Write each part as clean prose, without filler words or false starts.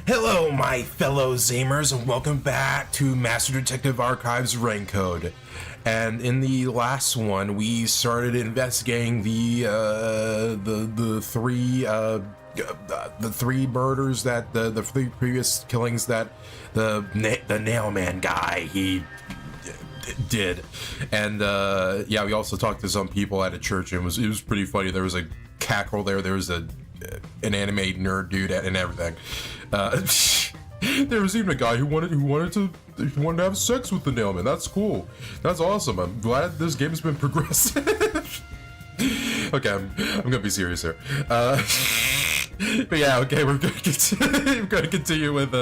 Hello, my fellow Zamers, and welcome back to Master Detective Archives Rank Code. And in the last one, we started investigating the three murders that the three previous killings that the Nailman guy he did, and yeah, we also talked to some people at a church, and it was pretty funny. There was a cackle there. There was an anime nerd dude and everything. There was even a guy who wanted to have sex with the Nailman. That's cool. That's awesome. I'm glad this game has been progressive. Okay, I'm gonna be serious here. But yeah, okay, we're gonna continue with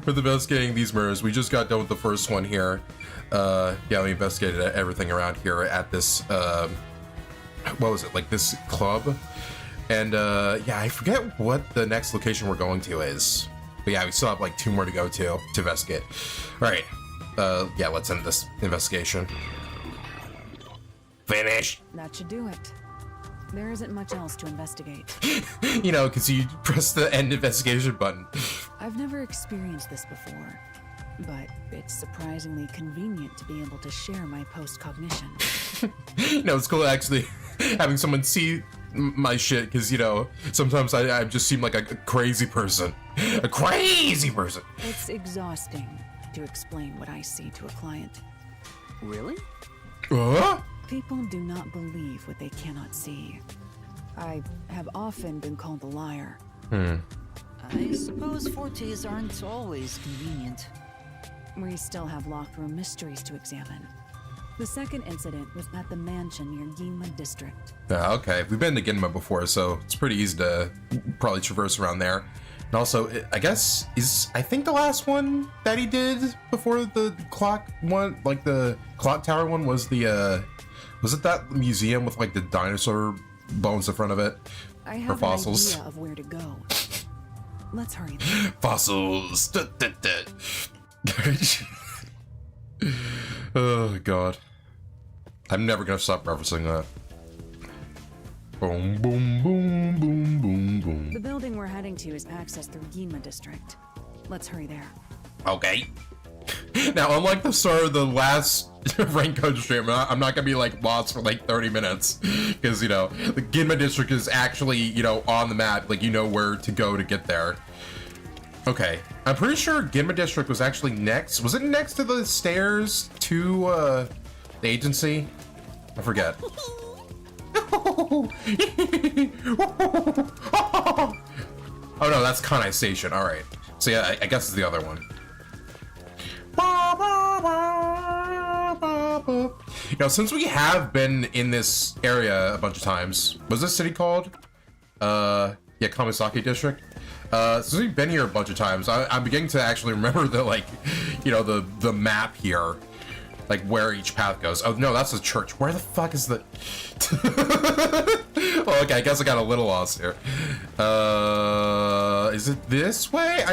investigating these murders. We just got done with the first one here. Yeah, we investigated everything around here at this what was it, like this club? And yeah, I forget what the next location we're going to is. But yeah, we still have like 2 more to go to investigate. Alright. Yeah, let's end this investigation. Finish! That should do it. There isn't much else to investigate. You know, because you press the end investigation button. I've never experienced this before, but it's surprisingly convenient to be able to share my post-cognition. You know, it's cool actually having someone see my shit, because, you know, sometimes I just seem like a crazy person. A crazy person! It's exhausting to explain what I see to a client. Really? People do not believe what they cannot see. I have often been called a liar. I suppose fortes aren't always convenient. We still have locked room mysteries to examine. The second incident was at the mansion near Yuma District. Okay, we've been to Ginma before, so it's pretty easy to probably traverse around there. And also, I guess, I think the last one that he did before the clock one, like the clock tower one, was the, was it that museum with like the dinosaur bones in front of it? I have fossils. an idea of where to go. Let's hurry. Fossils! Oh god. I'm never gonna stop referencing that. Boom, boom, boom, boom, boom, boom. The building we're heading to is accessed through Yuma District. Let's hurry there. Okay. Now, unlike the start of the last rank code stream, I'm not gonna be like lost for like 30 minutes. Because, you know, the Ginma District is actually, you know, on the map. Like, you know where to go to get there. Okay. I'm pretty sure Ginma District was actually next. Was it next to the stairs to the agency? I forget. Oh no, that's Kanai Station. Alright. So yeah, I guess it's the other one. You know, since we have been in this area a bunch of times, was this city called? Yeah, Kamisaki District. Since we've been here a bunch of times, I'm beginning to actually remember the, like, you know, the map here. Like, where each path goes. Oh, no, that's the church. Where the fuck is the... Oh, okay, I guess I got a little lost here. Is it this way?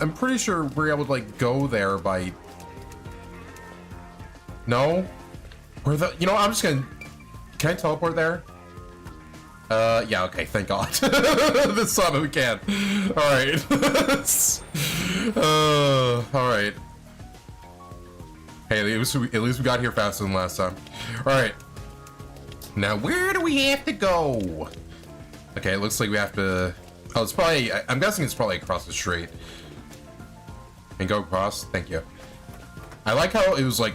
I'm pretty sure we're able to, like, go there by... No? Where the... You know, I'm just gonna... Can I teleport there? Yeah, okay, thank God. This time we can. Alright. Alright. Hey, at least we got here faster than last time. Alright. Now, where do we have to go? Okay, it looks like we have to... Oh, it's probably... I'm guessing it's probably across the street. And go across? Thank you. I like how it was like...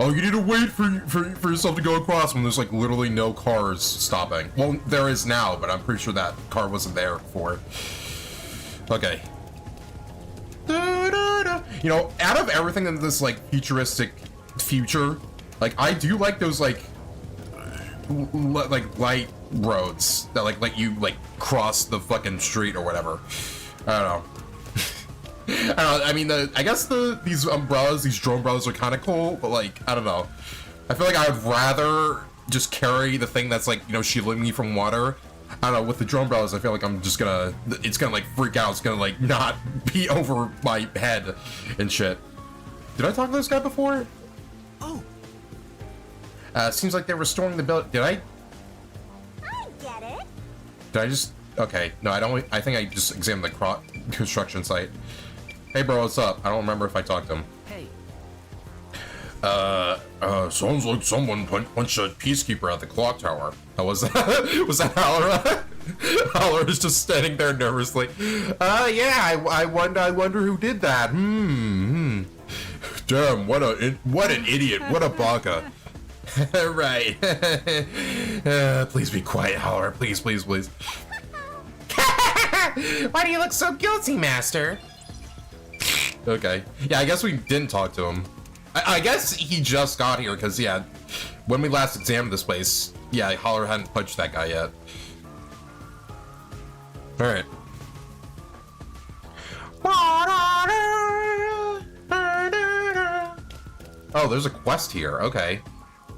Oh, you need to wait for yourself to go across when there's like literally no cars stopping. Well, there is now, but I'm pretty sure that car wasn't there before. Okay. You know, out of everything in this like futuristic future, like I do like those like light roads that like let you like cross the fucking street or whatever. I don't know. I don't know, I mean, I guess these umbrellas, these drone umbrellas are kind of cool, but like, I don't know. I feel like I'd rather just carry the thing that's like, you know, shielding me from water. I don't know, with the drone umbrellas, I feel like I'm just gonna, it's gonna like freak out, it's gonna like not be over my head and shit. Did I talk to this guy before? Oh. Seems like they're restoring the building. Did I I get it. Did I just... Okay. No, I don't... I think I just examined construction site. Hey bro, what's up? I don't remember if I talked to him. Hey. Sounds like someone punched a peacekeeper at the clock tower. Oh, was that? Was that Halora? Halora is just standing there nervously. Yeah, I wonder who did that. Damn, what an idiot. What a baka. Right. Please be quiet, Halora. Please, please, please. Why do you look so guilty, Master? Okay. Yeah, I guess we didn't talk to him. I guess he just got here, because, yeah, when we last examined this place, yeah, Holler hadn't punched that guy yet. Alright. Oh, there's a quest here. Okay.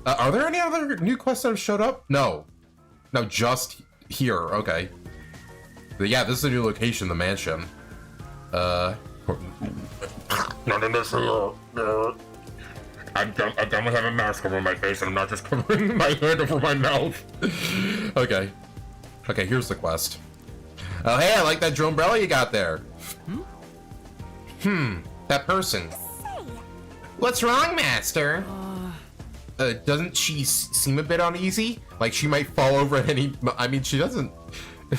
Are there any other new quests that have showed up? No. No, just here. Okay. But yeah, this is a new location, the mansion. Not in this here. I'm done with having a mask over my face and I'm not just covering my head over my mouth. Okay. Okay, here's the quest. Oh, hey, I like that drone umbrella you got there. That person. What's wrong, Master? Doesn't she seem a bit uneasy? Like she might fall over at any... I mean, she doesn't...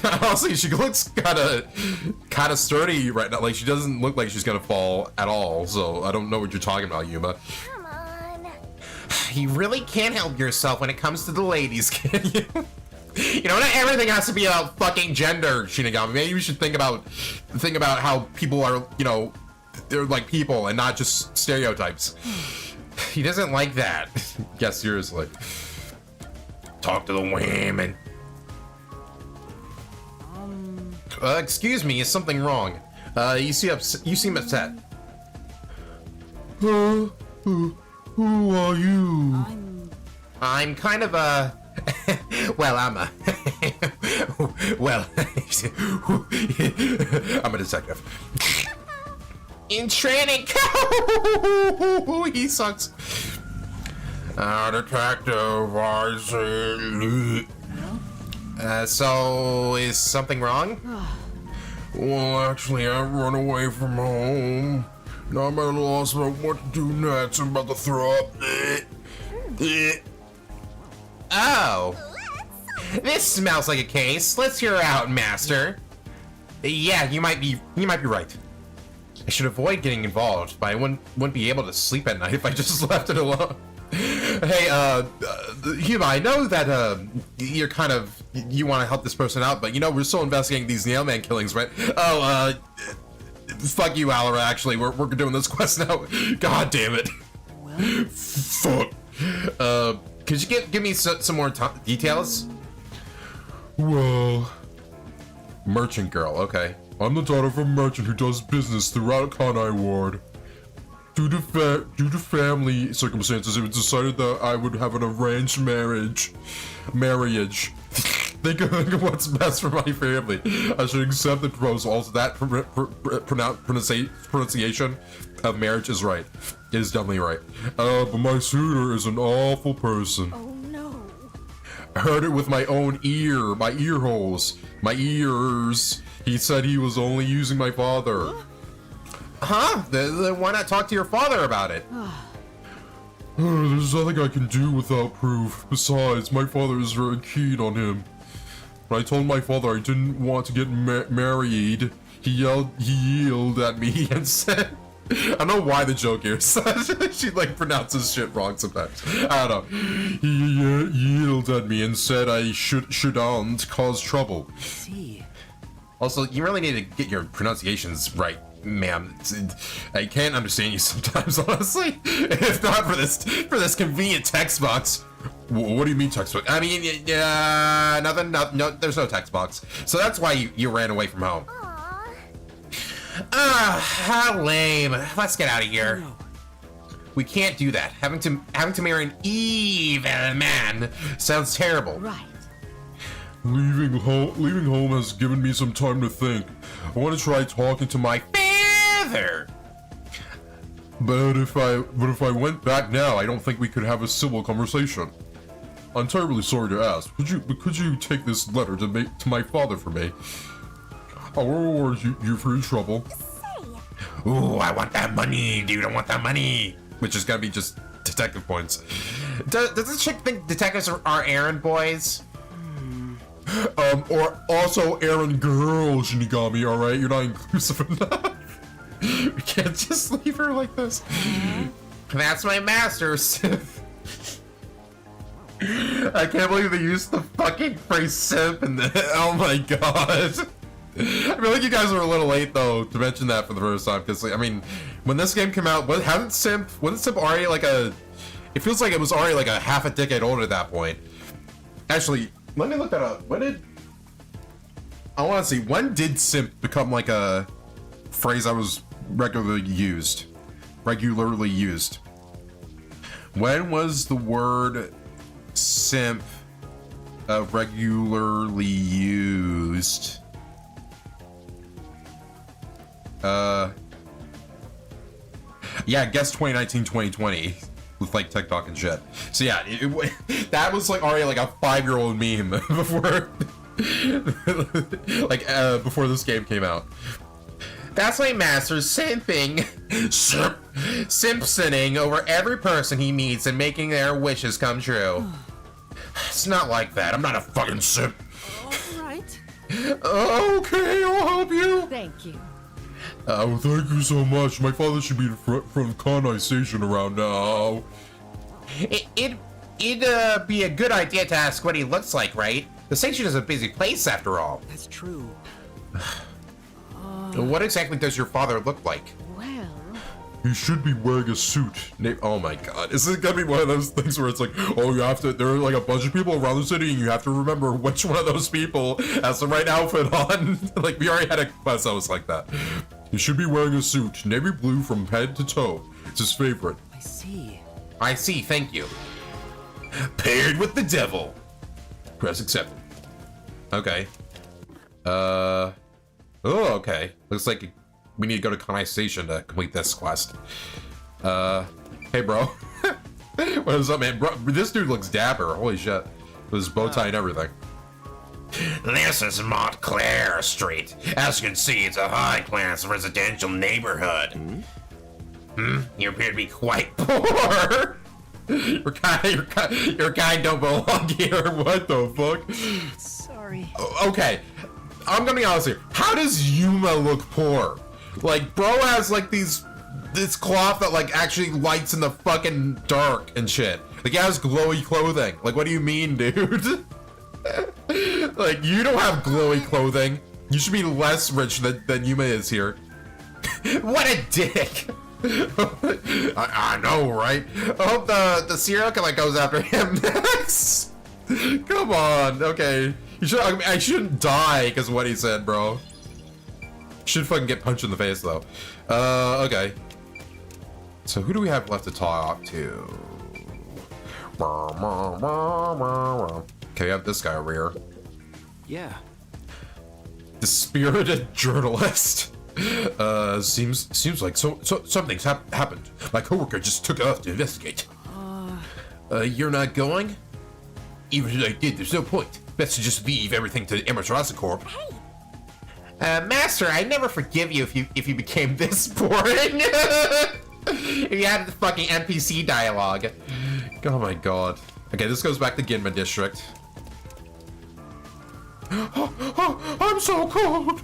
Honestly, she looks kind of sturdy right now. Like, she doesn't look like she's gonna fall at all. So, I don't know what you're talking about, Yuma. Come on. You really can't help yourself when it comes to the ladies, can you? You know, not everything has to be about fucking gender, Shinigami. Maybe we should think about how people are, you know, they're like people and not just stereotypes. He doesn't like that. Yeah, seriously. Talk to the women. Excuse me, is something wrong? You seem upset. Who are you? I'm kind of a... well, I'm a... well... I'm a detective. In training... He sucks. Detective, I say... so, is something wrong? Well, actually, I run away from home. Now I'm at a loss about what to do next. I'm about to throw up. Oh. This smells like a case. Let's hear her out, Master. Yeah, you might be right. I should avoid getting involved, but I wouldn't be able to sleep at night if I just left it alone. Hey, Yuma, I know that, you're kind of, you want to help this person out, but, you know, we're still investigating these Nailman killings, right? Oh, fuck you, Alora, actually, we're doing this quest now. God damn it. Well. Fuck. Could you give me some more details? Well, merchant girl, okay. I'm the daughter of a merchant who does business throughout Kanai Ward. Due to family circumstances, it was decided that I would have an arranged marriage. Think of what's best for my family. I should accept the proposal. Also, that pronunciation of marriage is right. It is definitely right. But my suitor is an awful person. Oh no. I heard it with my own ear, my ear holes, my ears. He said he was only using my father. Huh? Then why not talk to your father about it? There's nothing I can do without proof. Besides, my father is very keen on him. When I told my father I didn't want to get married, he yelled at me and said... I don't know why the joke here she like pronounces shit wrong sometimes. I don't know. He yelled at me and said I shouldn't cause trouble. See. Also, you really need to get your pronunciations right, ma'am. I can't understand you sometimes, honestly. If not for this convenient text box. What do you mean text box? I mean, yeah, nothing. No, there's no text box. So that's why you ran away from home. How lame. Let's get out of here. We can't do that. Having to marry an evil man sounds terrible. Right. Leaving home has given me some time to think. I want to try talking to my father. But if I went back now, I don't think we could have a civil conversation. I'm terribly sorry to ask. Could you take this letter to my father for me? I'll reward you for your trouble. Ooh, I want that money, dude. I want that money. Which is gonna be just detective points. Does this chick think detectives are errand boys? Or also errand girls, Shinigami, alright? You're not inclusive enough. We can't just leave her like this. That's my master, Sif. I can't believe they used the fucking phrase simp in the. Oh my god. I feel like you guys were a little late though to mention that for the first time, because I mean, when this game came out, wasn't simp already like a? It feels like it was already like a half a decade older at that point. Actually, let me look that up. I want to see, when did simp become like a phrase that was regularly used? When was the word simp regularly used? Yeah, I guess 2019, 2020 with like TikTok and shit. So yeah, that was like already like a 5-year-old meme before, before this game came out. That's my master simping. Simpsoning over every person he meets and making their wishes come true. It's not like that. I'm not a fucking simp. All right. Okay, I'll help you. Thank you. Oh, thank you so much. My father should be in front of Kanai Station around now. It'd be a good idea to ask what he looks like, right? The station is a busy place after all. That's true. What exactly does your father look like? Well, He should be wearing a suit. Oh my god. Is this gonna be one of those things where it's like, oh, you have to, there are like a bunch of people around the city and you have to remember which one of those people has the right outfit on? Like, we already had a quest that was like that. He should be wearing a suit, navy blue from head to toe. It's his favorite. I see. I see, thank you. Paired with the devil. Press accept. Okay. Oh, okay. Looks like we need to go to Kanai Station to complete this quest. Hey, bro. What is up, man? Bro, this dude looks dapper. Holy shit. With his bow tie and everything. This is Montclair Street. As you can see, it's a high-class residential neighborhood. You appear to be quite poor. Your kind don't belong here. What the fuck? Sorry. Okay, I'm gonna be honest here. How does Yuma look poor? Like, bro has like this cloth that like actually lights in the fucking dark and shit. Like, he has glowy clothing. Like, what do you mean, dude? Like, you don't have glowy clothing. You should be less rich than Yuma is here. What a dick! I know, right? I hope the serial killer goes after him next. Come on, okay. I shouldn't die because of what he said, bro. Should fucking get punched in the face though. Okay. So who do we have left to talk to? Okay, we have this guy over here. Yeah. The spirited journalist. Seems like something's happened. My coworker just took off to investigate. You're not going? Even if I did, there's no point. Best to just leave everything to Amaterasu Corp. Master, I never forgive you if you became this boring. If you had the fucking NPC dialogue. Oh my god. Okay, this goes back to Ginma District. I'm so cold.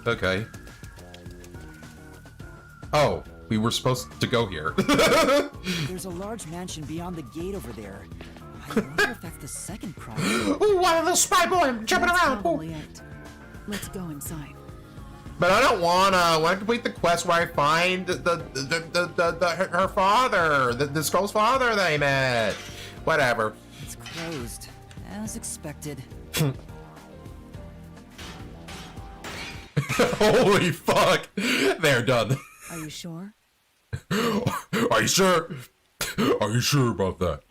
Okay. Oh, we were supposed to go here. There's a large mansion beyond the gate over there. I wonder if that's the second cross. Ooh, one of those spy boy jumping That's around. probably it. Let's go inside. But I don't wanna complete the quest where I find her father, this girl's father that I met. Whatever. It's closed, as expected. Holy fuck! They're done. Are you sure? Are you sure? Are you sure about that?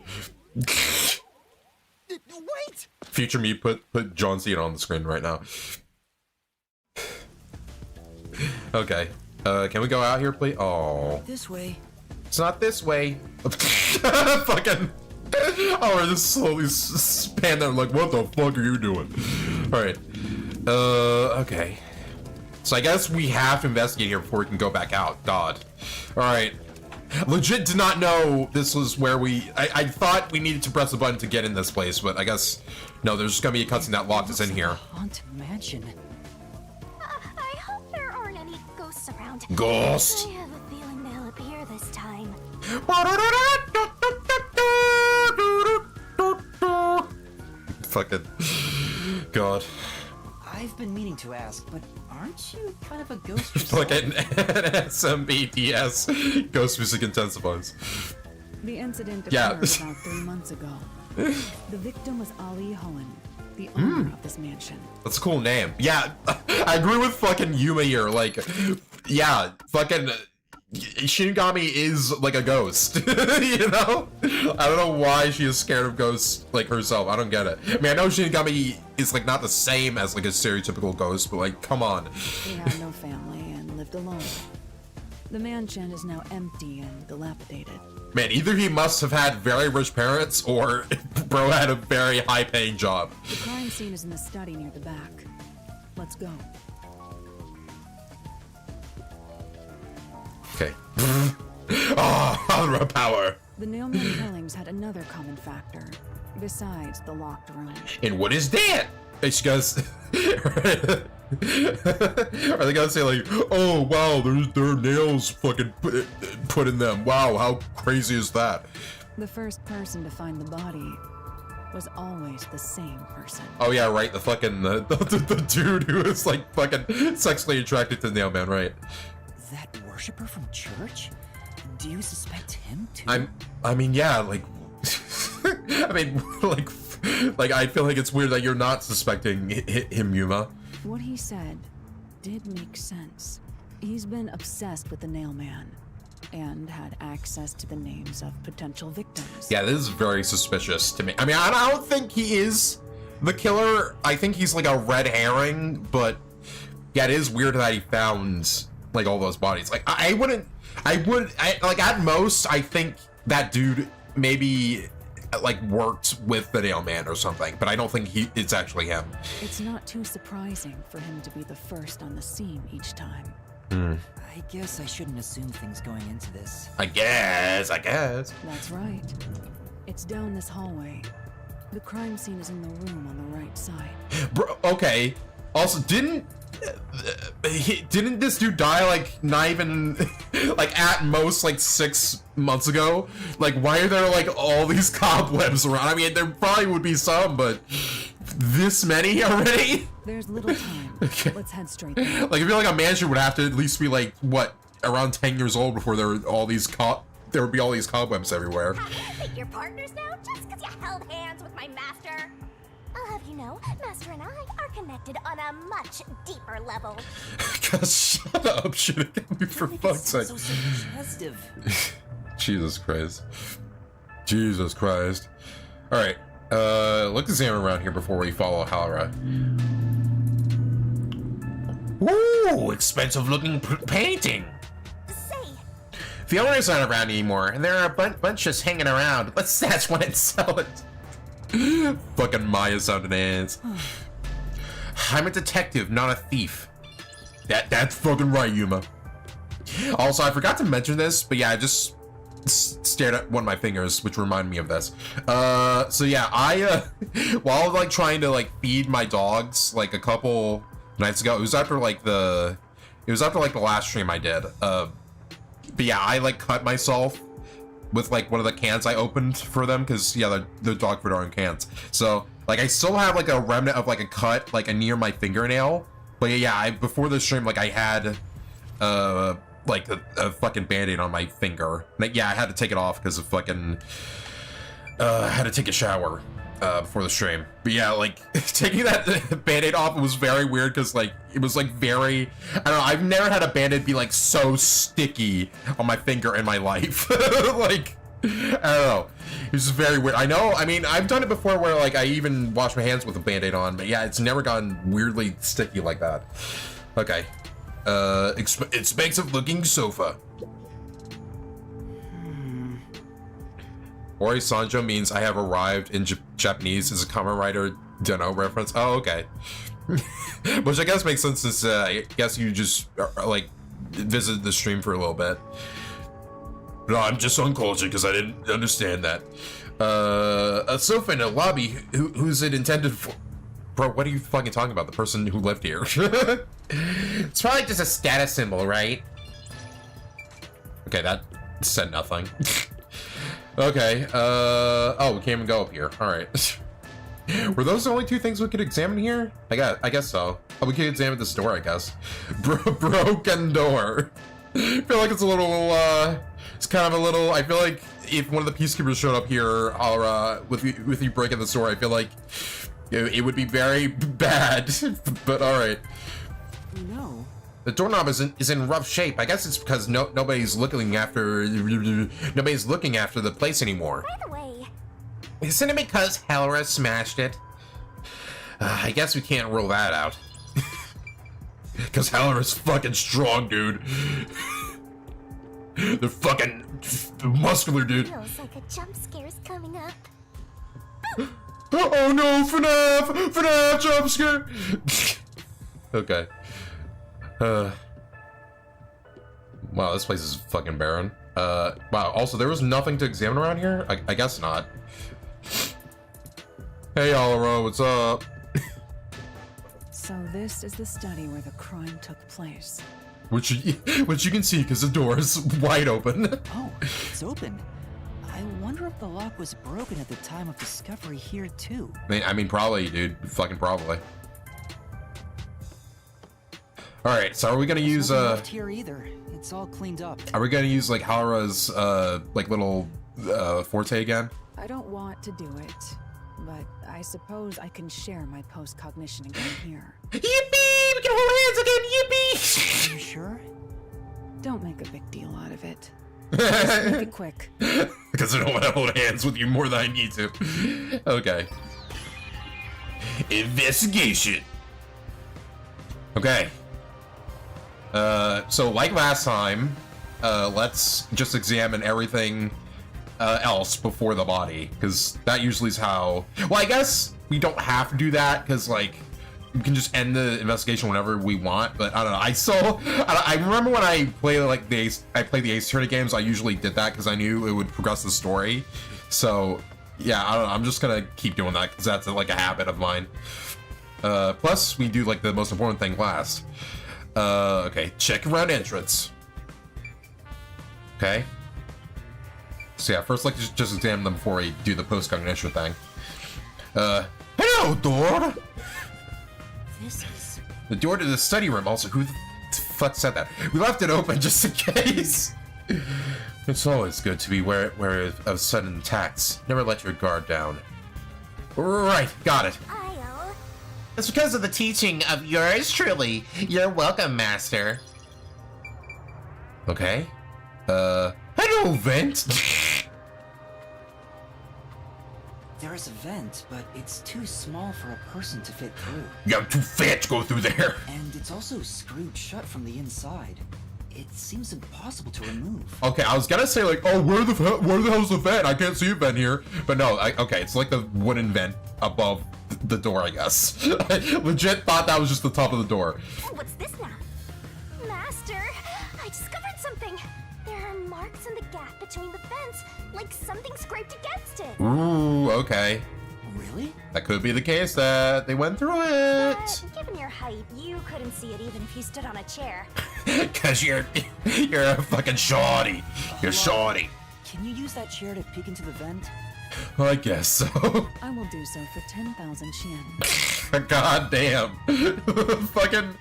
Wait! Future me put John Cena on the screen right now. Okay. Can we go out here, please? Oh. This way. It's not this way. Fucking. Oh, we're just slowly span there like, what the fuck are you doing? Alright. Okay. So I guess we have to investigate here before we can go back out. God. Alright. Legit did not know this was where I thought we needed to press a button to get in this place, but I guess, no, there's just gonna be a cutscene that locked us in here. Haunted mansion. I hope there aren't any ghosts around. Ghost! I have a feeling they'll appear this time. Fucking God. I've been meaning to ask, but aren't you kind of a ghost yourself? Like an SMBDS Ghost Music Intensifies. The incident Yeah. occurred about 3 months ago. The victim was Ali Hohen, the owner of this mansion. That's a cool name. Yeah, I agree with fucking Yuma here. Like, yeah, fucking Shinigami is like a ghost. You know? I don't know why she is scared of ghosts like herself. I don't get it. I mean, I know Shinigami is like not the same as like a stereotypical ghost, but like, come on. He had no family and lived alone. The mansion is now empty and dilapidated. Man, either he must have had very rich parents or bro had a very high-paying job. The crime scene is in the study near the back. Let's go. Okay. Oh, power. The Nailman killings had another common factor, besides the locked room. And what is that? She goes. Are they gonna say like, oh wow, there are nails fucking put in them? Wow, how crazy is that? The first person to find the body was always the same person. Oh yeah, right. The fucking the dude who is like fucking sexually attracted to Nailman, right? That worshiper from church? Do you suspect him too? I mean, yeah, like, I mean, like I feel like it's weird that you're not suspecting him, Yuma. What he said did make sense. He's been obsessed with the Nailman and had access to the names of potential victims. Yeah, this is very suspicious to me. I mean, I don't think he is the killer. I think he's like a red herring, but yeah, it is weird that he found like all those bodies. Like, I would like at most, I think that dude maybe like worked with the Nailman or something, but I don't think it's actually him. It's not too surprising for him to be the first on the scene each time. I guess I shouldn't assume things going into this. I guess. That's right. It's down this hallway. The crime scene is in the room on the right side. Bro, okay. Also, didn't this dude die like not even like at most like 6 months ago? Like, why are there like all these cobwebs around? I mean, there probably would be some, but this many already? There's little time. Okay. Let's head straight there. Like, I feel like a mansion would have to at least be like what, around 10 years old before there would be all these cobwebs everywhere. I can't think you're partners now just because you held hands with my master. I'll have you know, Master and I are connected on a much deeper level. Cause shut up, Shinigami, for fuck's sake. So suggestive. Jesus Christ. Jesus Christ. Alright, let's examine around here before we follow Halra. Ooh, expensive looking painting. Say, The owner's not around anymore, and there are a bunch just hanging around. Let's snatch one and sell it. Fucking Maya sounding ass. I'm a detective, not a thief. That's fucking right, Yuma. Also, I forgot to mention this, but yeah, I just stared at one of my fingers, which reminded me of this. So yeah, I while like trying to like feed my dogs like a couple nights ago, it was after like the last stream I did. But yeah, I like cut myself with like one of the cans I opened for them, because yeah, the dog food are in cans. So like I still have like a remnant of like a cut like near my fingernail. But yeah, before the stream, like I had like a fucking band-aid on my finger. Like, yeah, I had to take it off because of fucking I had to take a shower before the stream. But yeah, like taking that band-aid off was very weird, because like it was like very, I don't know, I've never had a band-aid be like so sticky on my finger in my life. Like, I don't know, it was just very weird. I know, I mean, I've done it before where like I even wash my hands with a band-aid on, but yeah, it's never gotten weirdly sticky like that. Okay, expensive looking sofa. Ori Sanjo means I have arrived in Japanese. Is a Kamen Rider Deno reference. Oh, okay. Which I guess makes sense since I guess you just like visited the stream for a little bit. No, I'm just uncultured because I didn't understand that. A sofa in a lobby. Who's it intended for? Bro, what are you fucking talking about? The person who lived here. It's probably just a status symbol, right? Okay, that said nothing. Okay, oh, we can't even go up here. Alright. Were those the only two things we could examine here? I guess so. Oh, we could examine this door, I guess. Broken door. I feel like it's a little, it's kind of a little, I feel like if one of the peacekeepers showed up here, or, with you breaking the door, I feel like it would be very bad, but alright. No. The doorknob is in rough shape. I guess it's because nobody's looking after the place anymore. By the way, Isn't it because Helra smashed it? I guess we can't rule that out. Because Helra's fucking strong, dude. They're fucking muscular, dude. feels like a jump scare's coming up. Oh no, FNAF! FNAF jump scare! Okay. Wow, this place is fucking barren. Wow, also, there was nothing to examine around here? I guess not. Hey, Alaro, what's up? So this is the study where the crime took place. Which you can see because the door is wide open. Oh, it's open. I wonder if the lock was broken at the time of discovery here too. I mean, probably, dude. Fucking probably. All right, so are we gonna use Left here either. It's all cleaned up. Are we gonna use like Halra's like little forte again? I don't want to do it, but I suppose I can share my post-cognition again here. Yippee! We can hold hands again. Yippee! Are you sure? Don't make a big deal out of it. Just make it quick. Because I don't want to hold hands with you more than I need to. Okay. Investigation. Okay. So like last time, let's just examine everything else before the body, because that usually is how. Well, I guess we don't have to do that because like we can just end the investigation whenever we want. But I don't know. I remember when I played like the Ace Attorney games, I usually did that because I knew it would progress the story. So yeah, I don't know. I'm just gonna keep doing that because that's like a habit of mine. Plus, we do like the most important thing last. Okay, check around entrance. Okay. So yeah, first let's just examine them before we do the post-cognition thing. Hello, door! This is... The door to the study room, also, who the fuck said that? We left it open just in case. It's always good to be wary of sudden attacks. Never let your guard down. Right, got it. I'll... It's because of the teaching of yours truly. You're welcome, Master. Okay. Hello, vent. There is a vent, but it's too small for a person to fit through. You're too fat to go through there. And it's also screwed shut from the inside. It seems impossible to remove. Okay, I was gonna say like, oh, where the hell's the vent? I can't see a vent here. But no, okay, it's like the wooden vent above the door, I guess. I legit thought that was just the top of the door. What's this now? Master, I discovered something. There are marks in the gap between the vents, like something scraped against it. Ooh, okay. Really? That could be the case that they went through it. Given your height, you couldn't see it even if you stood on a chair. Cause you're a fucking shawty. You're shawty. Can you use that chair to peek into the vent? I guess so. I will do so for 10,000 yen. God damn. Fucking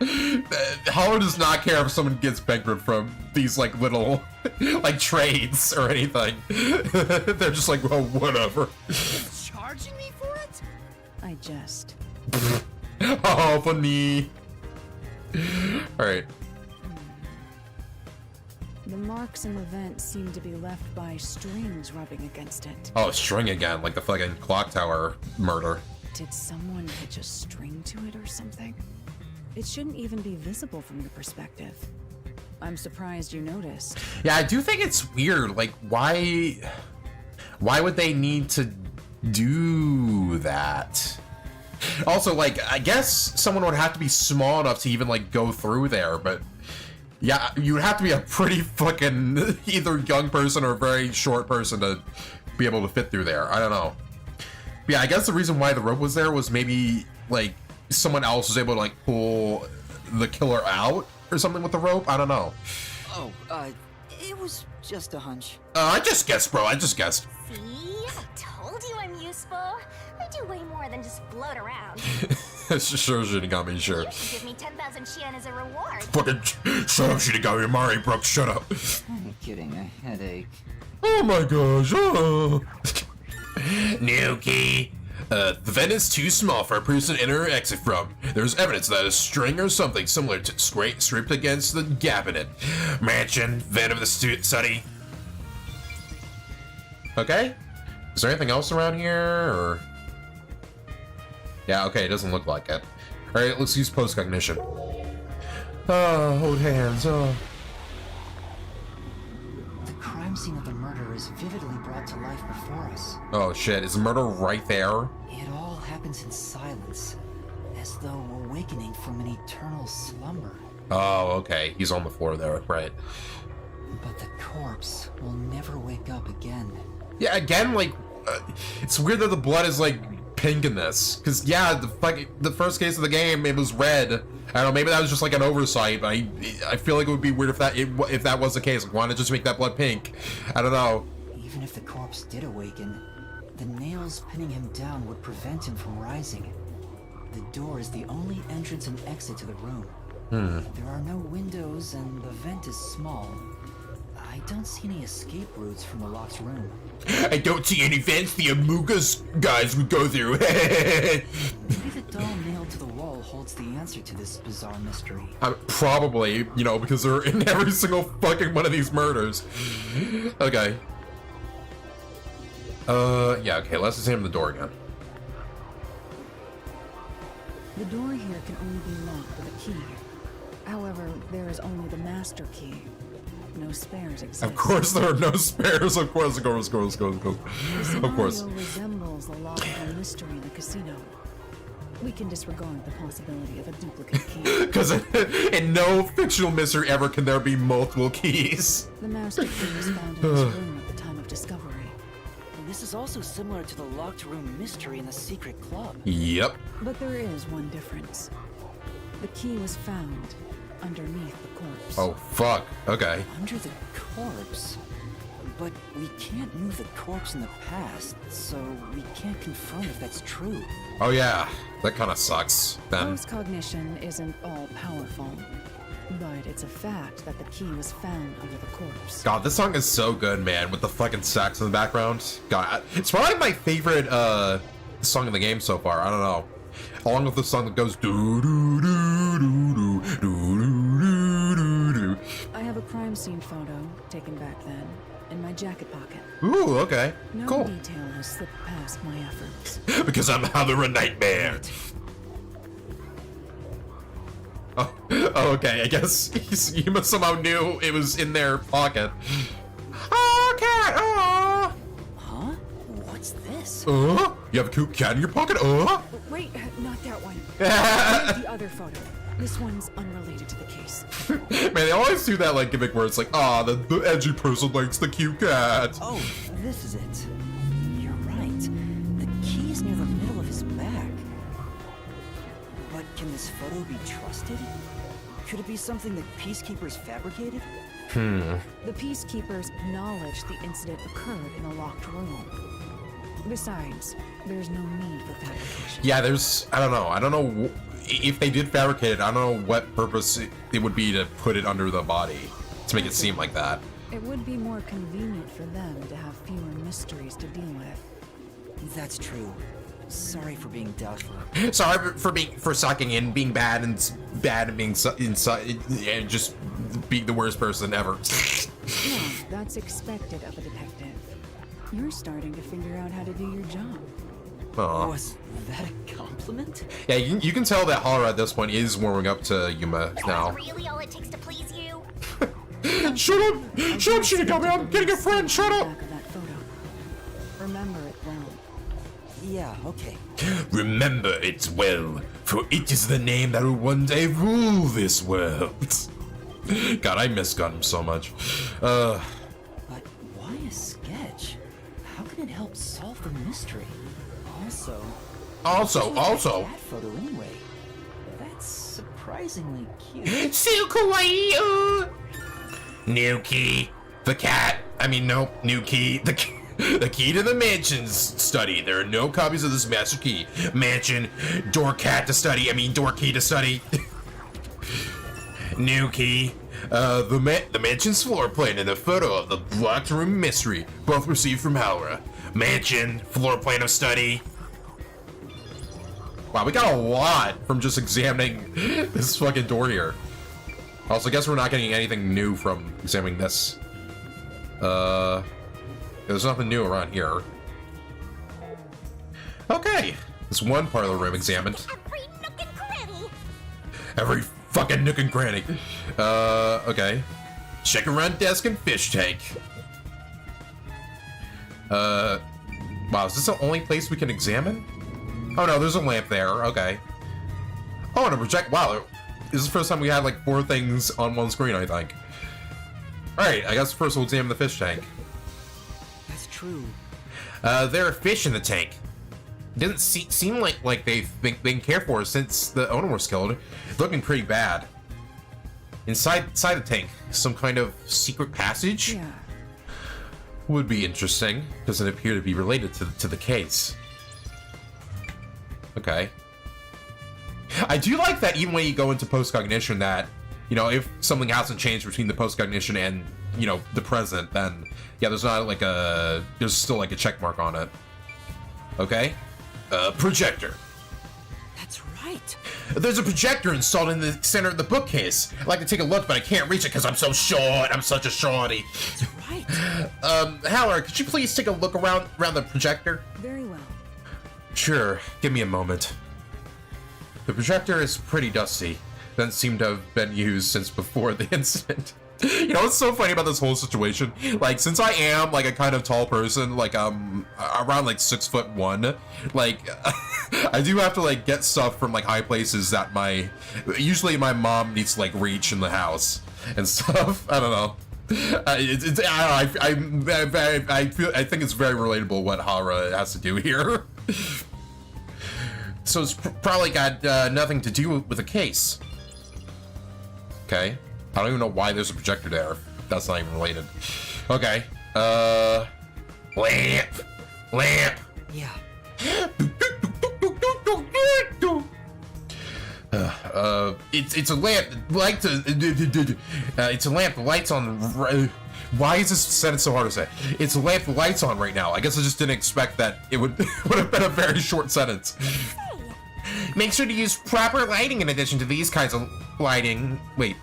Hollow does not care if someone gets bankrupt from these like little like trades or anything. They're just like, well, whatever. Charging me for it? I jest. Oh, funny. Alright. The marks in the vent seem to be left by strings rubbing against it. Oh, string again, like the fucking clock tower murder. Did someone hitch a string to it or something? It shouldn't even be visible from your perspective. I'm surprised you noticed. Yeah, I do think it's weird. Like, why would they need to do that? Also, like, I guess someone would have to be small enough to even, like, go through there, but yeah, you would have to be a pretty fucking either young person or a very short person to be able to fit through there. I don't know. But yeah, I guess the reason why the rope was there was maybe, like, someone else was able to, like, pull the killer out or something with the rope. I don't know. Oh, it was just a hunch. I just guessed, bro. I just guessed. See? I told you I'm useful. I do way more than just float around. Sure, Shinigami, sure. You should give me 10,000 Shian as a reward. Fucking shut up, Shinigami. Mari, Brooke, shut up. I'm kidding, a headache. Oh my gosh. Oh. No key. The vent is too small for a person to enter or exit from. There's evidence that a string or something similar to scraped against the gap in it. Mansion, vent of the study. Okay. Is there anything else around here, or? Yeah, okay, it doesn't look like it. Alright, let's use post-cognition. Oh, hold hands, oh. The crime scene of the murder is vividly brought to life before us. Oh shit, is the murder right there? It all happens in silence, as though awakening from an eternal slumber. Oh, okay, he's on the floor there, right. But the corpse will never wake up again. Yeah, again, like, it's weird that the blood is, like, pink in this. Because, yeah, the first case of the game, it was red. I don't know, maybe that was just, like, an oversight, but I feel like it would be weird if that was the case. Like, why not just make that blood pink? I don't know. Even if the corpse did awaken, the nails pinning him down would prevent him from rising. The door is the only entrance and exit to the room. There are no windows, and the vent is small. I don't see any escape routes from the locked room. I don't see any vents the Amugas guys would go through. Maybe the doll nailed to the wall holds the answer to this bizarre mystery. Probably, you know, because they're in every single fucking one of these murders. Okay. Yeah, okay, let's examine the door again. The door here can only be locked with a key. However, there is only the master key. No spares exist. Of course there are no spares, of course. The Of course. scenario resembles the locked room mystery in the casino. We can disregard the possibility of a duplicate key. Because in no fictional mystery ever can there be multiple keys. The master key was found in this room at the time of discovery. And this is also similar to the locked room mystery in the secret club. Yep. But there is one difference. The key was found underneath the corpse. Oh, fuck. Okay. Under the corpse? But we can't move the corpse in the past, so we can't confirm if that's true. Oh, yeah. That kind of sucks, then. Post-cognition isn't all-powerful, but it's a fact that the key was found under the corpse. God, this song is so good, man, with the fucking sax in the background. God, it's probably my favorite, song in the game so far. I don't know. Along with the song that goes doo doo doo doo doo doo doo doo doo. I have a crime scene photo taken back then in my jacket pocket. Ooh, okay. No Cool. detail has slipped past my efforts. Because I'm having a nightmare. Oh, okay. I guess Yuma somehow knew it was in their pocket. Okay. Huh? What's this? You have a cute cat in your pocket? Wait, not that one. The other photo. This one's unrelated to the case. Man, they always do that like gimmick where it's like, the edgy person likes the cute cat. Oh, this is it. You're right. The key is near the middle of his back. But can this photo be trusted? Could it be something that peacekeepers fabricated? The peacekeepers acknowledged the incident occurred in a locked room. Besides, there's no need for fabrication. Yeah, I don't know if they did fabricate it. I don't know what purpose it would be to put it under the body to make it seem like that. It would be more convenient for them to have fewer mysteries to deal with. That's true. Sorry for being doubtful. Sorry for sucking in, being bad and being inside and just being the worst person ever. No, that's expected of a detective. You're starting to figure out how to do your job. Aw. Was that a compliment? Yeah, you can tell that Holler at this point is warming up to Yuma now. That's really all it takes to please you? Shut up, Shinigami! I'm getting a friend. Shut up. Back of that photo. Remember it well. Yeah, okay. Remember it well, for it is the name that will one day rule this world. God, I miss Gundam so much. But why a sketch? How can it help solve the mystery? Also, that photo anyway. That's surprisingly cute. So kawaii. Nuki, the cat. I mean, no, Nuki, the key to the mansion's study. There are no copies of this master key. Mansion, door cat to study. I mean, door key to study. Nuki, the mansion's floor plan and a photo of the blocked room mystery, both received from Howrah. Mansion, floor plan of study. Wow, we got a lot from just examining this fucking door here. Also, I guess we're not getting anything new from examining this. There's nothing new around here. Okay, this one part of the room examined. Every nook and cranny. Every fucking nook and cranny. Okay. Check around desk and fish tank. Wow, is this the only place we can examine? Oh no, there's a lamp there, okay. Oh, and a project, wow, this is the first time we had like 4 things on one screen, I think. Alright, I guess first we'll examine the fish tank. That's true. There are fish in the tank. Didn't seem like they've been cared for since the owner was killed. Looking pretty bad. Inside the tank, some kind of secret passage? Yeah. Would be interesting. Doesn't appear to be related to the case. Okay. I do like that even when you go into post-cognition that, you know, if something hasn't changed between the post-cognition and, you know, the present, then, yeah, there's not like there's still like a check mark on it. Okay? Projector. That's right. There's a projector installed in the center of the bookcase. I'd like to take a look, but I can't reach it because I'm so short. I'm such a shorty. That's right. Howler, could you please take a look around the projector? Very well. Sure, give me a moment. The projector is pretty dusty. Doesn't seem to have been used since before the incident. You know what's so funny about this whole situation? Like, since I am like a kind of tall person, like around like 6'1", like I do have to like get stuff from like high places that usually my mom needs to like reach in the house and stuff. I don't know. I think it's very relatable what Hara has to do here. So it's probably got nothing to do with the case. Okay. I don't even know why there's a projector there. That's not even related. Okay. Lamp. Yeah. It's a lamp. It's a lamp. The lights on. Why is this sentence so hard to say? It's a lamp. The lights on right now. I guess I just didn't expect that it would have been a very short sentence. Make sure to use proper lighting in addition to these kinds of lighting. Wait.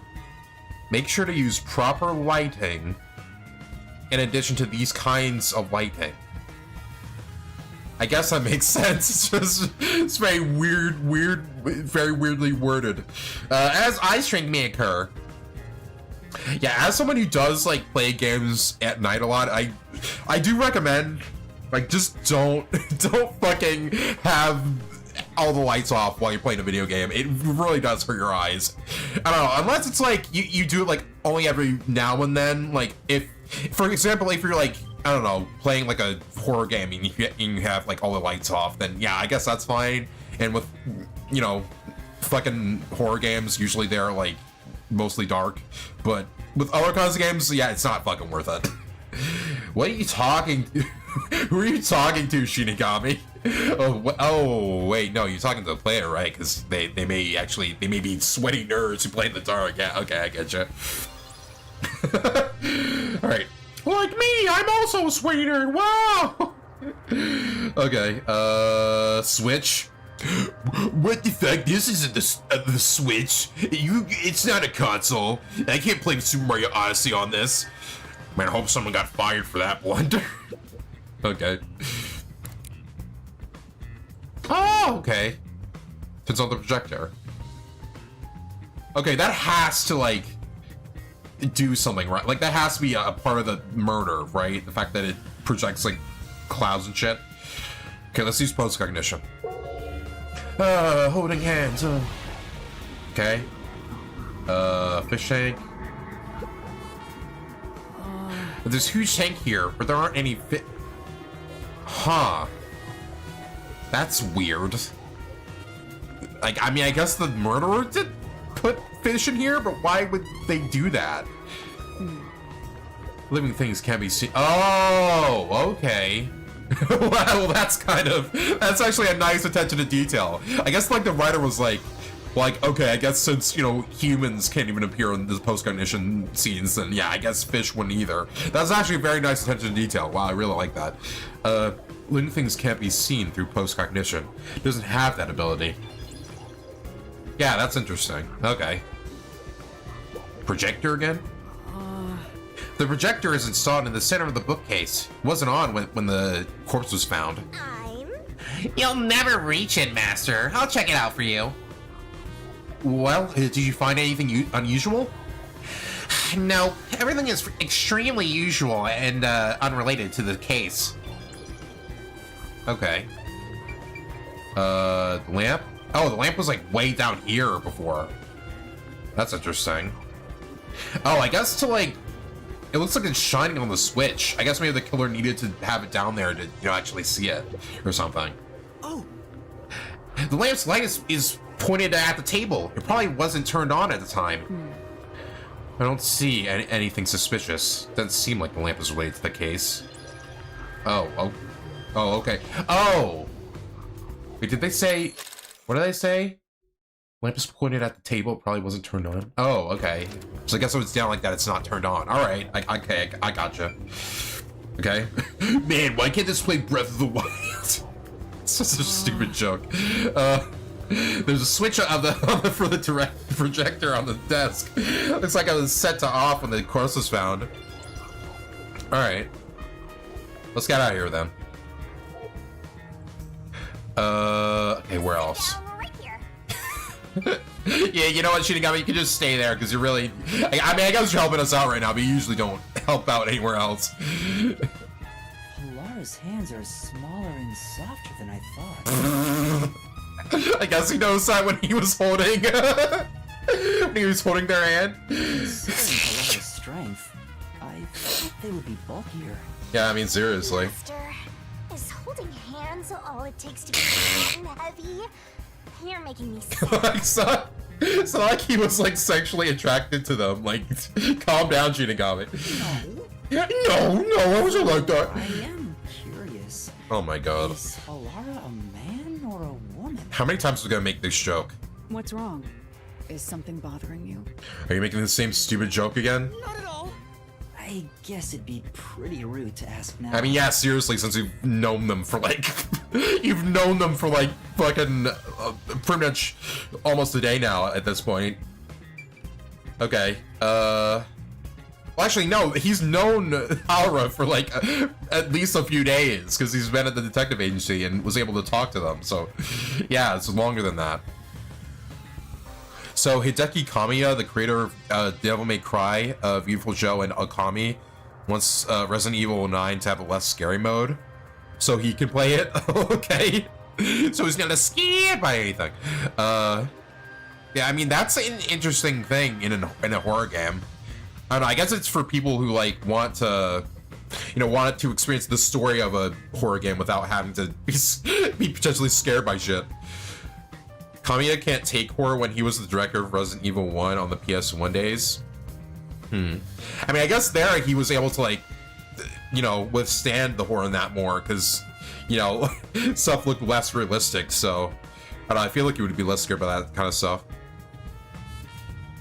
Make sure to use proper lighting in addition to these kinds of lighting. I guess that makes sense. It's very very weirdly worded. As eye strain may occur. Yeah, as someone who does like play games at night a lot, I do recommend like just don't fucking have all the lights off while you're playing a video game. It really does hurt your eyes. I don't know, unless it's like you do it like only every now and then. Like if, for example, if you're like, I don't know, playing like a horror game and you have like all the lights off, then yeah, I guess that's fine. And with, you know, fucking horror games, usually they're like mostly dark. But with other kinds of games, yeah, it's not fucking worth it. What are you talking to? Who are you talking to, Shinigami? Oh, wait, no, you're talking to the player, right? Because they may be sweaty nerds who play in the dark. Yeah, okay, I get you. All right. Like me, I'm also a sweaty nerd. Wow. Okay. Switch. What the fuck? This isn't the Switch. It's not a console. I can't play Super Mario Odyssey on this. Man, I hope someone got fired for that blunder. Okay. Oh, okay. It's on the projector. Okay, that has to, like, do something, right? Like, that has to be a part of the murder, right? The fact that it projects, like, clouds and shit. Okay, let's use post-cognition. Holding hands. Okay. Fish tank. There's a huge tank here, but there aren't any Huh. That's weird. Like, I mean, I guess the murderer did put fish in here, but why would they do that? Living things can't be seen. Oh, okay. Well, that's actually a nice attention to detail. I guess, like, the writer was like, okay, I guess since, you know, humans can't even appear in the post-cognition scenes, then yeah, I guess fish wouldn't either. That's actually a very nice attention to detail. Wow, I really like that. Living things can't be seen through post-cognition. It doesn't have that ability. Yeah, that's interesting. Okay. Projector again? The projector is installed in the center of the bookcase. It wasn't on when the corpse was found. You'll never reach it, Master. I'll check it out for you. Well, did you find anything unusual? No, everything is extremely usual and unrelated to the case. Okay. The lamp? Oh, the lamp was like way down here before. That's interesting. Oh, I guess to like... It looks like it's shining on the switch. I guess maybe the killer needed to have it down there to, you know, actually see it or something. Oh. The lamp's light is pointed at the table. It probably wasn't turned on at the time. I don't see anything suspicious. Doesn't seem like the lamp is related to the case. Oh, okay. Oh! Wait, did they say... What did they say? Lamp is pointed at the table. It probably wasn't turned on. Oh, okay. So I guess if it's down like that, it's not turned on. All right. I gotcha. Okay. Man, why can't this play Breath of the Wild? It's just a stupid joke. There's a switch for the projector on the desk. Looks like it was set to off when the corpse was found. All right. Let's get out of here then. Okay, where else? Yeah, you know what, Shinigami, you can just stay there because you're really... I mean, I guess you're helping us out right now, but you usually don't help out anywhere else. Lara's hands are smaller and softer than I thought. I guess he knows that when he was holding... when he was holding their hand. Considering Lara's strength, I thought they would be bulkier. Yeah, I mean, seriously. Master, is holding hands all it takes to be strong and heavy? You're making me sick. so like he was like sexually attracted to them. Like, calm down, Shinigami. No, I wasn't like that. I am curious. Oh my god. Is Alara a man or a woman? How many times are we gonna make this joke? What's wrong? Is something bothering you? Are you making the same stupid joke again? Not at all. I guess it'd be pretty rude to ask now. I mean, yeah, seriously, since you've known them for like... you've known them for like fucking pretty much almost a day now at this point. Okay, well, actually, no, he's known Aura for like at least a few days because he's been at the detective agency and was able to talk to them, so yeah, it's longer than that. So Hideki Kamiya, the creator of Devil May Cry, Beautiful Joe, and Okami, wants Resident Evil 9 to have a less scary mode, so he can play it. Okay, so he's not scared by anything. Yeah, I mean that's an interesting thing in a horror game. I don't know. I guess it's for people who like want to, you know, want to experience the story of a horror game without having to be potentially scared by shit. Kamiya can't take horror when he was the director of Resident Evil 1 on the PS1 days. I mean, I guess there he was able to, like, you know, withstand the horror in that more, because, you know, stuff looked less realistic, so, I don't know, I feel like you would be less scared by that kind of stuff.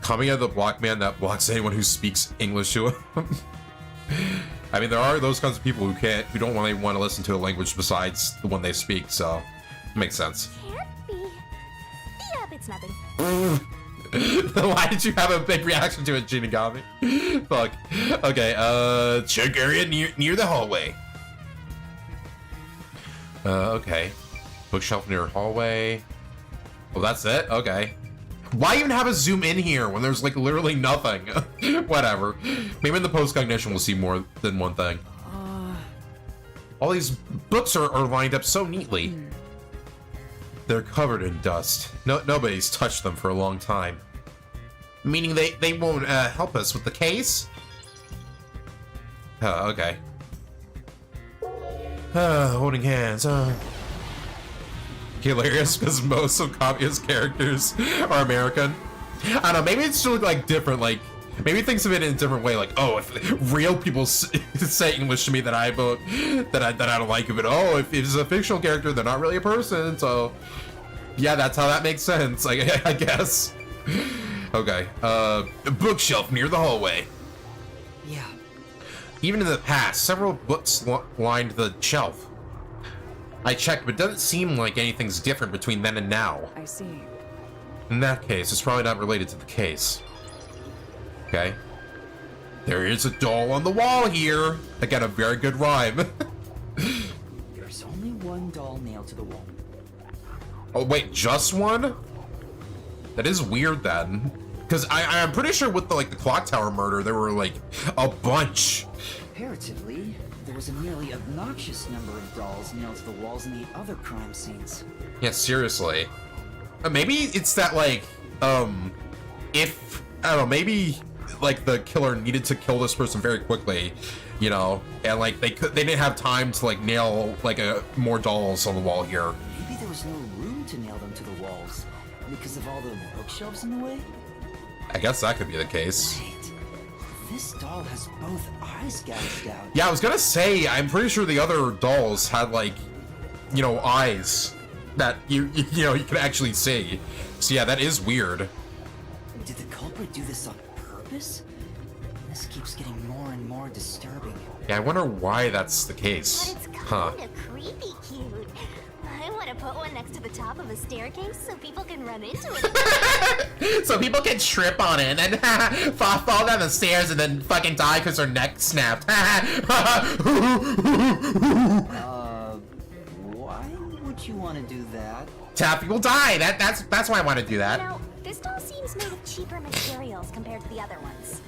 Kamiya, the block man that blocks anyone who speaks English to him. I mean, there are those kinds of people who don't really want to listen to a language besides the one they speak, so, it makes sense. It's nothing. Why did you have a big reaction to it, Shinigami? Fuck. Okay, check area near the hallway. Okay. Bookshelf near hallway. Well, that's it? Okay. Why even have a zoom in here when there's, like, literally nothing? Whatever. Maybe in the post-cognition we'll see more than one thing. All these books are lined up so neatly. They're covered in dust. Nobody's touched them for a long time. Meaning they won't help us with the case? Okay. Holding hands, Hilarious, because most of Kamiya's characters are American. I don't know, maybe it's still like different, like, maybe thinks of it in a different way, like, oh, if real people say English to me that I vote, that I don't like it, but oh, if it's a fictional character, they're not really a person, so yeah, that's how that makes sense, I guess. Okay, a bookshelf near the hallway. Yeah. Even in the past, several books lined the shelf. I checked, but it doesn't seem like anything's different between then and now. I see. In that case, it's probably not related to the case. Okay. There is a doll on the wall here. I got a very good rhyme. There's only one doll nailed to the wall. Oh, wait, just one? That is weird then. Because I'm pretty sure with the clock tower murder, there were like a bunch. Comparatively, there was a nearly obnoxious number of dolls nailed to the walls in the other crime scenes. Yeah, seriously. Maybe it's that if, I don't know, maybe like the killer needed to kill this person very quickly, you know, and like they didn't have time to like nail like more dolls on the wall here. Maybe there was no room to nail them to the walls because of all the bookshelves in the way? I guess that could be the case. Wait, this doll has both eyes gouged out. Yeah, I was gonna say, I'm pretty sure the other dolls had like, you know, eyes that you know you can actually see. So yeah, that is weird. Did the culprit do this on purpose? This keeps getting more and more disturbing. Yeah, I wonder why that's the case. But it's kind of creepy cute. I want to put one next to the top of a staircase so people can run into it. So people can trip on it and then fall down the stairs and then fucking die because their neck snapped. Why would you want to do that? Tap people die. That's why I want to do You that. know, this doll seems made of cheaper materials compared to the other ones.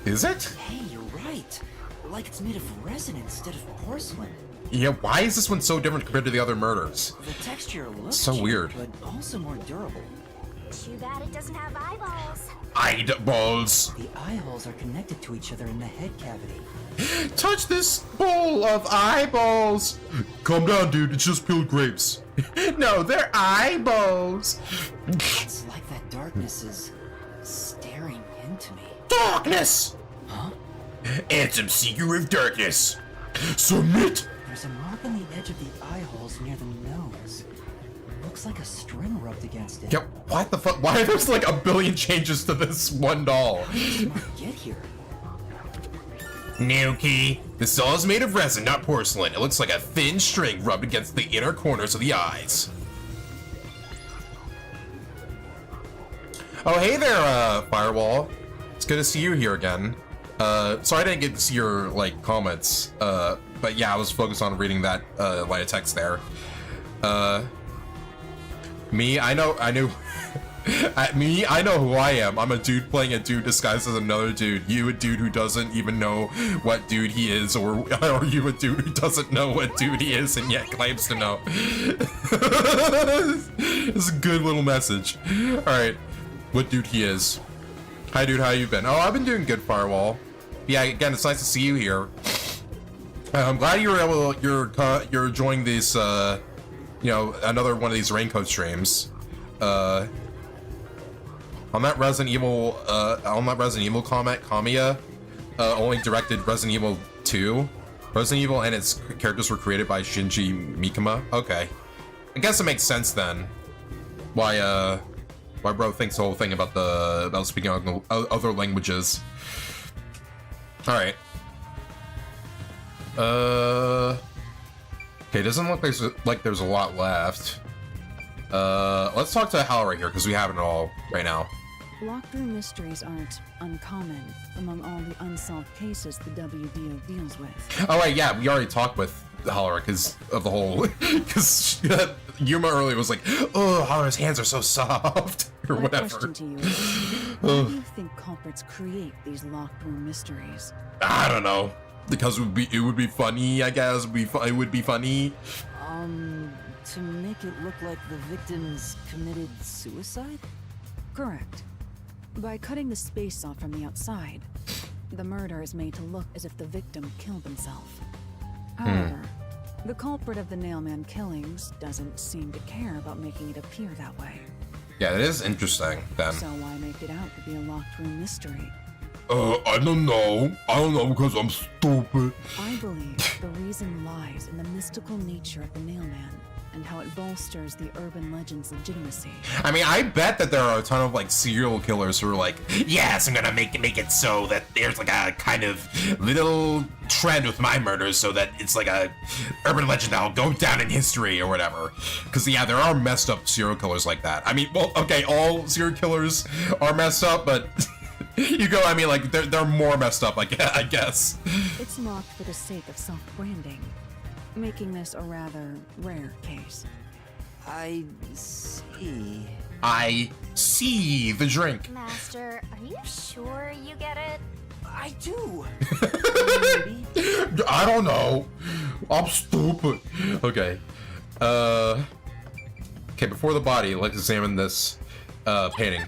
Is it? Hey, you're right. Like it's made of resin instead of porcelain. Yeah, why is this one so different compared to the other murders? The texture looks So cheap, weird. but also more durable. Too bad it doesn't have eyeballs. Eyeballs. The eye holes are connected to each other in the head cavity. Touch this bowl of eyeballs. Calm down, dude. It's just peeled grapes. No, they're eyeballs. It's like that darkness is staring into me. Darkness. Huh? And some secret of darkness. Submit. There's a mark on the edge of the eye holes near the nose. Looks like a string rubbed against it. Yep. What the fuck? Why are there like a billion changes to this one doll? How did this mark get here? Nuki. This doll is made of resin, not porcelain. It looks like a thin string rubbed against the inner corners of the eyes. Oh, hey there, Firewall. It's good to see you here again. Sorry I didn't get to see your, like, comments. But yeah, I was focused on reading that, line of text there. Me, I know who I am. I'm a dude playing a dude disguised as another dude. You a dude who doesn't even know what dude he is, or you a dude who doesn't know what dude he is and yet claims to know. It's a good little message. Alright, what dude he is. Hi dude, how you been? Oh, I've been doing good, Firewall. Yeah, again, it's nice to see you here. I'm glad you were able, you're enjoying this, you know, another one of these raincoat streams. On that Resident Evil comment, Kamiya only directed Resident Evil 2. Resident Evil and its characters were created by Shinji Mikami. Okay. I guess it makes sense then. Why bro thinks the whole thing about speaking other languages. Alright. Okay, it doesn't look like there's a lot left. Let's talk to Hal right here, because we have it all right now. Locked room mysteries aren't uncommon among all the unsolved cases the WDO deals with. Oh right, yeah, we already talked with Holloway because of the whole, because Yuma earlier was like, oh, Holloway's hands are so soft, or My whatever. question to you is, why do you think culprits create these locked room mysteries? I don't know. Because it would be funny, I guess. It would be funny. To make it look like the victims committed suicide? Correct. By cutting the space off from the outside, the murder is made to look as if the victim killed himself. However, the culprit of the Nailman killings doesn't seem to care about making it appear that way. Yeah, it is interesting, then. So why make it out to be a locked room mystery? I don't know. I don't know because I'm stupid. I believe the reason lies in the mystical nature of the Nailman and how it bolsters the urban legend's legitimacy. I mean, I bet that there are a ton of like serial killers who are like, Yes, I'm gonna make it so that there's like a kind of little trend with my murders so that it's like a urban legend that'll go down in history or whatever. because yeah, there are messed up serial killers like that. I mean, well, okay, all serial killers are messed up, but you go, I mean, like they're more messed up, I guess. It's locked for the sake of self-branding, making this a rather rare case. I see. I see the drink. Master, are you sure you get it? I do. Maybe. I don't know. I'm stupid. Okay. Okay, before the body, let's examine this painting.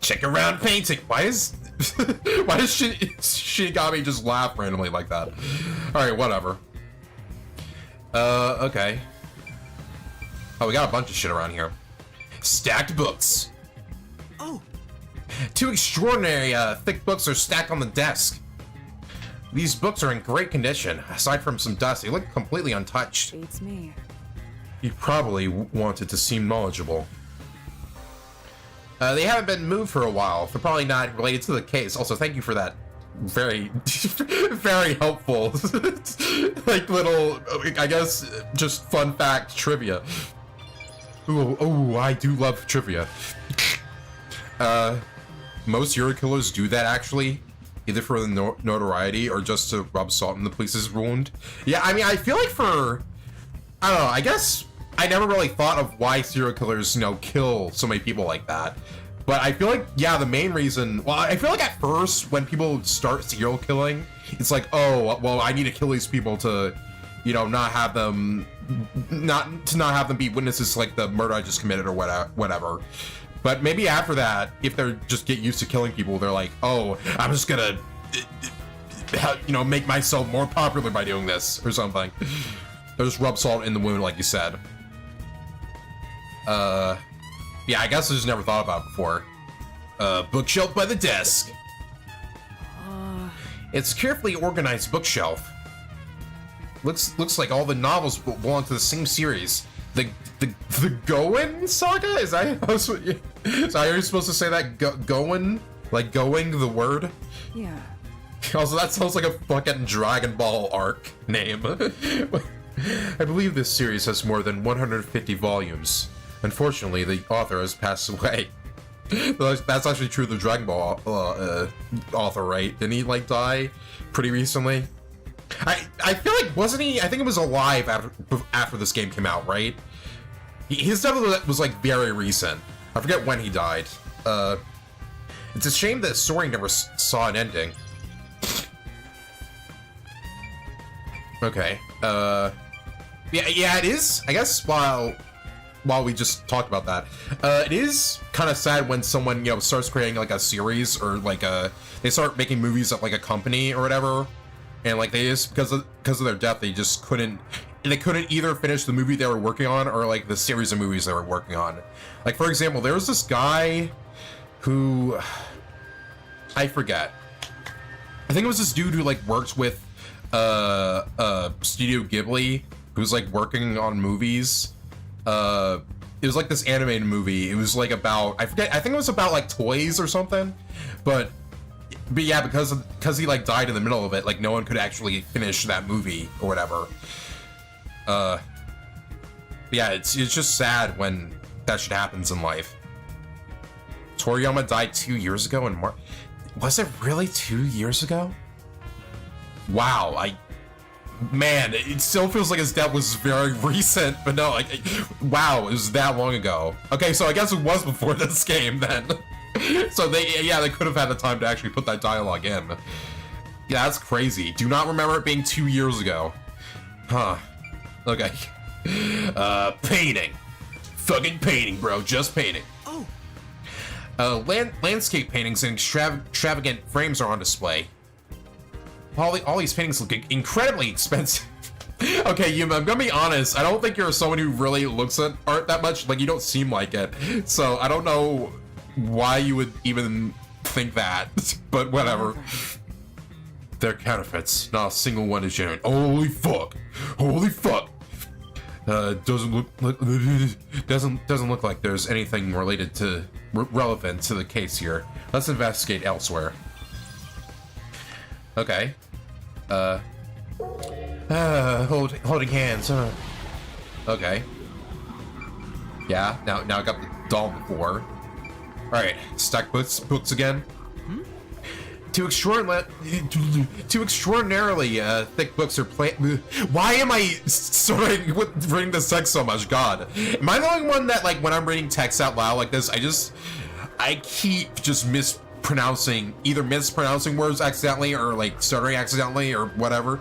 Check around painting. Why does Shinigami just laugh randomly like that? Alright, whatever. Okay. Oh, we got a bunch of shit around here. Stacked books. Oh, 2 extraordinary thick books are stacked on the desk. These books are in great condition. Aside from some dust, they look completely untouched. Beats me. You probably wanted to seem knowledgeable. They haven't been moved for a while. They're probably not related to the case. Also, thank you for that very, very helpful, like little, I guess, just fun fact trivia. Ooh, I do love trivia. Most serial killers do that actually, either for the notoriety or just to rub salt in the police's wound. Yeah, I mean, I feel like I don't know, I guess I never really thought of why serial killers, kill so many people like that. But I feel like, yeah, the main reason, well, I feel like at first when people start serial killing, it's like, oh, well, I need to kill these people to, not have them be witnesses to like the murder I just committed or whatever. But maybe after that, if they're just get used to killing people, they're like, oh, I'm just gonna, make myself more popular by doing this or something. Or just rub salt in the wound, like you said. Yeah, I guess I just never thought about it before. Bookshelf by the desk. It's a carefully organized bookshelf. Looks like all the novels belong to the same series. The Goen saga? Is that how you're supposed to say that? Goen? Like going, the word? Yeah. Also, that sounds like a fucking Dragon Ball arc name. I believe this series has more than 150 volumes. Unfortunately, the author has passed away. That's actually true of the Dragon Ball author, right? Didn't he, like, die pretty recently? I feel like, wasn't he? I think it was alive after this game came out, right? His death was, like, very recent. I forget when he died. It's a shame that Soaring never saw an ending. Okay. Yeah, it is. I guess while we just talked about that, it is kind of sad when someone starts creating like a series or like they start making movies of like a company or whatever, and like they just because of their death they just couldn't either finish the movie they were working on or like the series of movies they were working on. Like for example, there was this guy who I forget. I think it was this dude who like worked with Studio Ghibli, who's like working on movies. It was like this animated movie. It was like about I think it was about like toys or something. But yeah, because he like died in the middle of it, like no one could actually finish that movie or whatever. Yeah, it's just sad when that shit happens in life. Toriyama died 2 years ago in March. Was it really 2 years ago? Wow, man, it still feels like his death was very recent, but no, like, wow, it was that long ago. Okay, so I guess it was before this game then. So they could have had the time to actually put that dialogue in. Yeah, that's crazy. Do not remember it being 2 years ago. Huh. Okay. Painting. Fucking painting, bro. Just painting. Oh. Landscape paintings and extravagant frames are on display. All these paintings look incredibly expensive. Okay, Yuma, I'm gonna be honest. I don't think you're someone who really looks at art that much. Like, you don't seem like it. So, I don't know why you would even think that. But whatever. They're counterfeits. Not a single one is genuine. Holy fuck. Holy fuck. Doesn't look like there's anything related to relevant to the case here. Let's investigate elsewhere. Okay. Holding hands, huh? Okay. Yeah, now I got the doll before. Alright, stack books again. Two extraordinarily thick books are Why am I starting with reading the text so much? God. Am I the only one that, like, when I'm reading text out loud like this, I keep just either mispronouncing words accidentally or, like, stuttering accidentally or whatever.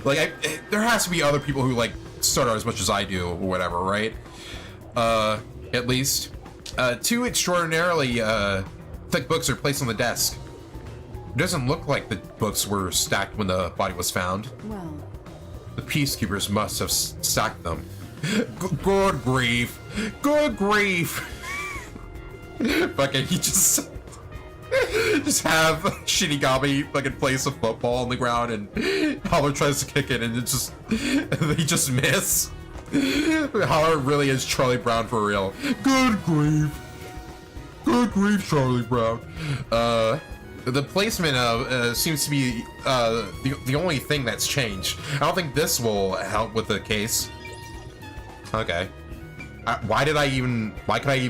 Like, there has to be other people who, like, stutter as much as I do or whatever, right? At least. Two extraordinarily thick books are placed on the desk. It doesn't look like the books were stacked when the body was found. Well, the peacekeepers must have stacked them. Good grief. Good grief. Fucking, he just have Shinigami fucking place a football on the ground and Holler tries to kick it and he just miss. Holler really is Charlie Brown for real. Good grief. Good grief, Charlie Brown. The placement seems to be the only thing that's changed. I don't think this will help with the case. Okay. Why could I even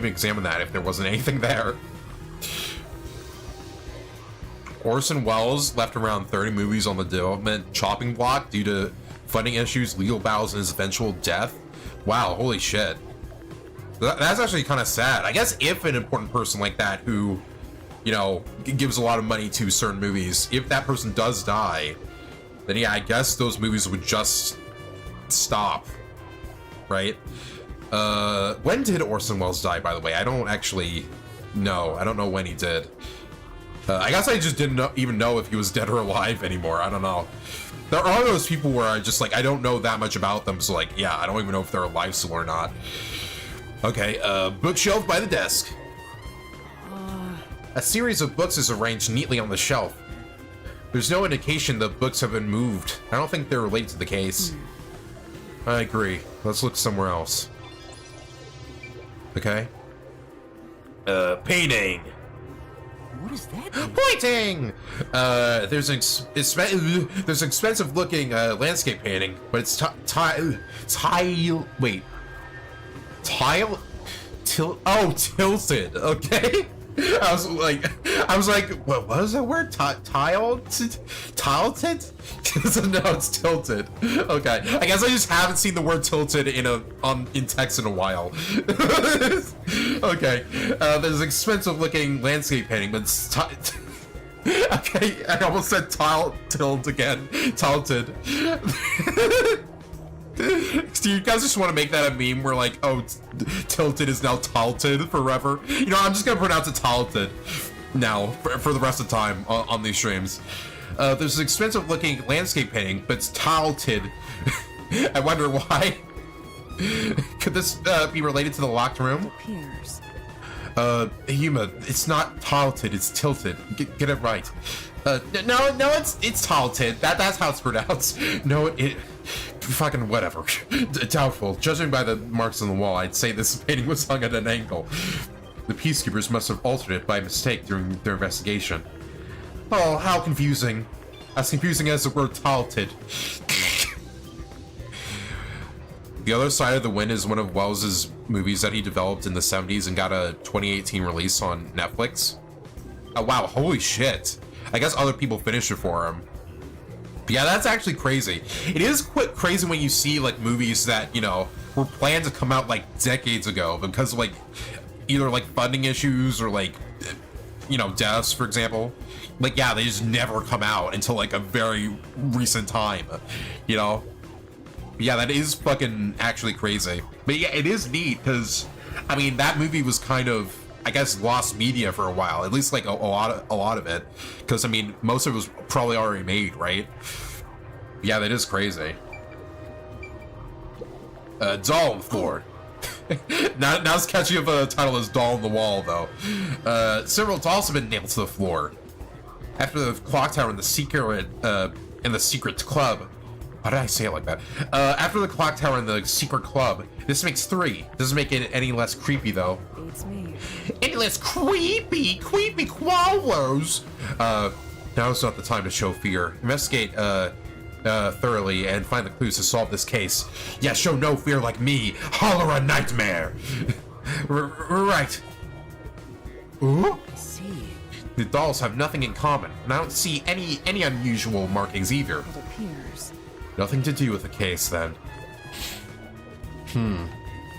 examine that if there wasn't anything there? Orson Welles left around 30 movies on the development chopping block due to funding issues, legal battles, and his eventual death. Wow, holy shit. That's actually kind of sad. I guess if an important person like that who, you know, gives a lot of money to certain movies, if that person does die, then yeah, I guess those movies would just stop, right? When did Orson Welles die, by the way? I don't actually know. I don't know when he did. I guess I just didn't even know if he was dead or alive anymore. I don't know. There are those people where I just, like, I don't know that much about them, so, like, yeah, I don't even know if they're alive still or not. Okay, bookshelf by the desk. A series of books is arranged neatly on the shelf. There's no indication the books have been moved. I don't think they're related to the case. I agree. Let's look somewhere else. Okay. Painting. What is that? Pointing! There's an expensive looking landscape painting, but it's tilted. Okay. I was like, what was that word? Tilted? No, it's tilted. Okay. I guess I just haven't seen the word tilted in text in a while. Okay. There's an expensive looking landscape painting, but it's okay, I almost said tilted again. Tilted. Do you guys just want to make that a meme where, like, oh, tilted is now tilted forever? You know, I'm just gonna pronounce it tilted now for the rest of the time on these streams. There's an expensive looking landscape painting, but it's tilted. I wonder why. Could this be related to the locked room? appears. Yuma, it's not tilted, it's tilted. Get it right. No, it's tilted. That's how it's pronounced. No, it fucking whatever. Doubtful. Judging by the marks on the wall, I'd say this painting was hung at an angle. The peacekeepers must have altered it by mistake during their investigation. Oh, how confusing. As confusing as the word tilted. The Other Side of the Wind is one of Wells's movies that he developed in the 70s and got a 2018 release on Netflix. Oh wow, holy shit. I guess other people finished it for him. But yeah, that's actually crazy. It is quite crazy when you see, like, movies that, you know, were planned to come out, like, decades ago because of, like, either, like, funding issues or, like, you know, deaths, for example. Like, yeah, they just never come out until like a very recent time, you know? Yeah, that is fucking actually crazy. But yeah, it is neat because, I mean, that movie was kind of, I guess, lost media for a while. At least like a lot of it, because I mean, most of it was probably already made, right? Yeah, that is crazy. Doll on the floor. Not as catchy of a title as Doll on the Wall, though. Several dolls have been nailed to the floor. After the clock tower in the secret club. Why did I say it like that? After the clock tower in the secret club, this makes 3. Doesn't make it any less creepy, though. Beats me. Any less creepy quallows. Now's not the time to show fear. Investigate, thoroughly and find the clues to solve this case. Yeah, show no fear like me. Holler a nightmare. Right. Ooh? See. The dolls have nothing in common, and I don't see any unusual markings either. It appears. Nothing to do with the case, then.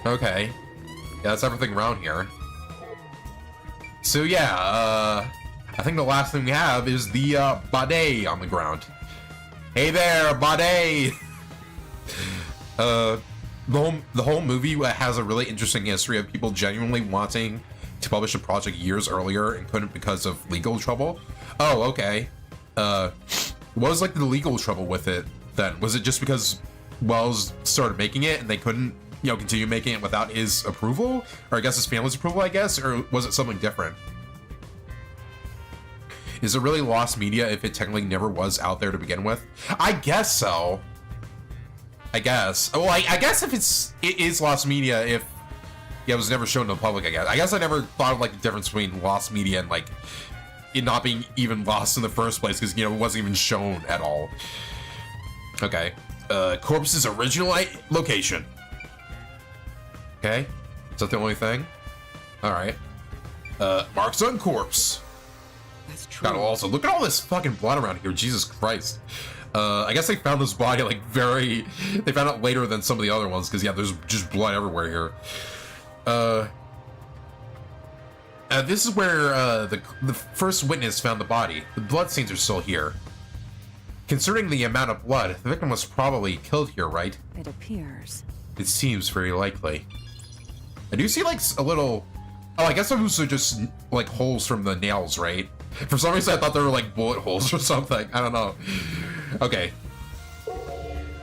Okay. Yeah, that's everything around here. So yeah, I think the last thing we have is the bidet on the ground. Hey there, bidet! The whole movie has a really interesting history of people genuinely wanting to publish a project years earlier and couldn't because of legal trouble. Oh, okay. What was like the legal trouble with it then? Was it just because Wells started making it and they couldn't, you know, continue making it without his approval? Or I guess his family's approval, I guess? Or was it something different? Is it really lost media if it technically never was out there to begin with? I guess so. I guess. Well, I guess if it is lost media if it was never shown to the public, I guess. I guess I never thought of like the difference between lost media and like it not being even lost in the first place because, you know, it wasn't even shown at all. Okay. Corpse's original location. Okay. Is that the only thing? Alright. Marks on corpse. That's true. God, also, look at all this fucking blood around here. Jesus Christ. I guess they found this body, like, they found it later than some of the other ones, because, yeah, there's just blood everywhere here. This is where, the first witness found the body. The blood stains are still here. Considering the amount of blood, the victim was probably killed here, right? It appears. It seems very likely. I do see, like, a little... Oh, I guess those are just, like, holes from the nails, right? For some reason, I thought they were, like, bullet holes or something. I don't know. Okay.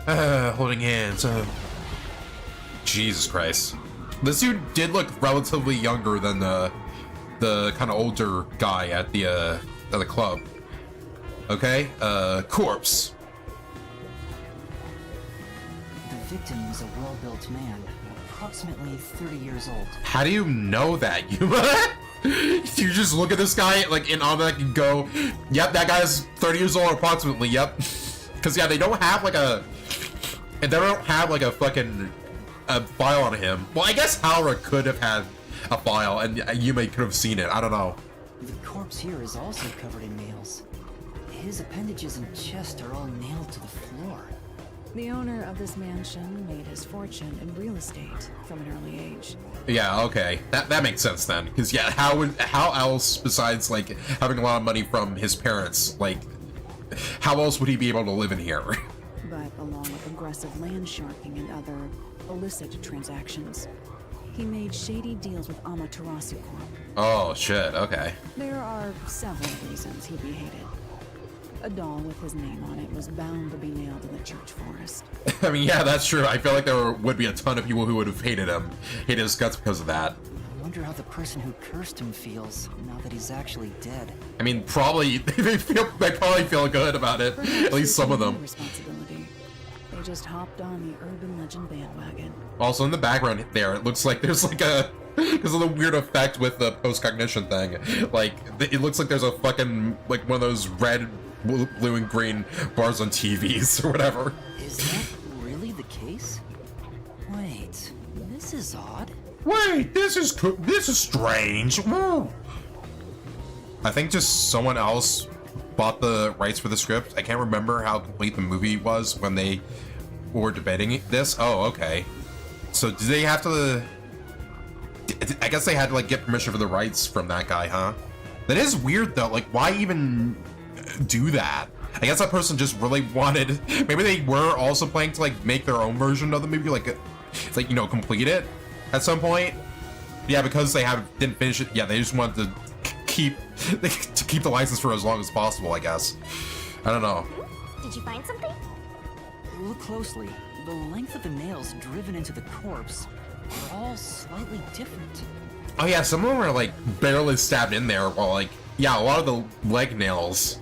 Holding hands. Jesus Christ. This dude did look relatively younger than the kind of older guy at the club. Okay, corpse. The victim was a well-built man, approximately 30 years old. How do you know that, Yuma? You just look at this guy, like, in automatic and go, yep, that guy's 30 years old approximately, yep. Because, yeah, they don't have, like, a fucking file on him. Well, I guess Halra could have had a file, and Yuma could have seen it. I don't know. The corpse here is also covered in nails. His appendages and chest are all nailed to the floor. The owner of this mansion made his fortune in real estate from an early age. Yeah, okay. That makes sense then. Because, yeah, how else, besides, like, having a lot of money from his parents, like, how else would he be able to live in here? But along with aggressive land sharking and other illicit transactions, he made shady deals with Amaterasu Corp. Oh, shit, okay. There are several reasons he'd be hated. A doll with his name on it was bound to be nailed in the church forest. I mean, yeah, that's true. I feel like there would be a ton of people who would have hated his guts because of that. I wonder how the person who cursed him feels now that he's actually dead. I mean, probably they probably feel good about it. Perhaps At least some of them. Responsibility. They just hopped on the urban legend bandwagon. Also, in the background there, it looks like there's like a because of the weird effect with the post-cognition thing. Like, it looks like there's a fucking like one of those red, blue, and green bars on TVs or whatever. Is that really the case? Wait, this is odd. Wait, this is strange. Woo. I think just someone else bought the rights for the script. I can't remember how complete the movie was when they were debating this. Oh, okay. So did they have to? I guess they had to like get permission for the rights from that guy, huh? That is weird though. Like, why even do that? I guess that person just really wanted. Maybe they were also planning to like make their own version of the movie, like, it's like, you know, complete it at some point. Yeah, because they didn't finish it. Yeah, they just wanted to keep the license for as long as possible. I guess. I don't know. Did you find something? Look closely. The length of the nails driven into the corpse are all slightly different. Oh yeah, some of them are like barely stabbed in there, while like, yeah, a lot of the leg nails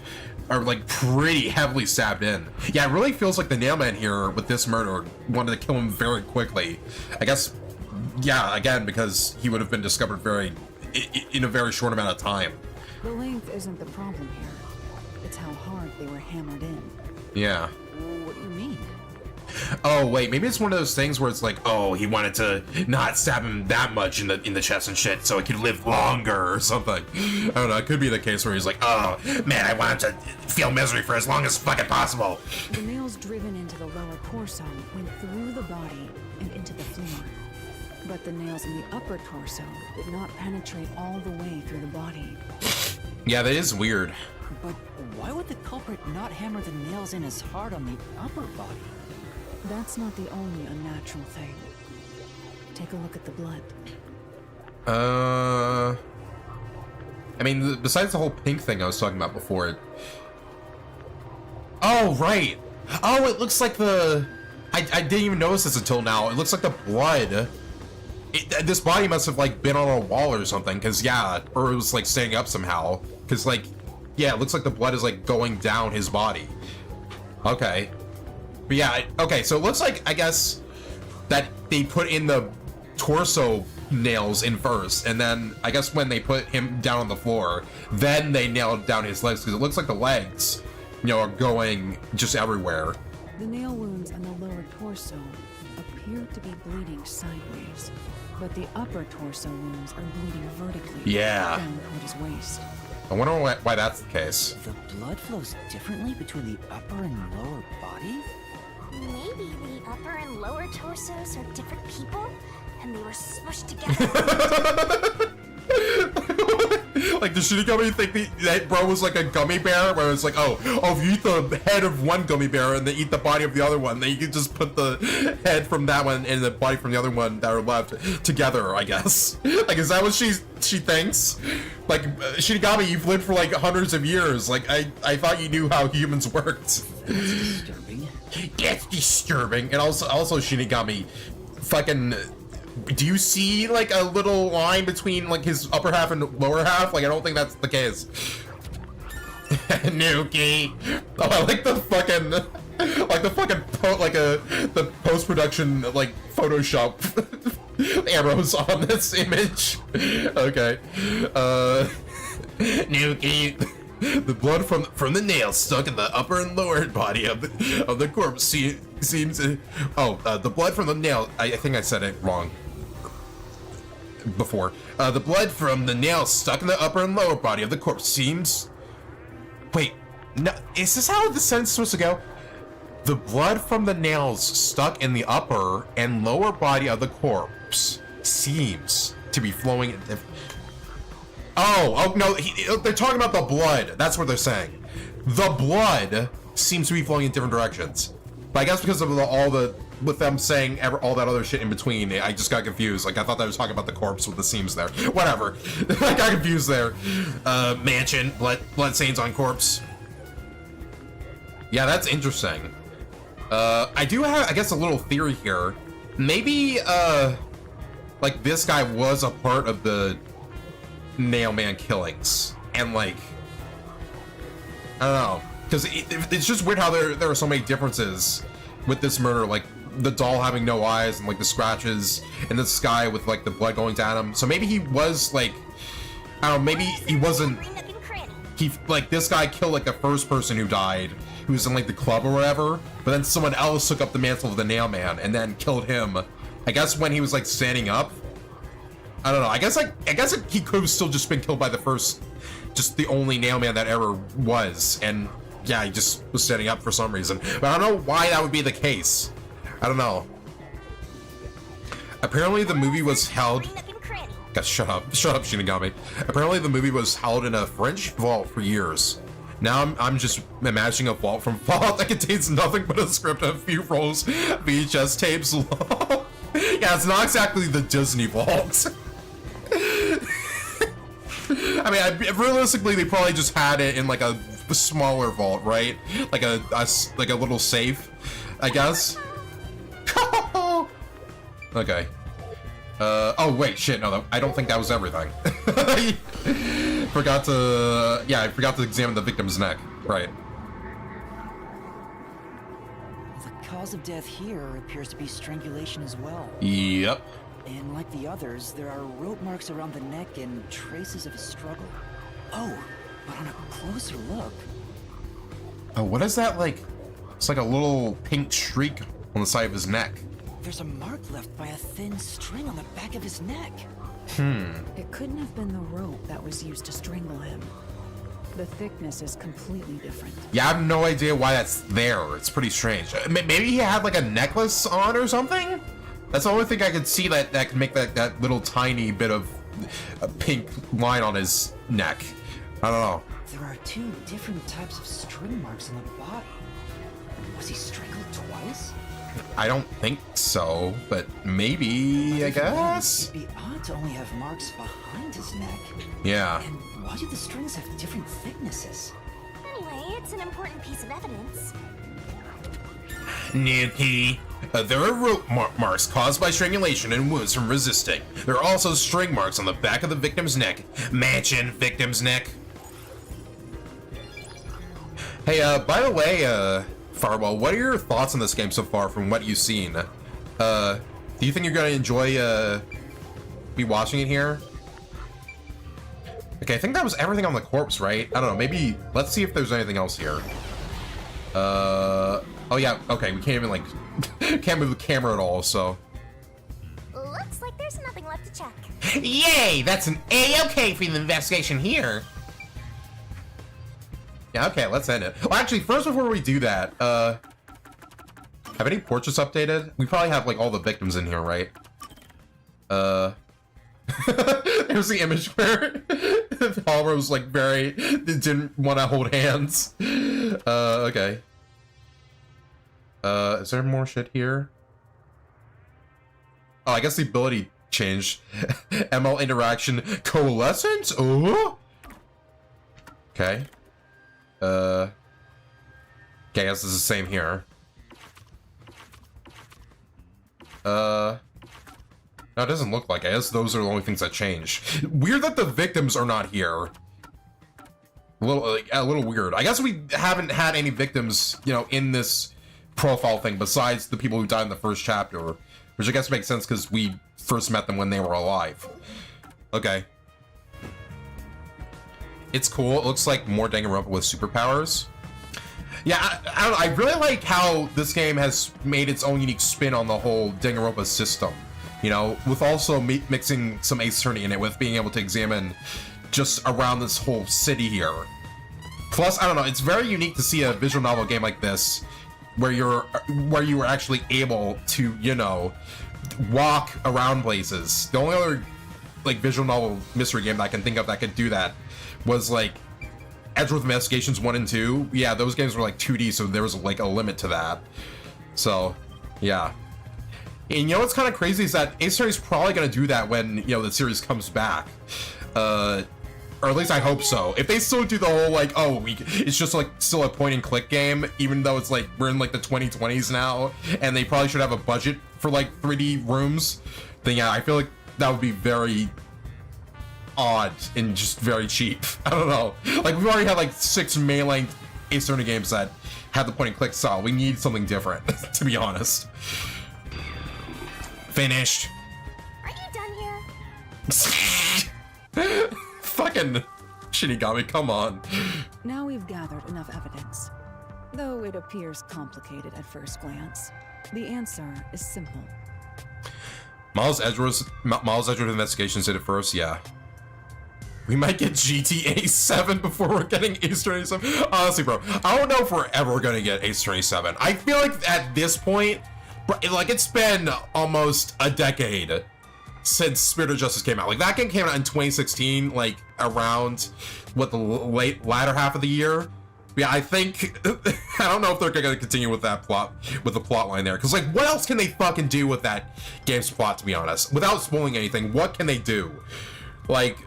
are like pretty heavily stabbed in. Yeah, it really feels like the nailman here with this murder wanted to kill him very quickly. I guess, yeah, again, because he would have been discovered in a very short amount of time. The length isn't the problem here. It's how hard they were hammered in. Yeah. What do you mean? Oh wait, maybe it's one of those things where it's like, oh, he wanted to not stab him that much in the chest and shit, so he could live longer or something. I don't know. It could be the case where he's like, oh man, I want him to feel misery for as long as fucking possible. The nails driven into the lower torso went through the body and into the floor, but the nails in the upper torso did not penetrate all the way through the body. Yeah, that is weird. But why would the culprit not hammer the nails in as hard on the upper body? That's not the only unnatural thing. Take a look at the blood. I mean, besides the whole pink thing I was talking about before. Oh, right. Oh, it looks like I didn't even notice this until now. It looks like the blood. This body must have, like, been on a wall or something, because, yeah, or it was, like, standing up somehow. Because, like, yeah, it looks like the blood is, like, going down his body. Okay. But yeah, okay, so it looks like, I guess, that they put in the torso nails in first, and then I guess when they put him down on the floor, then they nailed down his legs, because it looks like the legs, you know, are going just everywhere. The nail wounds on the lower torso appear to be bleeding sideways, but the upper torso wounds are bleeding vertically down toward his waist. I wonder why that's the case. The blood flows differently between the upper and lower body? Maybe the upper and lower torsos are different people, and they were smushed together. Like, does Shinigami think that bro was like a gummy bear, where it's like, oh, if you eat the head of one gummy bear and then eat the body of the other one, then you can just put the head from that one and the body from the other one that are left together, I guess. Like, is that what she thinks? Like, Shinigami, you've lived for like hundreds of years. Like, I thought you knew how humans worked. That's disturbing. It's disturbing. And also Shinigami, fucking, do you see like a little line between like his upper half and lower half? Like, I don't think that's the case. Nuki. Oh, I like the fucking, the post-production like Photoshop arrows on this image. Okay. Nuki. The blood from the nails stuck in the upper and lower body of the corpse seems. The blood from the nail. I think I said it wrong before. The blood from the nails stuck in the upper and lower body of the corpse seems. Wait, no, is this how the sentence is supposed to go? The blood from the nails stuck in the upper and lower body of the corpse seems to be flowing. Oh no, they're talking about the blood. That's what they're saying. The blood seems to be flowing in different directions. But I guess because of with them saying all that other shit in between, I just got confused. Like, I thought they were talking about the corpse with the seams there. Whatever. I got confused there. Mansion, blood stains on corpse. Yeah, that's interesting. I do have, I guess, a little theory here. Maybe, like, this guy was a part of the Nailman killings, and like, I don't know, because it's just weird how there are so many differences with this murder, like the doll having no eyes and like the scratches in the sky with like the blood going down him. So maybe he was like, I don't know, maybe he wasn't, like this guy killed like the first person who died, who was in like the club or whatever, but then someone else took up the mantle of the Nailman and then killed him, I guess when he was like standing up. I don't know. I guess he could have still just been killed by the first, just the only Nailman that ever was, and yeah, he just was standing up for some reason. But I don't know why that would be the case. I don't know. Apparently, the movie was held. God, shut up, Shinigami. Apparently the movie was held in a French vault for years. Now I'm just imagining a vault from Fallout that contains nothing but a script and a few rolls VHS tapes. Yeah, it's not exactly the Disney vault. I mean, realistically, they probably just had it in like a smaller vault, right? Like a little safe, I guess. Okay. Oh wait, shit, no, I don't think that was everything. I forgot to examine the victim's neck, right. The cause of death here appears to be strangulation as well. Yep. And like the others, there are rope marks around the neck and traces of a struggle. Oh, but on a closer look... Oh, what is that, like? It's like a little pink streak on the side of his neck. There's a mark left by a thin string on the back of his neck. It couldn't have been the rope that was used to strangle him. The thickness is completely different. Yeah, I have no idea why that's there. It's pretty strange. Maybe he had like a necklace on or something? That's the only thing I could see that could make that little tiny bit of a pink line on his neck. I don't know. There are 2 different types of string marks on the body. Was he strangled twice? I don't think so, but maybe, I guess? It'd be odd to only have marks behind his neck. Yeah. And why do the strings have different thicknesses? Anyway, it's an important piece of evidence. Nippy. There are rope marks caused by strangulation and wounds from resisting. There are also string marks on the back of the victim's neck. Matching victim's neck. Hey, by the way, Farwell, what are your thoughts on this game so far from what you've seen? Do you think you're gonna enjoy, be watching it here? Okay, I think that was everything on the corpse, right? I don't know, maybe, let's see if there's anything else here. Oh yeah, okay, we can't even, like, can't move the camera at all, so. Looks like there's nothing left to check. Yay! That's an A-okay for the investigation here. Yeah, okay, let's end it. Well, actually, first before we do that, have any portraits updated? We probably have, like, all the victims in here, right? Here's the image where Palmer was, like, didn't want to hold hands. Okay. Is there more shit here? Oh, I guess the ability changed. ML interaction coalescence? Oh! Okay. Okay, I guess it's the same here. No, it doesn't look like it. I guess those are the only things that change. Weird that the victims are not here. A little weird. I guess we haven't had any victims, you know, in this profile thing besides the people who died in the first chapter, which I guess makes sense because we first met them when they were alive. Okay. It's cool. It looks like more Danganronpa with superpowers. Yeah, I don't know. I really like how this game has made its own unique spin on the whole Danganronpa system. You know, with also mixing some Ace Attorney in it, with being able to examine just around this whole city here. Plus, I don't know, it's very unique to see a visual novel game like this, where you were actually able to, you know, walk around places. The only other, like, visual novel mystery game that I can think of that could do that was, like, Edgeworth Investigations 1 and 2. Yeah, those games were, like, 2D, so there was, like, a limit to that. So, yeah. And you know what's kind of crazy is that Ace Attorney's probably going to do that when, you know, the series comes back. Or at least I hope so. If they still do the whole, like, oh, it's just, like, still a point-and-click game, even though it's, like, we're in, like, the 2020s now, and they probably should have a budget for, like, 3D rooms, then, yeah, I feel like that would be very odd and just very cheap. I don't know. Like, we've already had, like, 6 main-length Ace Attorney games that had the point-and-click style. We need something different, to be honest. Finished. Are you done here? Fucking Shinigami, come on. Now we've gathered enough evidence. Though it appears complicated at first glance, the answer is simple. Miles Edgeworth Investigations did it first, yeah. We might get GTA 7 before we're getting Ace Attorney 7. Honestly, bro, I don't know if we're ever gonna get Ace Attorney 7. I feel like at this point, like, it's been almost a decade since Spirit of Justice came out. Like, that game came out in 2016, like, around, what, the latter half of the year? Yeah, I think, I don't know if they're gonna continue with that plot, with the plot line there, because, like, what else can they fucking do with that game's plot, to be honest? Without spoiling anything, what can they do? Like,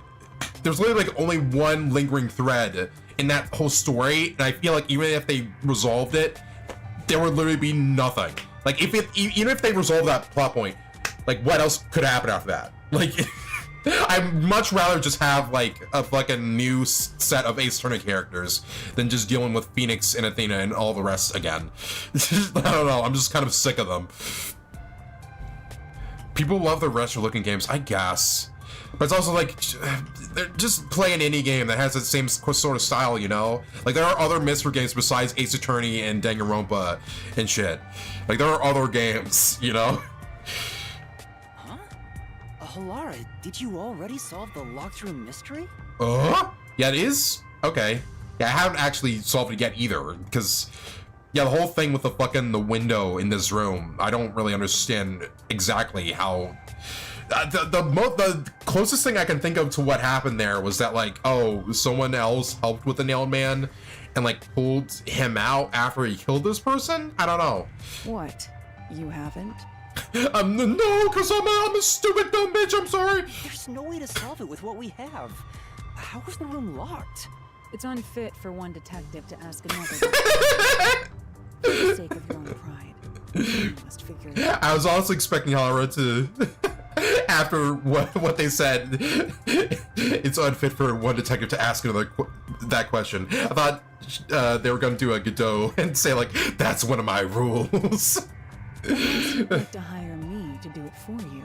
there's literally, like, only one lingering thread in that whole story, and I feel like even if they resolved it, there would literally be nothing. Like, even if they resolve that plot point, like, what else could happen after that? Like, I'd much rather just have, like, a fucking new set of Ace Attorney characters than just dealing with Phoenix and Athena and all the rest again. I don't know, I'm just kind of sick of them. People love the retro-looking games, I guess. But it's also like, they're just playing an indie game that has the same sort of style, you know? Like, there are other mystery games besides Ace Attorney and Danganronpa and shit. Like, there are other games, you know? Huh? Halara, did you already solve the locked room mystery? Yeah, it is? Okay. Yeah, I haven't actually solved it yet either, because, yeah, the whole thing with the window in this room, I don't really understand exactly how... The closest thing I can think of to what happened there was that, like, oh, someone else helped with the nailed man and, like, pulled him out after he killed this person? I don't know. What? You haven't? No, because I'm a stupid dumb bitch, I'm sorry. There's no way to solve it with what we have. How was the room locked? It's unfit for one detective to ask another. For the sake of your own pride, you must figure it out. I was also expecting Halara to... After what they said, it's unfit for one detective to ask another that question. I thought they were going to do a Godot and say, like, that's one of my rules. You'd like to hire me to do it for you.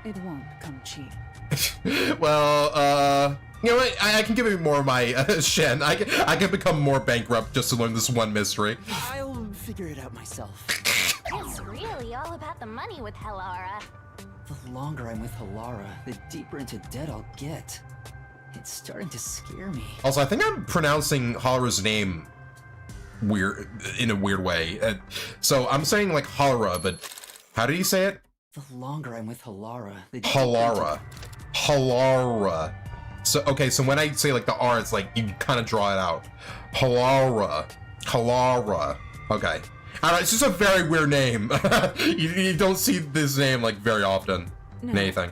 It won't come cheap. Well, you know what? I can give you more of my Shen. I can become more bankrupt just to learn this one mystery. I'll figure it out myself. It's really all about the money with Halara. The longer I'm with Halara, the deeper into debt I'll get. It's starting to scare me. Also, I think I'm pronouncing Halara's name in a weird way. So I'm saying, like, Halara, but how do you say it? The longer I'm with Halara, the Halara. Halara. So, okay, so when I say, like, the R, it's like, you kind of draw it out. Halara. Halara. Okay. I don't know, it's just a very weird name. you don't see this name, like, very often in anything.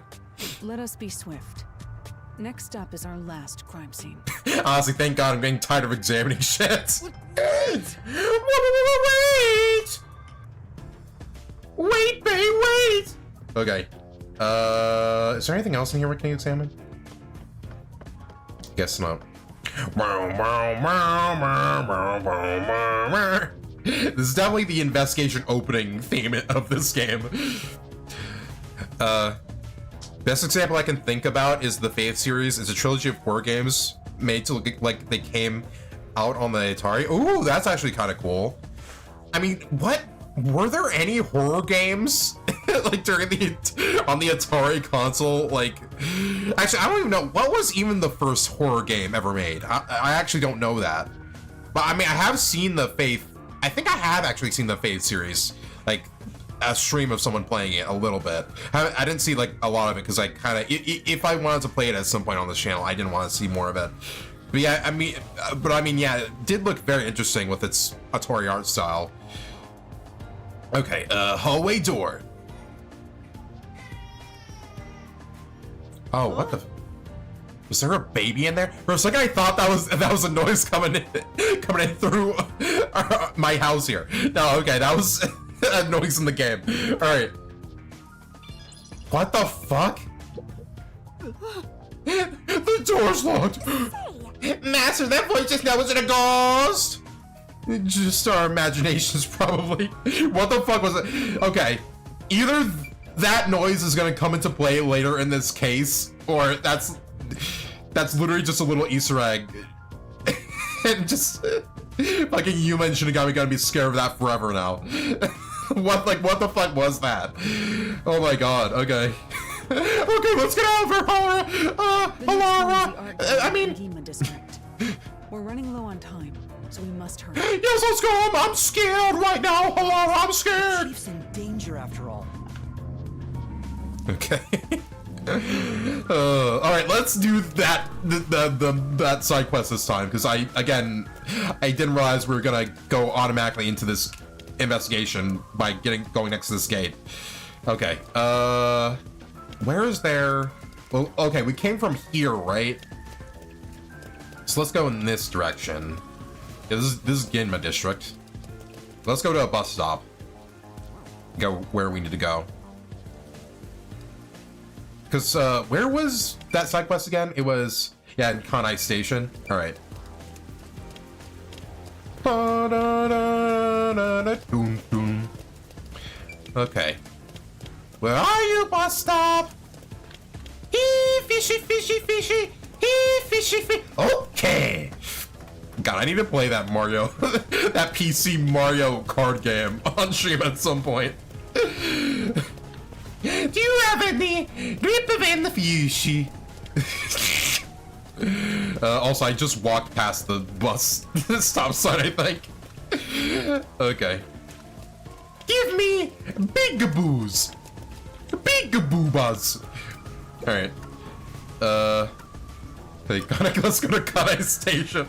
Let us be swift. Next up is our last crime scene. Honestly, thank God I'm getting tired of examining shit. Wait! Wait, babe, wait! Okay. Is there anything else in here we can examine? Guess not. This is definitely the investigation opening theme of this game. Best example I can think about is the Faith series. It's a trilogy of horror games made to look like they came out on the Atari. Ooh, that's actually kind of cool. I mean, what? Were there any horror games like on the Atari console? Like, actually, I don't even know. What was even the first horror game ever made? I actually don't know that. But I mean, I have seen the Faith. I think I have actually seen the Faith series, like a stream of someone playing it a little bit. I didn't see like a lot of it because I kind of, if I wanted to play it at some point on this channel, I didn't want to see more of it. But yeah, I mean, yeah, it did look very interesting with its Atari art style. Okay, hallway door. Oh, what the? Was there a baby in there? For a second, I thought that was a noise coming in through my house here. No, okay, that was a noise in the game. All right. What the fuck? The door's locked. Master, that voice just now wasn't a ghost. Just our imaginations, probably. What the fuck was it? Okay, either that noise is gonna come into play later in this case, or that's literally just a little Easter egg. And just fucking Yuma and Shinigami gonna be scared of that forever now. What the fuck was that? Oh my god, okay. Okay, let's get out of here, Halara! I mean... We're running low on time, so we must hurry. Yes, let's go! I'm scared right now, Halara! I'm scared! Chief's in danger after all. Okay. All right, let's do that that side quest this time, because I didn't realize we were gonna go automatically into this investigation by going next to this gate. Okay. Where is there? Well, okay, we came from here, right? So let's go in this direction. Yeah, this is Ginma district. Let's go to a bus stop. Go where we need to go. Because, where was that side quest again? It was, yeah, in Kanai Station. Alright. Okay. Where are you, bus stop? Hee, fishy, fishy, fishy. Hee, fishy, fishy. Okay. God, I need to play that Mario, that PC Mario card game on stream at some point. Do you have any grip of in the fushi? Also, I just walked past the bus stop sign, I think. Okay. Give me big-a-boos. Big-a-boobas. Alright. Hey, let's go to Kanai Station.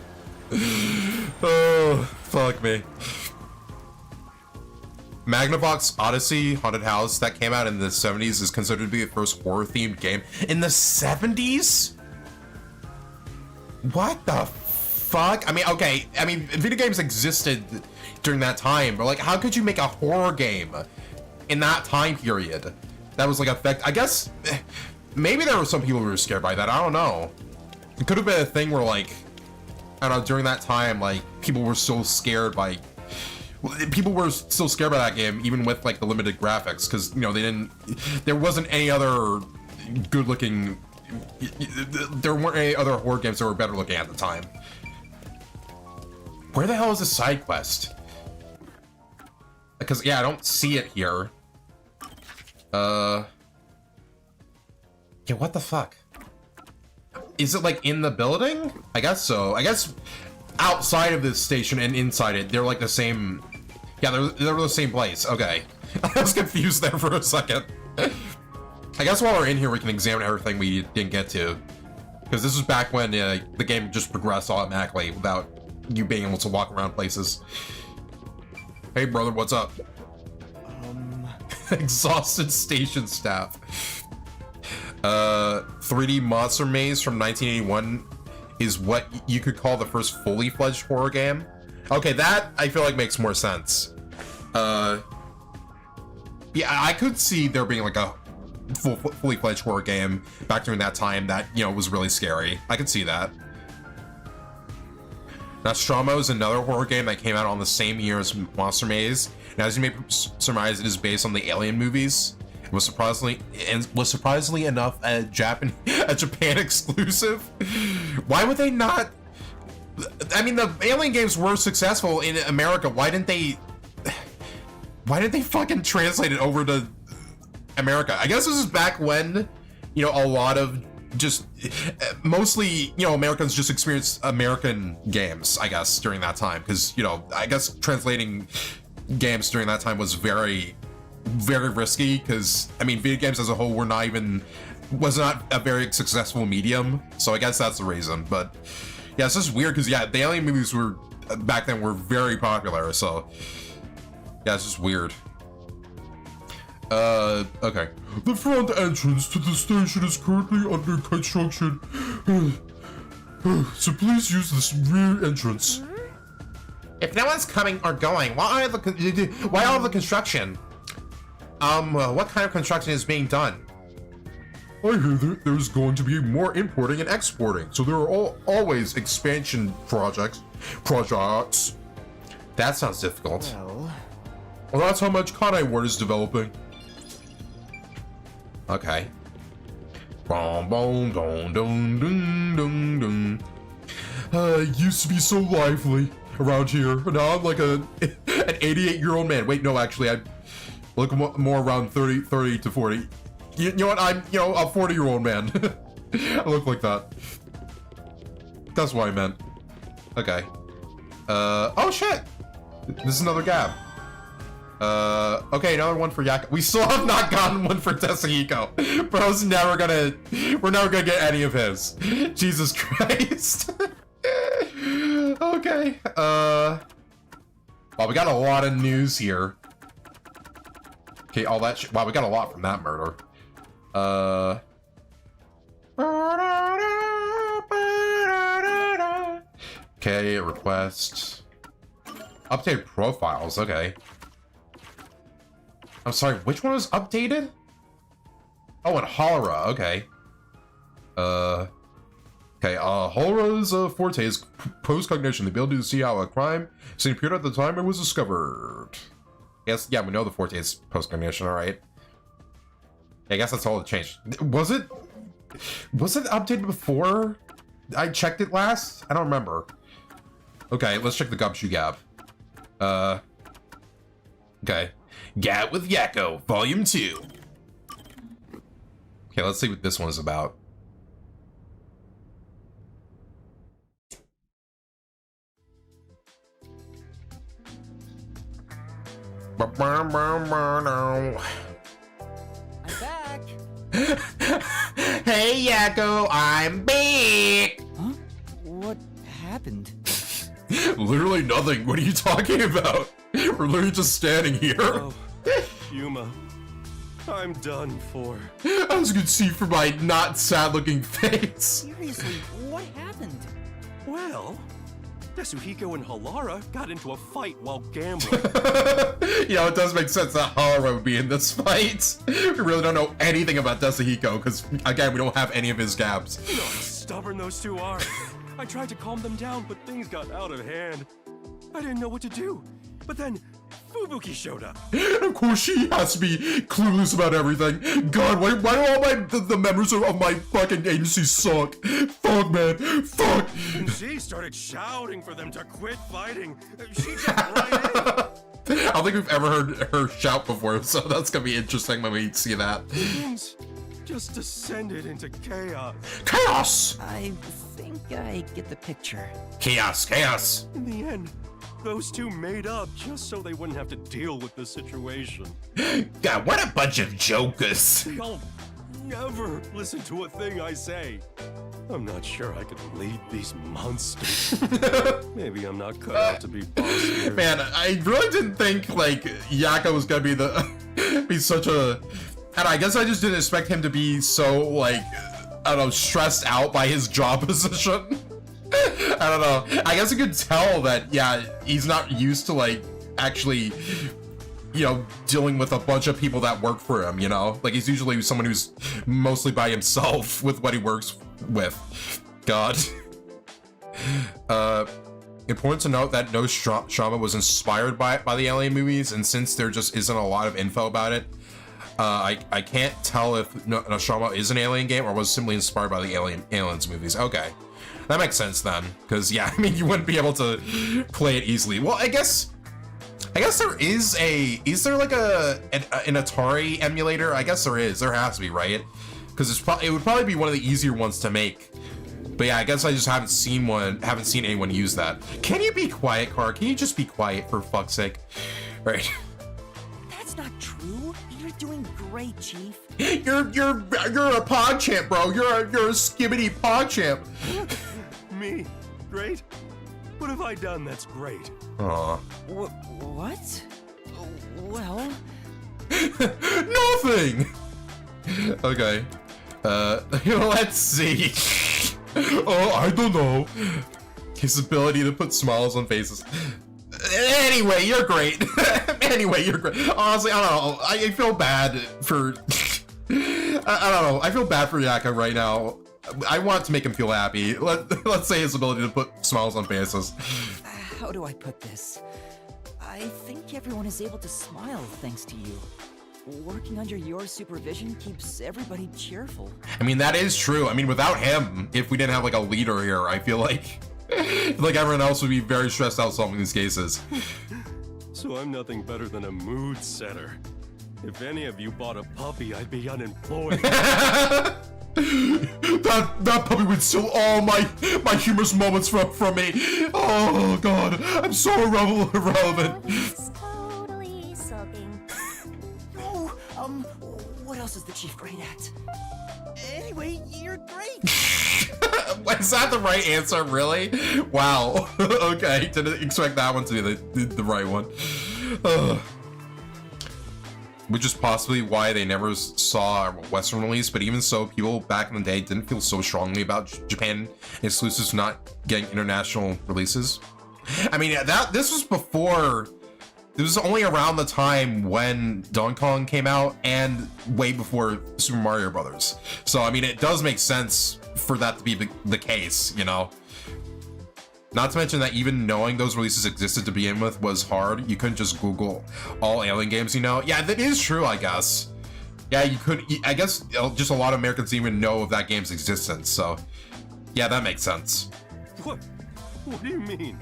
Oh, fuck me. Magnavox Odyssey Haunted House that came out in the 70s is considered to be the first horror-themed game in the 70s? What the fuck? I mean, okay, video games existed during that time, but like, how could you make a horror game in that time period? That was like I guess, maybe there were some people who were scared by that, I don't know. It could have been a thing where like, I don't know, during that time, like, people were so scared by that game, even with like the limited graphics, because you know there wasn't any other good-looking, there weren't any other horror games that were better looking at the time. Where the hell is the side quest? Because yeah, I don't see it here. Yeah, what the fuck? Is it like in the building? I guess so. I guess outside of this station and inside it, they're like the same. Yeah, they're the same place. Okay. I was confused there for a second. I guess while we're in here, we can examine everything we didn't get to. Because this was back when the game just progressed automatically without you being able to walk around places. Hey, brother, what's up? Exhausted station staff. 3D Monster Maze from 1981 is what you could call the first fully fledged horror game. Okay, that I feel like makes more sense. Yeah, I could see there being like a fully fledged horror game back during that time that, you know, was really scary. I could see that. Nostromo is another horror game that came out on the same year as Monster Maze, and as you may surmise, it is based on the Alien movies. It was surprisingly enough a Japan exclusive. Why would they not? I mean, the Alien games were successful in America. Why didn't they fucking translate it over to America? I guess this is back when, you know, a lot of just mostly, you know, Americans just experienced American games, I guess, during that time, because, you know, I guess translating games during that time was very, very risky, because I mean, video games as a whole was not a very successful medium, so I guess that's the reason. But yeah, it's just weird because yeah, the Alien movies were back then were very popular, so yeah, it's just weird. Okay. The front entrance to the station is currently under construction, so please use this rear entrance. If no one's coming or going, why all the construction? What kind of construction is being done? I hear there's going to be more importing and exporting, so there are always expansion projects. That sounds difficult. Well, that's how much Kanai Ward is developing. Okay. It used to be so lively around here, but now I'm like an 88-year-old man. Wait, no, actually, I look more around 30 to 40. You know what? I'm, you know, a 40-year-old man. I look like that. That's what I meant. Okay. Oh shit! This is another gap. Okay, another one for Yaka. We still have not gotten one for Tetsuhiko. Bro's never gonna, we're never gonna get any of his. Jesus Christ. Okay, well, we got a lot of news here. Okay, all that wow, we got a lot from that murder. Okay, request. Updated profiles, okay. I'm sorry, which one was updated? Oh, and Halra, okay. Okay, Halra's forte is post-cognition, the ability to see how a crime scene appeared at the time it was discovered. Yes, yeah, we know the forte is post-cognition, alright. I guess that's all that changed. Was it updated before I checked it last? I don't remember. Okay, let's check the Gumshoe Gab. Okay. Gab with Yakko, Volume 2. Okay, let's see what this one is about. I'm back. Hey, Yakko, I'm back. Huh? What happened? Literally nothing. What are you talking about? We're literally just standing here. Oh, Yuma, I'm done for. As you can see from my not sad-looking face. Seriously, what happened? Well, Tetsuhiko and Halara got into a fight while gambling. You know, it does make sense that Halra would be in this fight. We really don't know anything about Tetsuhiko, because, again, we don't have any of his gaps. You know how stubborn those two are. I tried to calm them down, but things got out of hand. I didn't know what to do. But then, Fubuki showed up. Of course, she has to be clueless about everything. God, why do all the members of my fucking agency suck? Fuck, man. Fuck. And she started shouting for them to quit fighting. She jumped right in. I don't think we've ever heard her shout before, so that's gonna be interesting when we see that. Things just descended into chaos. Chaos! I think I get the picture. Chaos, chaos. In the end, those two made up just so they wouldn't have to deal with the situation. God, what a bunch of jokers. They'll never listen to a thing I say. I'm not sure I could lead these monsters. Maybe I'm not cut out to be boss here. Man, I really didn't think, like, Yakko was gonna be such a... And I guess I just didn't expect him to be so, like, I don't know, stressed out by his job position. I don't know. I guess you could tell that, yeah, he's not used to, like, actually, you know, dealing with a bunch of people that work for him, you know? Like, he's usually someone who's mostly by himself with what he works with. God. Important to note that Nostrama was inspired by the Alien movies, and since there just isn't a lot of info about it, I can't tell if Nostrama is an Alien game or was simply inspired by the Aliens movies. Okay. That makes sense then, because yeah, I mean, you wouldn't be able to play it easily. Well, I guess there is there like an Atari emulator? I guess there is. There has to be, right? Because it would probably be one of the easier ones to make. But yeah, I guess I just haven't seen anyone use that. Can you be quiet, Car? Can you just be quiet for fuck's sake? Right. That's not true. You're doing great, Chief. You're a pod champ, bro. You're a skibbity pod champ. Me? Great? What have I done that's great? Aw. What? Well... Nothing! Okay. Let's see. Oh, I don't know. His ability to put smiles on faces. Anyway, you're great. Honestly, I don't know. I feel bad for... I don't know. I feel bad for Yakko right now. I want to make him feel happy. Let's say his ability to put smiles on faces. How do I put this? I think everyone is able to smile thanks to you. Working under your supervision keeps everybody cheerful. I mean, that is true. I mean, without him, if we didn't have like a leader here, I feel like everyone else would be very stressed out solving these cases. So I'm nothing better than a mood setter. If any of you bought a puppy, I'd be unemployed. That puppy would steal all my humorous moments from me. Oh god, I'm so irrelevant. It's totally so What else is the chief great at? Anyway, you're great. Is that the right answer, really? Wow. Okay, didn't expect that one to be the right one. Which is possibly why they never saw a Western release, but even so, people back in the day didn't feel so strongly about Japan exclusives not getting international releases. I mean, this was before. It was only around the time when Donkey Kong came out and way before Super Mario Brothers. So, I mean, it does make sense for that to be the case, you know? Not to mention that even knowing those releases existed to begin with was hard. You couldn't just Google all Alien games, you know? Yeah, that is true, I guess. Yeah, you could. I guess just a lot of Americans didn't even know of that game's existence, so... Yeah, that makes sense. What do you mean?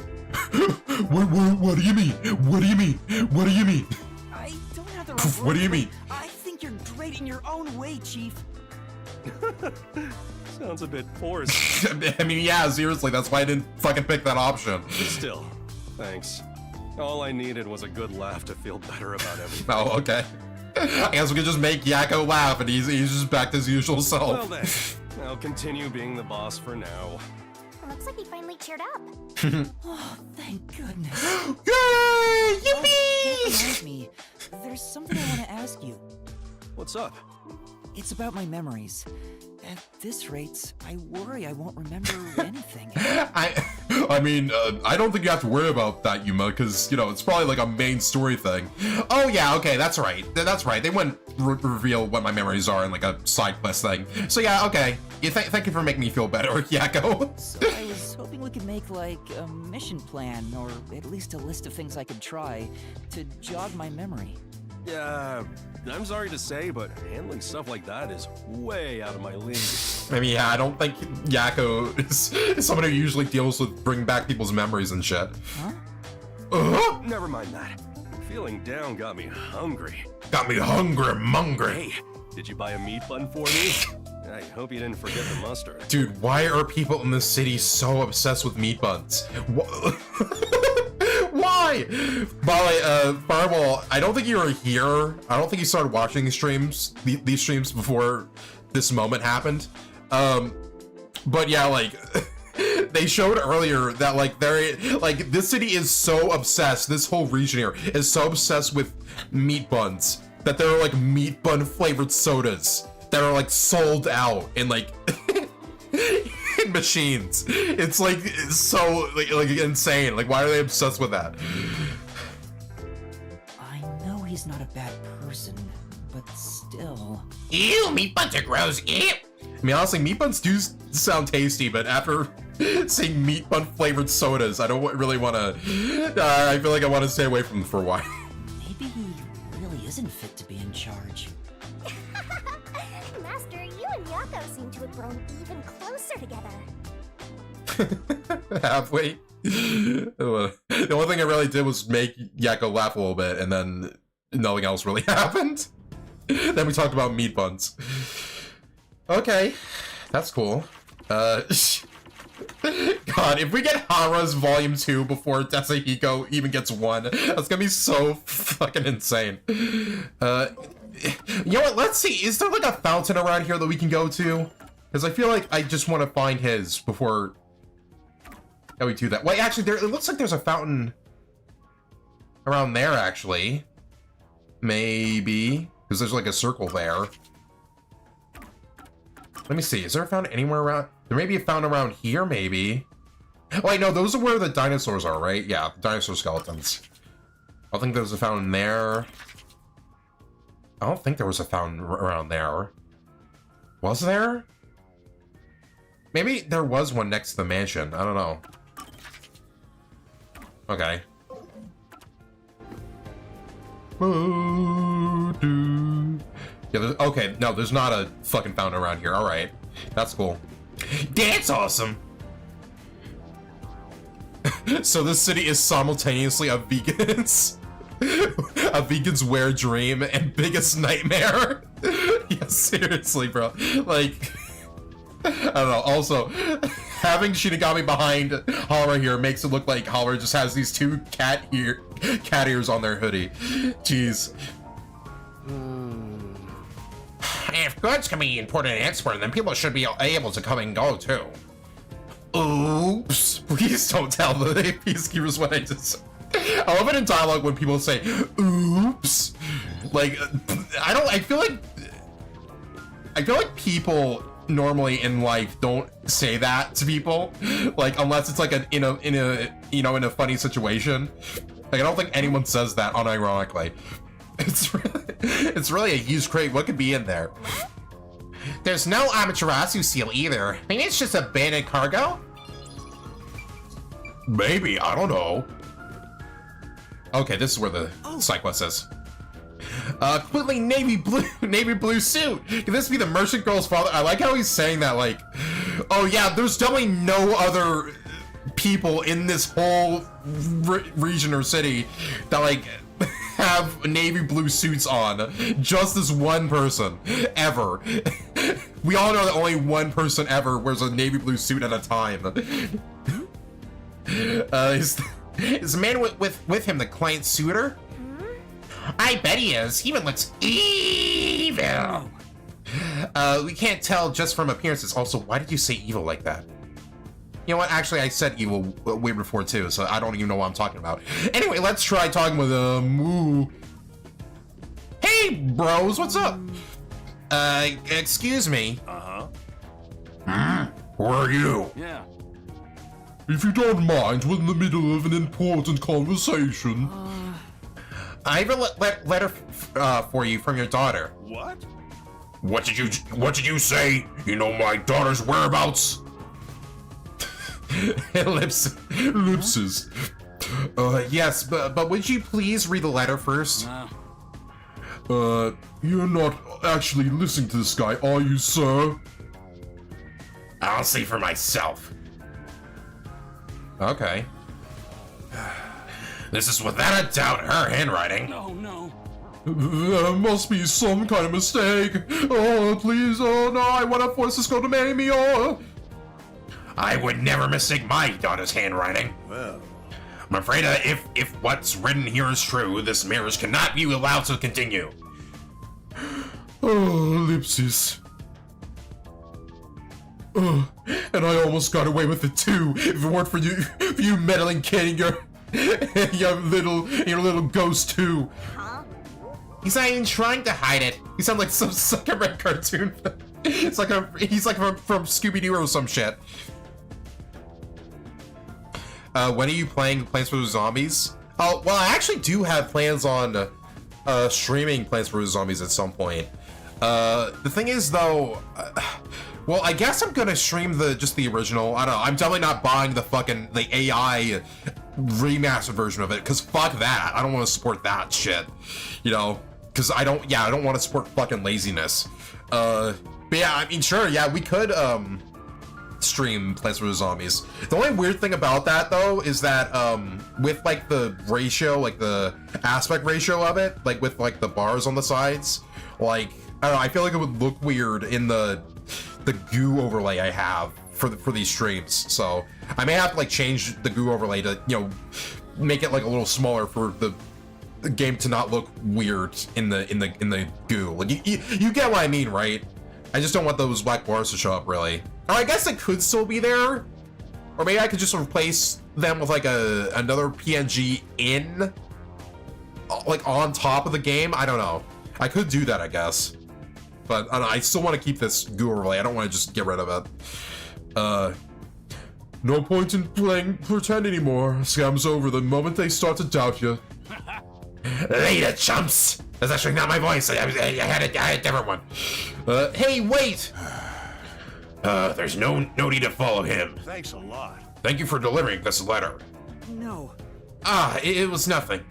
What do you mean? What do you mean? What do you mean? I don't have the right What do you mean? I think you're great in your own way, Chief. Sounds a bit forced. I mean, yeah, seriously, that's why I didn't fucking pick that option. But still, thanks. All I needed was a good laugh to feel better about everything. Oh, okay. I guess we could just make Yakko laugh and he's just back to his usual self. Well then, I'll continue being the boss for now. Looks like he finally cheered up. Oh, thank goodness. Yay! That Yippee! reminds me, there's something I want to ask you. What's up? It's about my memories. At this rate, I worry I won't remember anything. I mean, I don't think you have to worry about that, Yuma, because, you know, it's probably like a main story thing. Oh, yeah, okay, that's right. That's right. They wouldn't reveal what my memories are in, like, a side quest thing. So, yeah, okay. Yeah, thank you for making me feel better, Yakko. So I was hoping we could make, like, a mission plan, or at least a list of things I could try to jog my memory. Yeah, I'm sorry to say, but handling stuff like that is way out of my league. I mean, yeah, I don't think Yakko is someone who usually deals with bringing back people's memories and shit. Huh? Never mind that. Feeling down got me hungry. Got me hungry. Hey, did you buy a meat bun for me? I hope you didn't forget the mustard. Dude, why are people in this city so obsessed with meat buns? Why? By Fireball, I don't think you were here. I don't think you started watching these streams before this moment happened. But yeah, like they showed earlier that like this city is so obsessed. This whole region here is so obsessed with meat buns that there are like meat bun flavored sodas that are like sold out in like in machines. It's like it's so like insane. Like, why are they obsessed with that? I know he's not a bad person, but still. Ew, meat buns are gross. Ew. I mean, honestly, meat buns do sound tasty, but after seeing meat bun flavored sodas, I don't really want to. I feel like I want to stay away from them for a while. Maybe he really isn't fit to be in charge. Master, you and Yako seem to have grown even closer together. Have we? The only thing I really did was make Yakko laugh a little bit, and then nothing else really happened. Then we talked about meat buns. Okay, that's cool. God, if we get Hara's Volume 2 before Desahiko even gets 1, that's gonna be so fucking insane. You know what, let's see, is there like a fountain around here that we can go to? Because I feel like I just want to find his before that we do that. Wait, actually, it looks like there's a fountain around there, actually. Maybe. Because there's like a circle there. Let me see, is there a fountain anywhere around? There may be a fountain around here, maybe. Wait, no, those are where the dinosaurs are, right? Yeah, the dinosaur skeletons. I think there's a fountain there. I don't think there was a fountain around there. Was there? Maybe there was one next to the mansion. I don't know. Okay. Yeah, okay, no, there's not a fucking fountain around here. Alright. That's cool. That's awesome! So this city is simultaneously a vegan's a vegan's weird dream and biggest nightmare. Yeah, seriously, bro. Like, I don't know. Also, having Shinigami behind Hara here makes it look like Hara just has these two cat ears on their hoodie. Jeez. if goods can be imported and exported, then people should be able to come and go too. Oops. Please don't tell the peacekeepers what I just said. I love it in dialogue when people say, oops. Like, I feel like people normally in life don't say that to people, like, unless it's like in a funny situation. Like, I don't think anyone says that unironically. It's really a huge crate. What could be in there? There's no Amaterasu seal either. Maybe it's just abandoned cargo? Maybe, I don't know. Okay, this is where the side quest is. Completely navy blue suit. Can this be the merchant girl's father? I like how he's saying that, like, oh yeah, there's definitely no other people in this whole region or city that, like, have navy blue suits on. Just this one person, ever. We all know that only one person ever wears a navy blue suit at a time. Is the man with him the client suitor? I bet he is. He even looks evil. We can't tell just from appearances. Also, why did you say evil like that? You know what? Actually, I said evil way before too, so I don't even know what I'm talking about. Anyway, let's try talking with Moo. Hey, bros, what's up? Excuse me. Who are you? Yeah. If you don't mind, we're in the middle of an important conversation. I have a letter for you from your daughter. What? What did you say? You know my daughter's whereabouts? Ellipses. Yes, but would you please read the letter first? You're not actually listening to this guy, are you, sir? I'll see for myself. Okay. This is without a doubt her handwriting. Oh no. There must be some kind of mistake. Oh, please, oh no, I want to force this girl to marry me, oh. I would never mistake my daughter's handwriting. Well. I'm afraid that if what's written here is true, this marriage cannot be allowed to continue. Oh, ellipses. And I almost got away with it too, if it weren't for you meddling kid and your little ghost too. He's not even trying to hide it. He sounds like some sucker red cartoon. He's like from Scooby-Doo or some shit. When are you playing Plants vs. Zombies? Oh, well, I actually do have plans on streaming Plants vs. Zombies at some point. The thing is, though, well, I guess I'm gonna stream just the original. I don't know. I'm definitely not buying the AI remastered version of it, because fuck that. I don't want to support that shit. You know, because I don't want to support fucking laziness. But yeah, I mean, sure, yeah, we could stream Plants vs. Zombies. The only weird thing about that, though, is that with like the ratio, like the aspect ratio of it, like with like the bars on the sides, like I don't know, I feel like it would look weird in the goo overlay I have for these streams. So I may have to like change the goo overlay to, you know, make it like a little smaller for the game to not look weird in the goo. Like you get what I mean, right? I just don't want those black bars to show up, really. Or I guess it could still be there, or maybe I could just replace them with like another PNG in, like on top of the game. I don't know. I could do that, I guess, but I don't know, I still want to keep this goo overlay. I don't want to just get rid of it. No point in playing pretend anymore. Scam's over the moment they start to doubt you. Later, chumps. That's actually not my voice. I had a different one. Hey, wait. There's no need to follow him. Thanks a lot. Thank you for delivering this letter. No. It was nothing.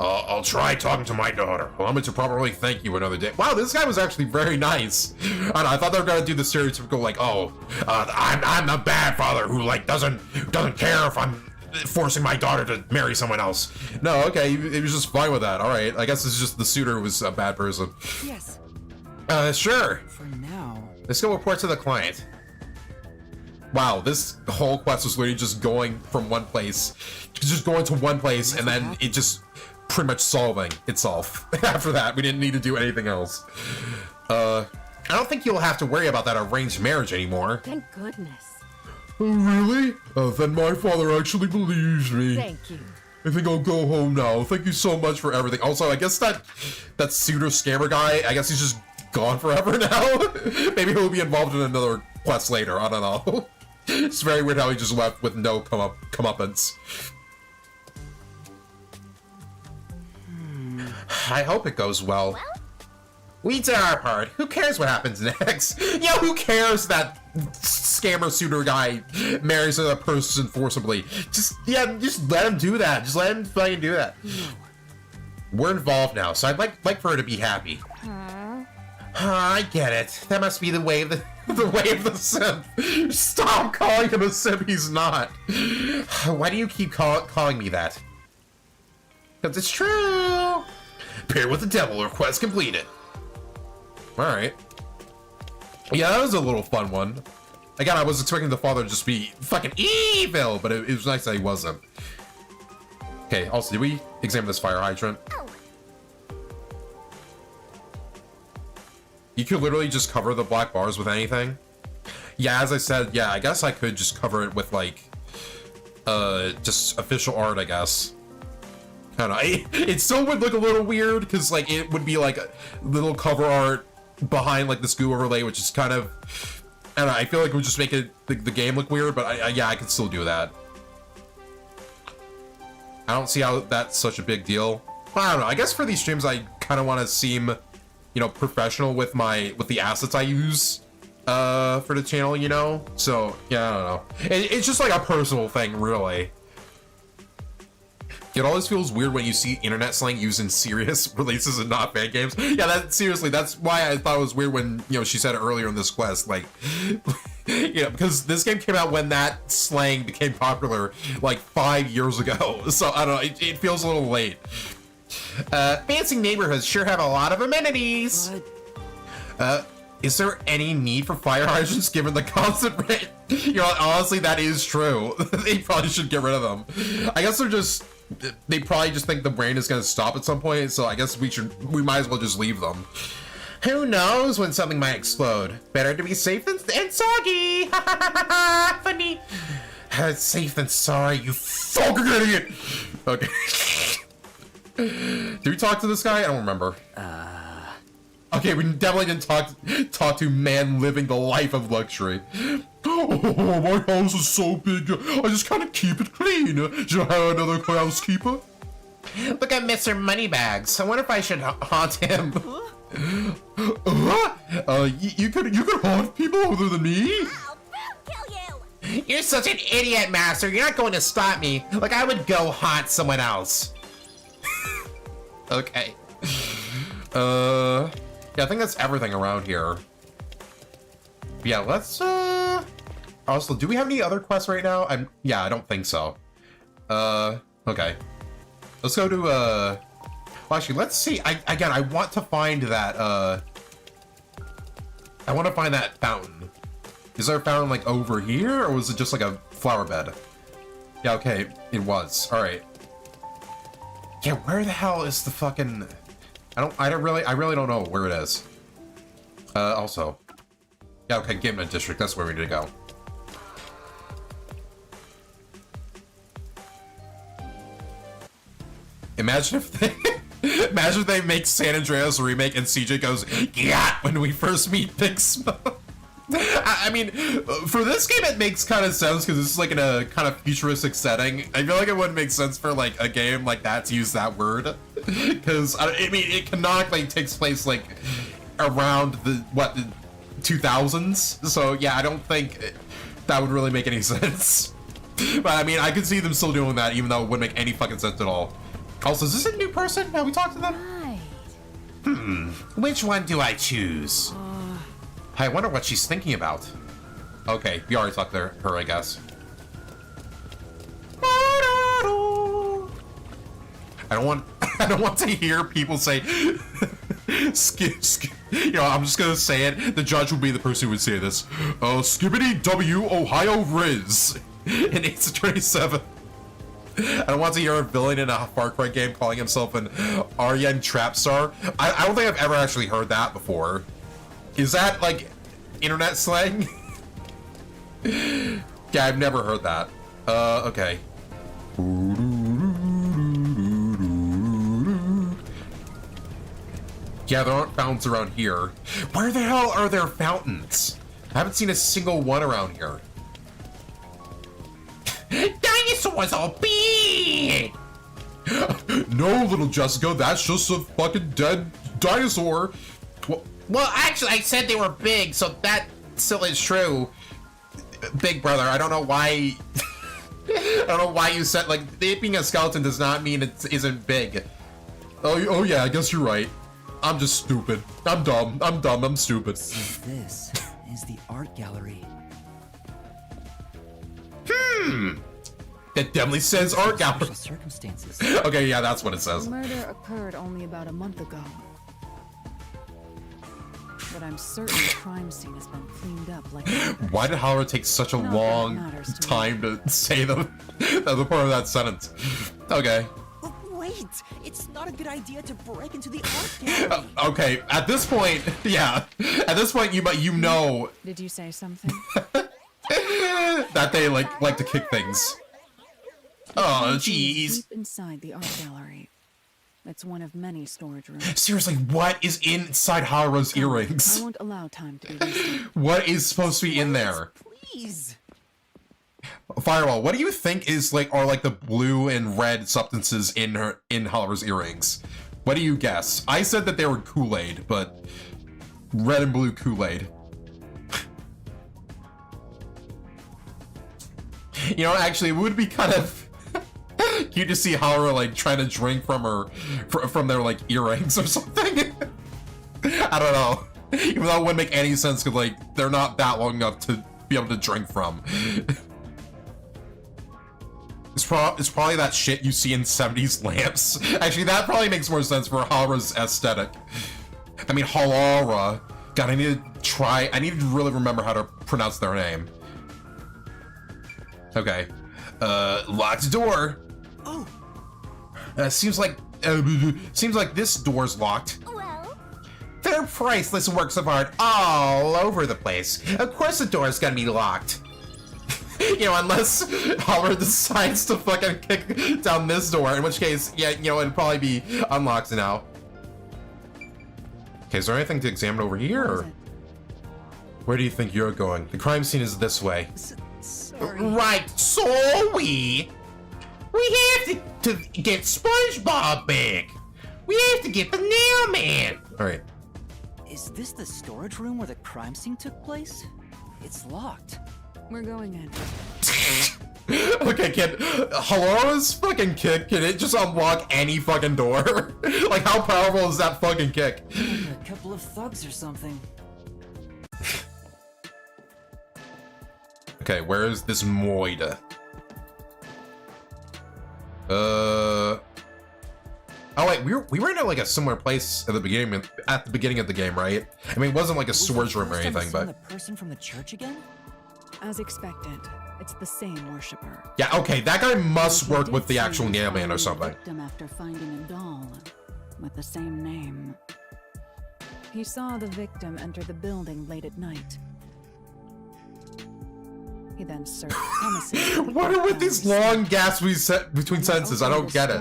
I'll try talking to my daughter. Allow me to properly thank you another day. Wow, this guy was actually very nice. I thought they were gonna do the stereotypical like, oh, I'm the bad father who like doesn't care if I'm forcing my daughter to marry someone else. No, okay, he was just fine with that. All right, I guess it's just the suitor was a bad person. Yes. Sure. For now. Let's go report to the client. Wow, this whole quest was literally just going from one place, just going to one place, and then it just pretty much solving itself. After that, we didn't need to do anything else. I don't think you'll have to worry about that arranged marriage anymore. Thank goodness. Oh, really? Then my father actually believes me. Thank you. I think I'll go home now. Thank you so much for everything. Also, I guess that suitor scammer guy, I guess he's just gone forever now. Maybe he'll be involved in another quest later. I don't know. It's very weird how he just left with no comeuppance. I hope it goes well. We did our part. Who cares what happens next? Yo, who cares that scammer suitor guy marries another person forcibly? Just let him do that. Just let him fucking do that. We're involved now, so I'd like for her to be happy. I get it. That must be the way of the simp. Stop calling him a simp. He's not. Why do you keep calling me that? Because it's true. Pair with the devil or quest completed. Alright. Yeah, that was a little fun one. Again, I was expecting the father to just be fucking evil, but it was nice that he wasn't. Okay, also, did we examine this fire hydrant? You could literally just cover the black bars with anything. Yeah, as I said, yeah, I guess I could just cover it with, like, just official art, I guess. I don't know. It still would look a little weird, because, like, it would be, like, a little cover art behind, like, this goo overlay, which is kind of... I don't know, I feel like it would just make it the game look weird, but yeah, I could still do that. I don't see how that's such a big deal. I don't know, I guess for these streams, I kind of want to seem, you know, professional with the assets I use for the channel, you know? So, yeah, I don't know. It's just like a personal thing, really. It always feels weird when you see internet slang used in serious releases and not fan games. Yeah, seriously, that's why I thought it was weird when, you know, she said it earlier in this quest, like, you know, because this game came out when that slang became popular, like, 5 years ago. So, I don't know, it feels a little late. Fancy neighborhoods sure have a lot of amenities. Is there any need for fire hydrants given the constant rain? You know, honestly, that is true. They probably should get rid of them. I guess they probably just think the rain is going to stop at some point, so I guess we might as well just leave them. Who knows when something might explode? Better to be safe than soggy. Funny. Safe than sorry, you fucking idiot. Okay. Did we talk to this guy? I don't remember. Okay, we definitely didn't talk to man living the life of luxury. Oh, my house is so big, I just kind of keep it clean. Should I hire another housekeeper? Look at Mr. Moneybags. I wonder if I should haunt him. You could haunt people other than me? I'll kill you! You're such an idiot, Master. You're not going to stop me. Like, I would go haunt someone else. Okay. Yeah, I think that's everything around here. Yeah, let's, also, do we have any other quests right now? Yeah, I don't think so. Okay. Let's go to, well, actually, let's see. I want to find that, I want to find that fountain. Is there a fountain, like, over here, or was it just, like, a flower bed? Yeah, okay, it was. Alright. Yeah, where the hell is the fucking... I really don't know where it is. Also. Yeah, okay, Game District, that's where we need to go. Imagine if they make San Andreas a remake and CJ goes, yeah, when we first meet Big Smoke. I mean, for this game it makes kind of sense because it's like in a kind of futuristic setting. I feel like it wouldn't make sense for like a game like that to use that word. Because, I mean, it canonically takes place like around the 2000s. So yeah, I don't think that would really make any sense. But I mean, I could see them still doing that even though it wouldn't make any fucking sense at all. Also, is this a new person? Have we talked to them? Right. Which one do I choose? I wonder what she's thinking about. Okay, we already talked to her, I guess. I don't want to hear people say you know, I'm just gonna say it. The judge will be the person who would say this. Skibbity W Ohio Riz in Ace Attorney 7. I don't want to hear a villain in a Far Cry game calling himself an Aryan Trapstar. I don't think I've ever actually heard that before. Is that like internet slang? Yeah, I've never heard that. Okay. Yeah, there aren't fountains around here. Where the hell are there fountains? I haven't seen a single one around here. Dinosaurs are big! No, little Jessica, that's just a fucking dead dinosaur. Well, actually, I said they were big, so that still is true. Big brother, I don't know why... I don't know why you said, like, it being a skeleton does not mean it isn't big. Oh yeah, I guess you're right. I'm just stupid. I'm dumb, I'm stupid. So this is the art gallery. It definitely says art gallery. Special circumstances. Okay, yeah, that's what it The says. murder occurred only about a month ago. But I'm certain the crime scene has been cleaned up like... Why did Halloran take such a Not that it long matters to me. time to say the part of that sentence? Okay. Wait, it's not a good idea to break into the art gallery. Okay, at this point, yeah. At this point, you know Did you say something? that they like to kick things. Oh, jeez. Deep inside the art gallery. It's one of many storage rooms. Seriously, what is inside Haru's I earrings? won't allow time to be wasted. What is supposed to be in there? Please. Firewall, what do you think is are the blue and red substances in Haru's earrings? What do you guess? I said that they were Kool-Aid, but red and blue Kool-Aid. You know, actually, it would be kind of cute to see Haru trying to drink from their earrings or something. I don't know. Even though it wouldn't make any sense because they're not that long enough to be able to drink from. It's probably that shit you see in 70s lamps. Actually, that probably makes more sense for Haru's aesthetic. I mean, Halara. God, I need to really remember how to pronounce their name. Okay. Locked door. Oh. Seems like this door's locked. Well, There are priceless works of art all over the place. Of course the door's gonna be locked. You know, unless Holler decides to fucking kick down this door, in which case, yeah, you know, it'd probably be unlocked now. Okay, is there anything to examine over here? What is Or it? where do you think you're going? The crime scene is this way. Sorry. Right, so we have to get SpongeBob back. We have to get the nail man. Alright. Is this the storage room where the crime scene took place? It's locked. We're going in. Okay, kid. Halara's fucking kick, can it just unlock any fucking door? Like, how powerful is that fucking kick? A couple of thugs or something. Okay, where is this Moida? Oh wait, we were in a similar place at the beginning of the game, right? I mean, it wasn't like a Was storage the room or first time I anything, saw but the person from the church again? As expected, it's the same worshiper. yeah, okay, that guy must He work did with the say actual he nail man or found the something. victim after finding a doll with the same name. He saw the victim enter the building late at night. He then searched premises. What are with these long gaps between sentences? I don't get it.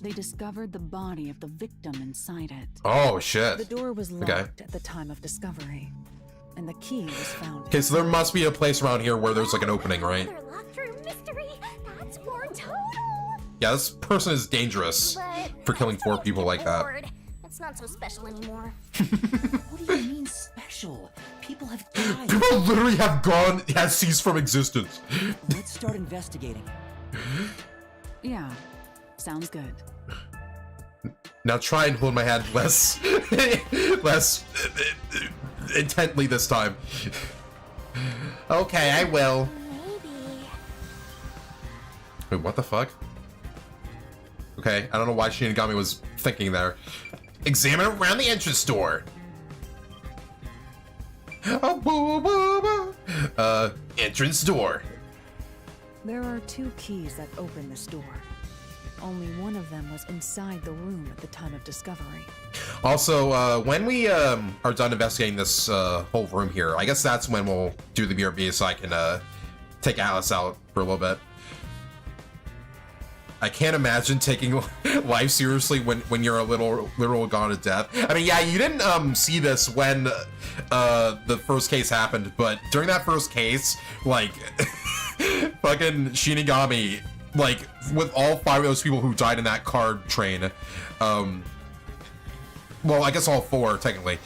They discovered the body of the victim inside it. Oh shit. The door was locked Okay. at the time of discovery, and the key was found. Okay, so there must be a place around here where there's like an opening, right? another locked room mystery. That's 4 total. Yeah, this person is dangerous But for killing I still 4 need to people get like that. bored. It's not so special anymore. What do you mean special? People have died. People literally have ceased from existence. Let's start investigating. Yeah, sounds good. Now try and hold my hand less intently this time. Okay, I will. Maybe. Wait, what the fuck? Okay, I don't know why Shinigami was thinking there. Examine around the entrance door. Oh, boo, boo, boo. Entrance door. There are 2 keys that open this door. only one of them was inside the room at the time of discovery. Also, when we are done investigating this whole room here, I guess that's when we'll do the BRB so I can take Alice out for a little bit. I can't imagine taking life seriously when you're a literal gone to death. I mean, yeah, you didn't see this when the first case happened, but during that first case, like, fucking Shinigami, like, with all 5 of those people who died in that car train, well, I guess all 4, technically.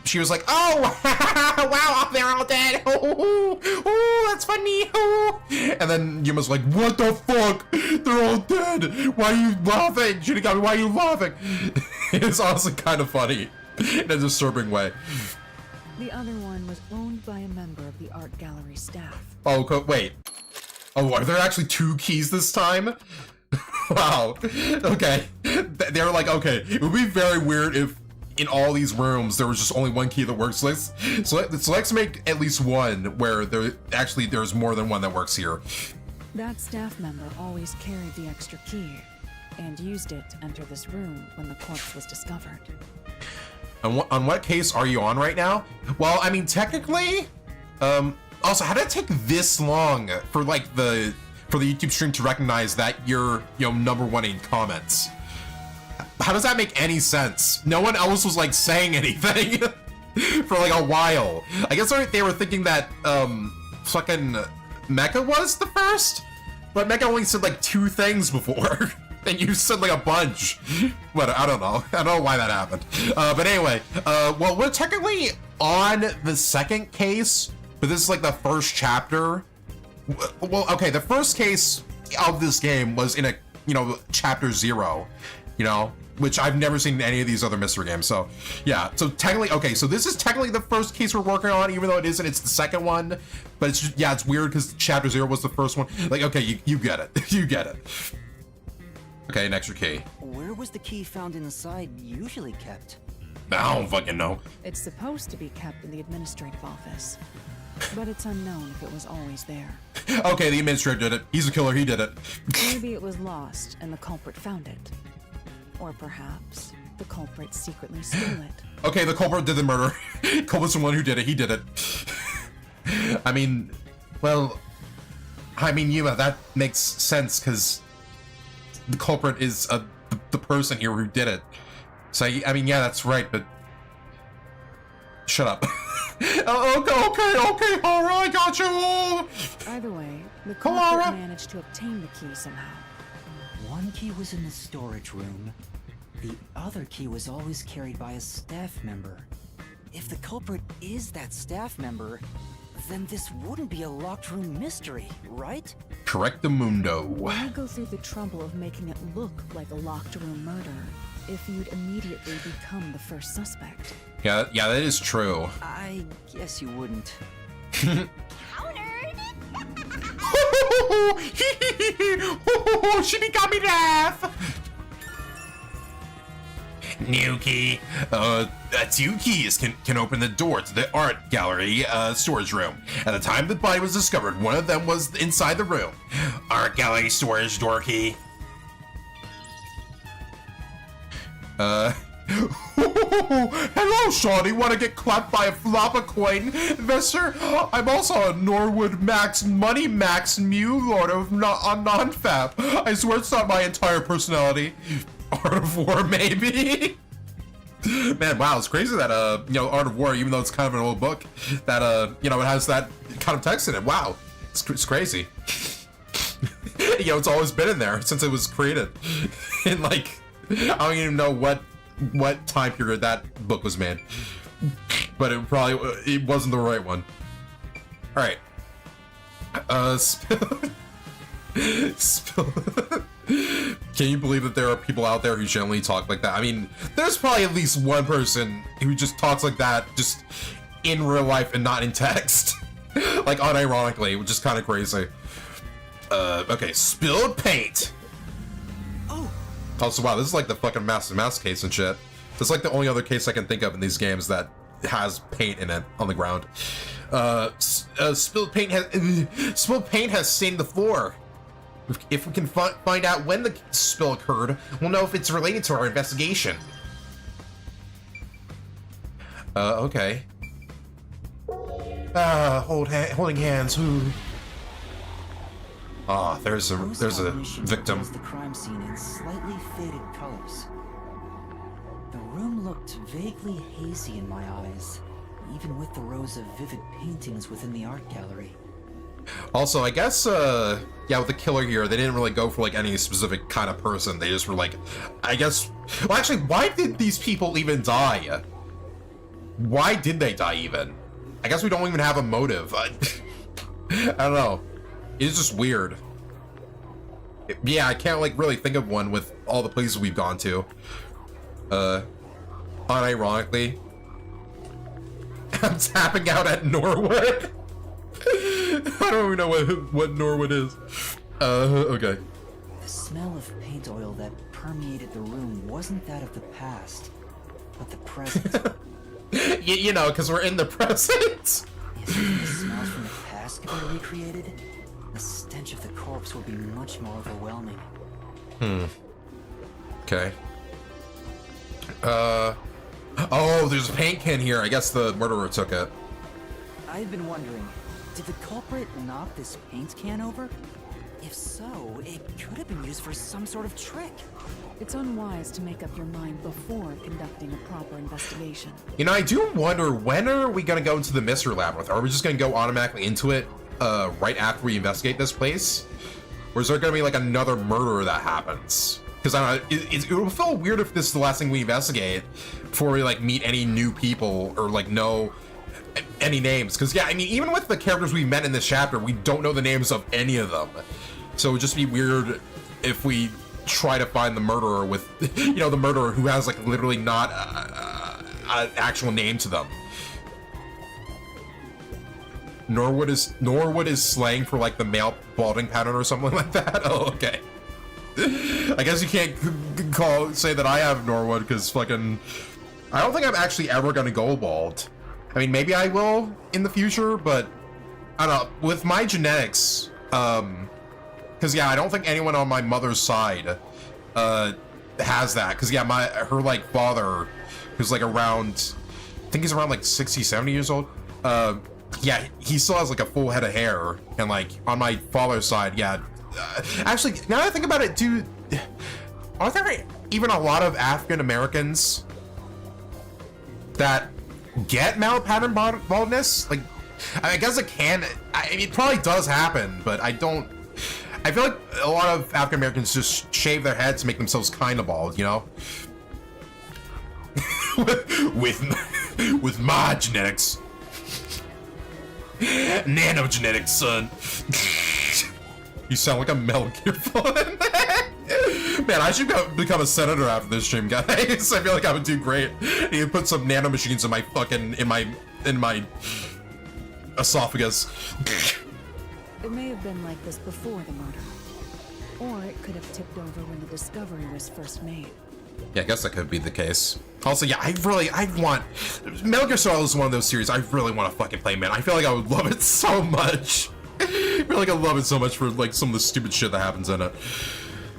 She was like, oh, wow, they're all dead. Oh, that's funny. Oh. And then Yuma's like, what the fuck? They're all dead. Why are you laughing? Shinigami, why are you laughing? It's honestly kind of funny in a disturbing way. The other one was owned by a member of the art gallery staff. Oh, wait. Oh, are there actually 2 keys this time? Wow. Okay. They were like, okay, it would be very weird if in all these rooms there was just only 1 key that works. So let's make at least one where there's more than one that works here. That staff member always carried the extra key and used it to enter this room when the corpse was discovered. On what case are you on right now? Well, I mean, technically, also, how did it take this long for like the YouTube stream to recognize that you're, number 1 in comments? How does that make any sense? No one else was like saying anything for like a while. I guess they were thinking that fucking Mecha was the first, but Mecha only said like 2 things before, and you said like a bunch. But I don't know. I don't know why that happened. But anyway, well, we're technically on the 2nd case, but this is like the first chapter. Well, okay, the first case of this game was in a, chapter 0, which I've never seen in any of these other mystery games. So, yeah, so technically, okay, so this is technically the first case we're working on, even though it isn't, it's the 2nd one. But it's just, yeah, it's weird because chapter 0 was the first one. Like, okay, you get it. You get it. Okay, an extra key. Where was the key found inside usually kept? I don't fucking know. It's supposed to be kept in the administrative office, but it's unknown if it was always there. Okay, the administrator did it. He's a killer, he did it. Maybe it was lost and the culprit found it. Or perhaps the culprit secretly stole it. Okay, the culprit did the murder. Culprit's the one who did it, he did it. I mean, Yuma, that makes sense, because the culprit is the person here who did it. So, I mean, yeah, that's right, but... Shut up. Okay, Hara, I got you! Either way, the culprit managed to obtain the key somehow. 1 key was in the storage room. The other key was always carried by a staff member. If the culprit is that staff member, then this wouldn't be a locked room mystery, right? Correctamundo. Why go through the trouble of making it look like a locked room murder if you'd immediately become the first suspect? Yeah, that is true. I guess you wouldn't. Countered! Shinigami laugh! New key. 2 keys can open the door to the art gallery storage room. At the time the body was discovered, one of them was inside the room. Art gallery storage door key. Hello, Shawty. Want to get clapped by a flop of coin investor? I'm also a Norwood Max Money Max Mew Lord of non-fap. I swear it's not my entire personality. Art of War, maybe. Man, wow, it's crazy that Art of War, even though it's kind of an old book, that it has that kind of text in it. Wow, it's crazy. It's always been in there since it was created. And like, I don't even know what time period that book was made, but it wasn't the right one. All right. Can you believe that there are people out there who generally talk like that? I mean, there's probably at least one person who just talks like that just in real life and not in text. Like unironically, which is kind of crazy. Okay, spilled paint. Also, wow, this is like the fucking mouse case and shit. This is like the only other case I can think of in these games that has paint in it on the ground. Spilled paint has stained the floor. If we can find out when the spill occurred, we'll know if it's related to our investigation. Okay. Holding hands. Who? Ah, there's a victim. The crime scene in slightly faded colors. The room looked vaguely hazy in my eyes, even with the rows of vivid paintings within the art gallery. Also, I guess, yeah, with the killer here, they didn't really go for, like, any specific kind of person. They just were like, I guess... Well, actually, why did these people even die? Why did they die, even? I guess we don't even have a motive. I don't know. It's just weird. Yeah, I can't, like, really think of one with all the places we've gone to. Unironically, I'm tapping out at Norwood. I don't even know what Norwood is. Okay. The smell of paint oil that permeated the room wasn't that of the past, but the present. you know, because we're in the present. If the smells from the past could be recreated, the stench of the corpse would be much more overwhelming. Okay. Oh, there's a paint can here. I guess the murderer took it. I've been wondering, did the culprit knock this paint can over? If so, it could have been used for some sort of trick. It's unwise to make up your mind before conducting a proper investigation. You know, I do wonder, when are we going to go into the Mystery Labyrinth? Are we just going to go automatically into it right after we investigate this place? Or is there going to be, like, another murder that happens? Because I don't know, it will feel weird if this is the last thing we investigate before we, like, meet any new people or, like, know any names. Because, yeah, I mean, even with the characters we met in this chapter, we don't know the names of any of them. So it would just be weird if we try to find the murderer with, you know, the murderer who has, like, literally not an actual name to them. Norwood is slang for, like, the male balding pattern or something like that? Oh, okay. I guess you can't say that I have Norwood, because fucking... I don't think I'm actually ever gonna go bald. I mean, maybe I will in the future, but... I don't know. With my genetics, because, yeah, I don't think anyone on my mother's side has that. Because, yeah, her, like, father, who's, like, around... I think he's around, like, 60, 70 years old. Yeah, he still has, like, a full head of hair. And, like, on my father's side, yeah... actually, now that I think about it, dude, are there even a lot of African Americans that get male pattern baldness? Like, I guess it can. I mean, it probably does happen, but I don't. I feel like a lot of African Americans just shave their heads to make themselves kind of bald, you know? with my genetics, nanogenetics, son. You sound like a Metal Gear fan. Man, I should become a senator after this stream, guys. I feel like I would do great. You put some nano machines in my fucking in my esophagus. It may have been like this before the murder, or it could have tipped over when the discovery was first made. Yeah, I guess that could be the case. Also, yeah, I want Metal Gear Solid is one of those series I really want to fucking play, man. I feel like I would love it so much. I feel like I love it so much for, like, some of the stupid shit that happens in it.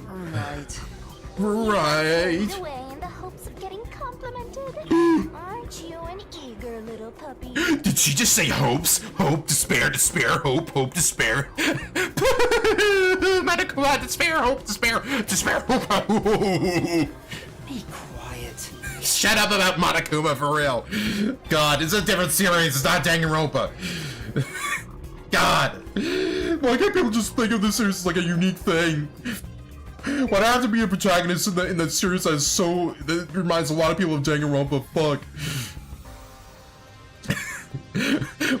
Right. Right. Away in the hopes of getting complimented. Aren't you an eager little puppy? Did she just say hopes? Hope, despair, despair, hope, despair. Medical, despair, hope, despair, hope. Be quiet. Shut up about Monokuma, for real. God, it's a different series. It's not Danganronpa. God. Why can't people just think of this series as like a unique thing? Why do I have to be a protagonist in that series that reminds a lot of people of Danganronpa? Fuck.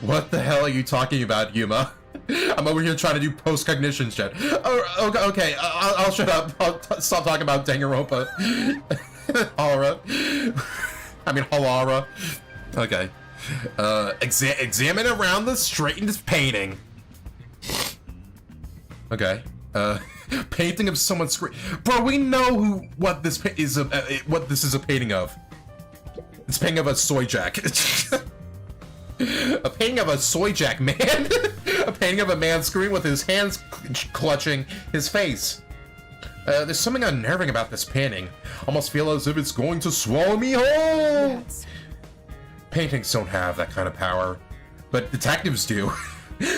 What the hell are you talking about, Yuma? I'm over here trying to do post-cognition shit. Oh, okay, I'll shut up. I'll stop talking about Danganronpa. Halara. I mean, Halara. Okay. Examine around the straightened painting. Okay. Painting of someone's screen. Bro, we know what this is a painting of. It's a painting of a soy jack. A painting of a soy jack man. A painting of a man screaming with his hands clutching his face. There's something unnerving about this painting. Almost feel as if it's going to swallow me whole. Yes. Paintings don't have that kind of power, but detectives do.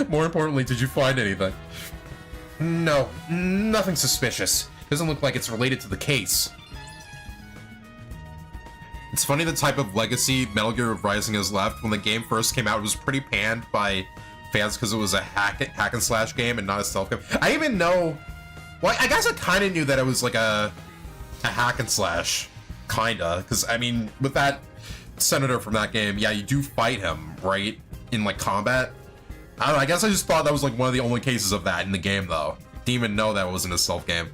More importantly, did you find anything? No, nothing suspicious. Doesn't look like it's related to the case. It's funny the type of legacy Metal Gear Rising has left. When the game first came out, it was pretty panned by fans because it was a hack and slash game and not a stealth game. I even know, well, I guess I kind of knew that it was like a hack and slash, kinda, because I mean, with that senator from that game, yeah, you do fight him, right, in like combat. I don't know, I guess I just thought that was like one of the only cases of that in the game, though. Didn't even know that wasn't a stealth game.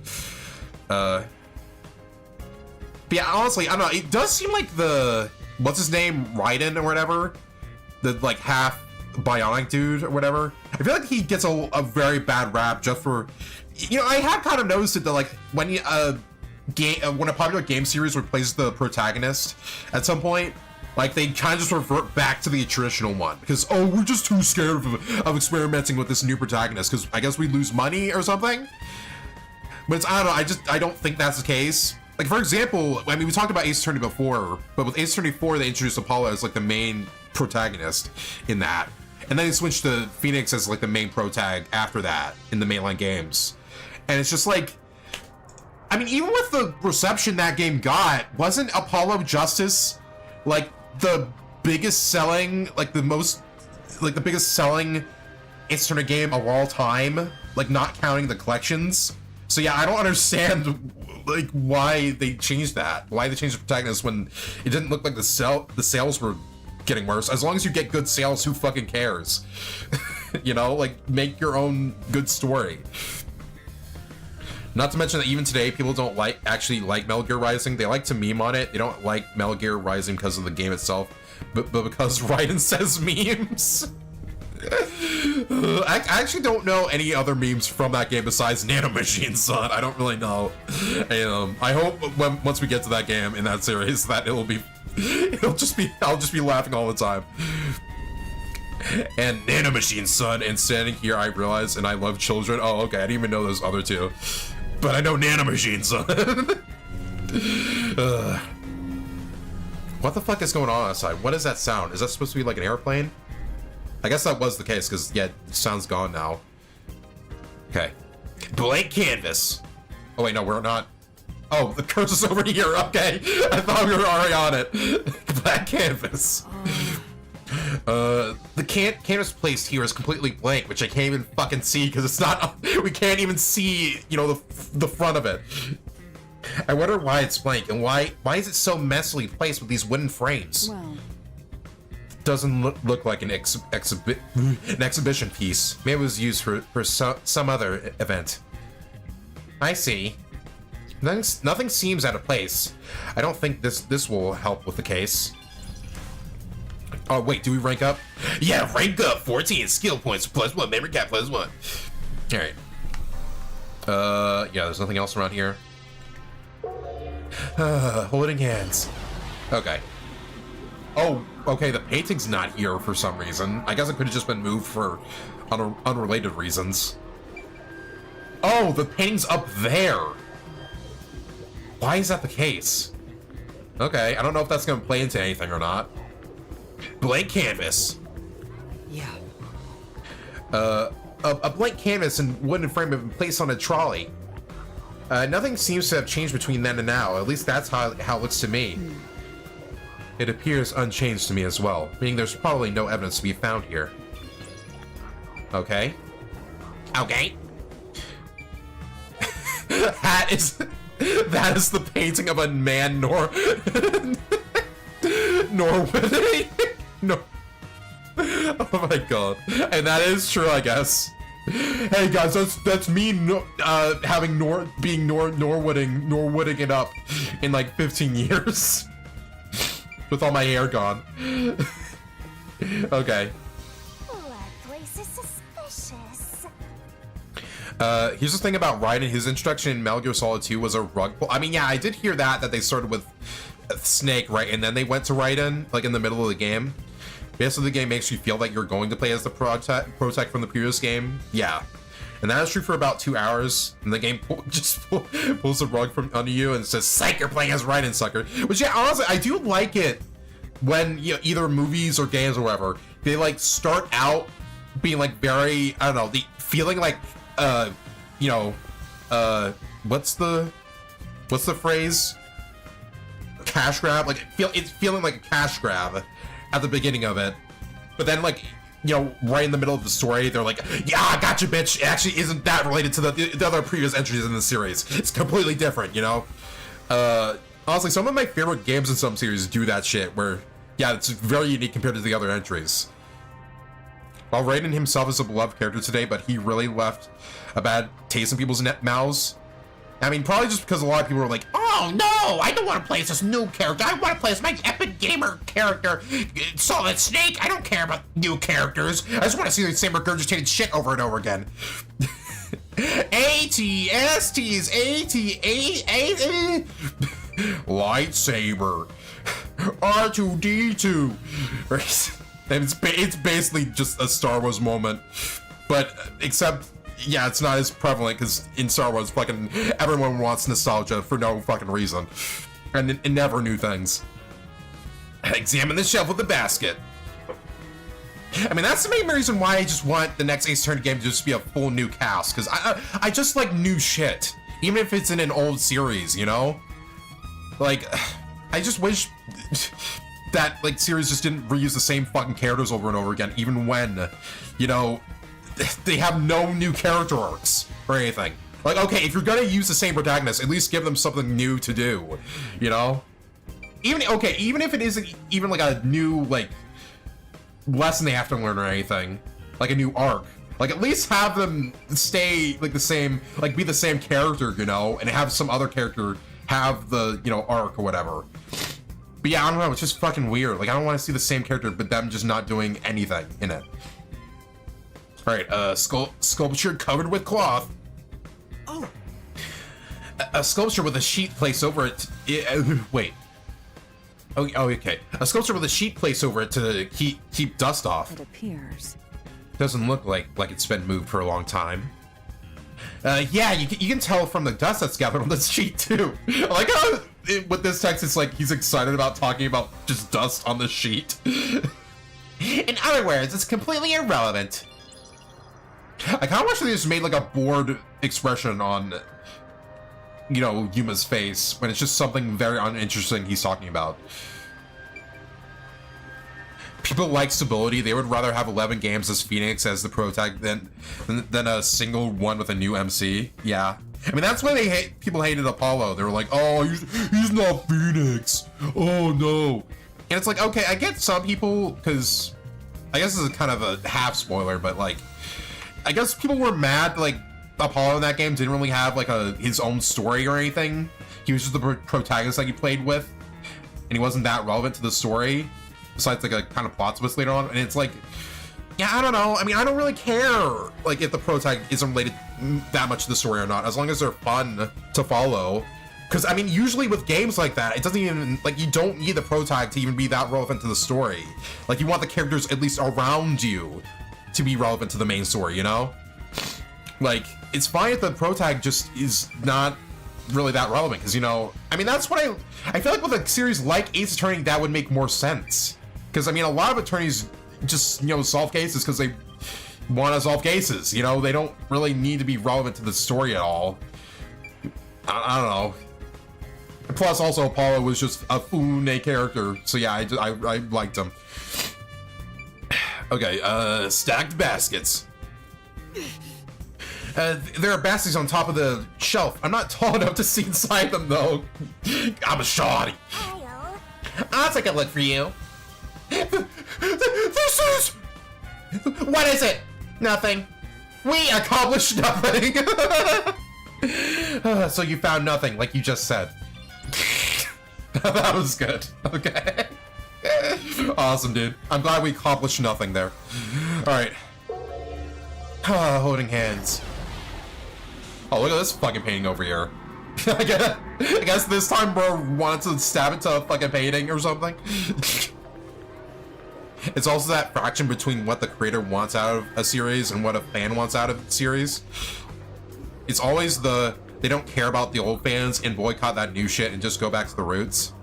But yeah, honestly, I don't know, it does seem like the, what's his name, Raiden or whatever, the like half bionic dude or whatever, I feel like he gets a very bad rap just for, you know, I have kind of noticed it that like when when a popular game series replaces the protagonist at some point, like they kind of just revert back to the traditional one because, oh, we're just too scared of experimenting with this new protagonist because I guess we lose money or something. But it's, I don't know, I don't think that's the case. Like, for example, I mean, we talked about Ace Attorney before, but with Ace Attorney 4, they introduced Apollo as like the main protagonist in that. And then they switched to Phoenix as like the main protag after that in the mainline games. And it's just like, I mean, even with the reception that game got, wasn't Apollo Justice like the biggest selling, like the biggest selling Ace Attorney game of all time? Like, not counting the collections. So yeah, I don't understand like why they changed that. Why they changed the protagonist when it didn't look like the sales were getting worse. As long as you get good sales, who fucking cares? You know, like, make your own good story. Not to mention that even today, people don't actually like Metal Gear Rising. They like to meme on it. They don't like Metal Gear Rising because of the game itself, but because Raiden says memes. I actually don't know any other memes from that game besides Nanomachine Son. I don't really know. I hope once we get to that game in that series that I'll just be laughing all the time. And Nanomachine Son, and standing here I realize, and I love children. Oh, okay, I didn't even know those other two, but I know Nanomachine Son. What the fuck is going on outside? What is that sound? Is that supposed to be like an airplane? I guess that was the case, because, yeah, the sound's gone now. Okay. Blank canvas. Oh, wait, no, we're not. Oh, the cursor's over here. Okay. I thought we were already on it. Black canvas. The canvas placed here is completely blank, which I can't even fucking see, because it's not. We can't even see, you know, the front of it. I wonder why it's blank, and why is it so messily placed with these wooden frames? Well, doesn't look like an exhibition piece. Maybe it was used for some other event. I see. Nothing seems out of place. I don't think this will help with the case. Oh wait, do we rank up? Yeah, rank up. 14 skill points plus 1 memory cap plus 1. All right. Yeah, there's nothing else around here. Holding hands. Okay. Oh, okay, the painting's not here for some reason. I guess it could have just been moved for unrelated reasons. Oh, the painting's up there. Why is that the case? Okay, I don't know if that's gonna play into anything or not. Blank canvas. Yeah. A blank canvas and wooden frame have been placed on a trolley. Nothing seems to have changed between then and now. At least that's how it looks to me. It appears unchanged to me as well, meaning there's probably no evidence to be found here. Okay. Okay. That is the painting of a man Norwood. No. Oh my god. And that is true, I guess. Hey guys, that's me having Norwooding it up in like 15 years. With all my hair gone. Okay. That place is suspicious. Here's the thing about Raiden. His introduction in Metal Gear Solid 2 was a rug pull. I mean, yeah, I did hear that they started with Snake, right? And then they went to Raiden, like in the middle of the game. Basically, the game makes you feel like you're going to play as the protect from the previous game. Yeah. And that is true for about 2 hours, and the game pulls the rug from under you and says, "Psych, you're playing as Raiden, sucker." Which, yeah, honestly, I do like it when, you know, either movies or games or whatever, they, like, start out being, like, very, I don't know, the feeling like, you know, what's the phrase? Cash grab? Like, it's feeling like a cash grab at the beginning of it. But then, like, you know, right in the middle of the story, they're like, "Yeah, I got you, bitch. It actually isn't that related to the other previous entries in the series. It's completely different," you know? Honestly, some of my favorite games in some series do that shit, where, yeah, it's very unique compared to the other entries. While Raiden himself is a beloved character today, but he really left a bad taste in people's mouths. I mean, probably just because a lot of people were like, "Oh no, I don't want to play as this new character. I want to play as my epic gamer character, Solid Snake. I don't care about new characters. I just want to see the same regurgitated shit over and over again." ATSTs, lightsaber, R2D2. And it's basically just a Star Wars moment, but except, yeah, it's not as prevalent because in Star Wars, fucking everyone wants nostalgia for no fucking reason, and never new things. Examine the shelf with the basket. I mean, that's the main reason why I just want the next Ace Attorney game to just be a full new cast, because I just like new shit, even if it's in an old series, you know? Like, I just wish that, like, series just didn't reuse the same fucking characters over and over again, even when, you know, they have no new character arcs or anything. Like, okay, if you're gonna use the same protagonist, at least give them something new to do, you know? Even if it isn't even, like, a new, like, lesson they have to learn or anything, like a new arc, like, at least have them stay, like, the same, like, be the same character, you know, and have some other character have the, you know, arc or whatever. But yeah, I don't know, it's just fucking weird. Like, I don't want to see the same character, but them just not doing anything in it. Alright, sculpture covered with cloth. Oh! A sculpture with a sheet placed over it. Wait. Oh, okay. A sculpture with a sheet placed over it to keep dust off. It appears. Doesn't look like it's been moved for a long time. Yeah, you can tell from the dust that's gathered on this sheet, too. I like how with this text, it's like he's excited about talking about just dust on the sheet. In other words, it's completely irrelevant. I kind of wish they just made like a bored expression on, you know, Yuma's face when it's just something very uninteresting he's talking about. People like stability. They would rather have 11 games as Phoenix as the protag than a single one with a new MC. Yeah. I mean, that's why people hated Apollo. They were like, "Oh, he's not Phoenix. Oh, no." And it's like, okay, I get some people, because I guess this is kind of a half spoiler, but like, I guess people were mad, like, Apollo in that game didn't really have, like, his own story or anything. He was just the protagonist that you played with, and he wasn't that relevant to the story, besides, like, a kind of plot twist later on. And it's like, yeah, I don't know. I mean, I don't really care, like, if the protagonist isn't related that much to the story or not, as long as they're fun to follow. Because, I mean, usually with games like that, it doesn't even, like, you don't need the protag to even be that relevant to the story. Like, you want the characters at least around you to be relevant to the main story, you know? Like, it's fine if the protag just is not really that relevant, because, you know, I mean, that's what I feel like with a series like Ace Attorney, that would make more sense. Because, I mean, a lot of attorneys just, you know, solve cases because they want to solve cases, you know? They don't really need to be relevant to the story at all. I don't know. Plus, also, Apollo was just a Fune character, so yeah, I liked him. Okay, stacked baskets. There are baskets on top of the shelf. I'm not tall enough to see inside them, though. I'm a shawty. I'll take a look for you. This is... What is it? Nothing. We accomplished nothing. So you found nothing, like you just said. That was good. Okay. Awesome, dude. I'm glad we accomplished nothing there. Alright. Holding hands. Oh, look at this fucking painting over here. I guess this time bro wanted to stab it to a fucking painting or something. It's also that fraction between what the creator wants out of a series and what a fan wants out of the series. It's always they don't care about the old fans and boycott that new shit and just go back to the roots.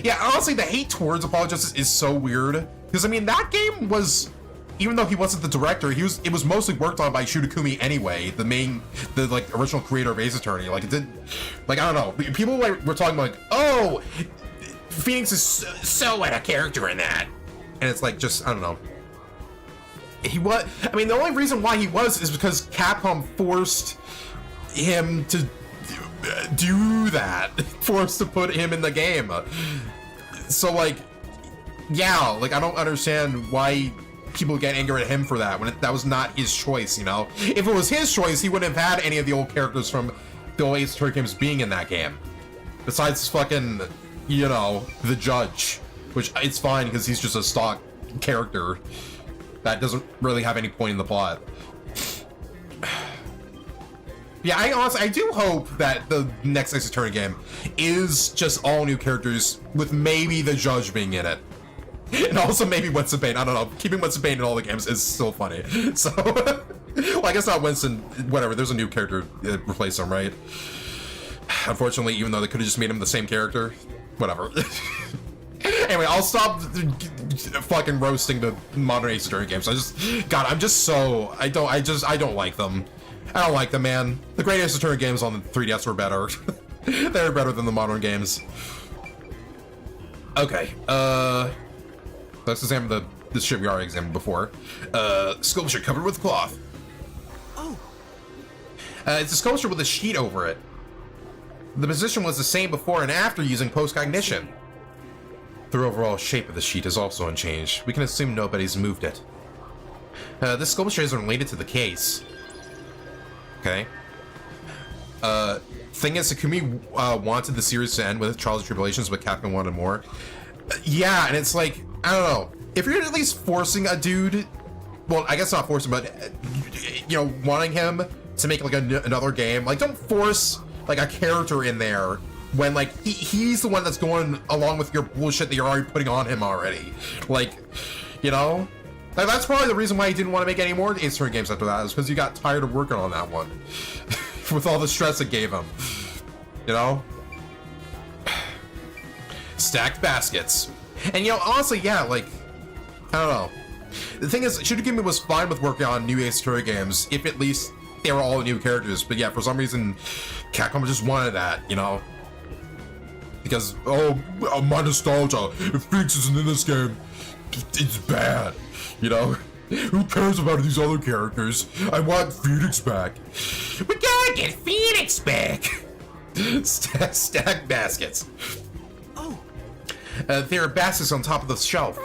Yeah, honestly, the hate towards Apollo Justice is so weird. Because, I mean, that game was, even though he wasn't the director, it was mostly worked on by Shutakumi anyway, the like, original creator of Ace Attorney. Like, it didn't, like, I don't know. People were talking like, oh, Phoenix is so out of character in that. And it's like, just, I don't know. I mean, the only reason why he was is because Capcom forced him to do that, forced to put him in the game. So like, yeah, like I don't understand why people get angry at him for that when that was not his choice, you know? If it was his choice, he wouldn't have had any of the old characters from the old Ace Attorney games being in that game. Besides fucking, you know, the judge, which it's fine because he's just a stock character that doesn't really have any point in the plot. Yeah, I do hope that the next Ace Attorney game is just all new characters with maybe the judge being in it. And also maybe Winston Bane. I don't know. Keeping Winston Bane in all the games is still funny. So, well, I guess not Winston, whatever. There's a new character to replace him, right? Unfortunately, even though they could have just made him the same character. Whatever. Anyway, I'll stop fucking roasting the modern Ace Attorney games. I'm just so, I don't like them. I don't like them, man. The great Ace Attorney games on the 3DS were better. They're better than the modern games. Okay, let's examine the shit we already examined before. Sculpture covered with cloth. Oh! It's a sculpture with a sheet over it. The position was the same before and after using post-cognition. The overall shape of the sheet is also unchanged. We can assume nobody's moved it. This sculpture isn't related to the case. Okay. Thing is, Sakumi wanted the series to end with Trials and Tribulations, but Capcom wanted more. Yeah, and it's like, I don't know. If you're at least forcing a dude, well, I guess not forcing, but, you know, wanting him to make, like, another game, like, don't force, like, a character in there when, like, he's the one that's going along with your bullshit that you're already putting on him already. Like, you know? Like, that's probably the reason why he didn't want to make any more Ace Attorney games after that, is because he got tired of working on that one. With all the stress it gave him. You know? Stacked baskets. And, you know, honestly, yeah, like, I don't know. The thing is, Shinigami was fine with working on new Ace Attorney games, if at least they were all new characters. But yeah, for some reason, Capcom just wanted that, you know? Because, oh, my nostalgia. If Phoenix isn't in this game, it's bad. You know? Who cares about these other characters? I want Phoenix back. We gotta get Phoenix back! Stack baskets. Oh! There are baskets on top of the shelf.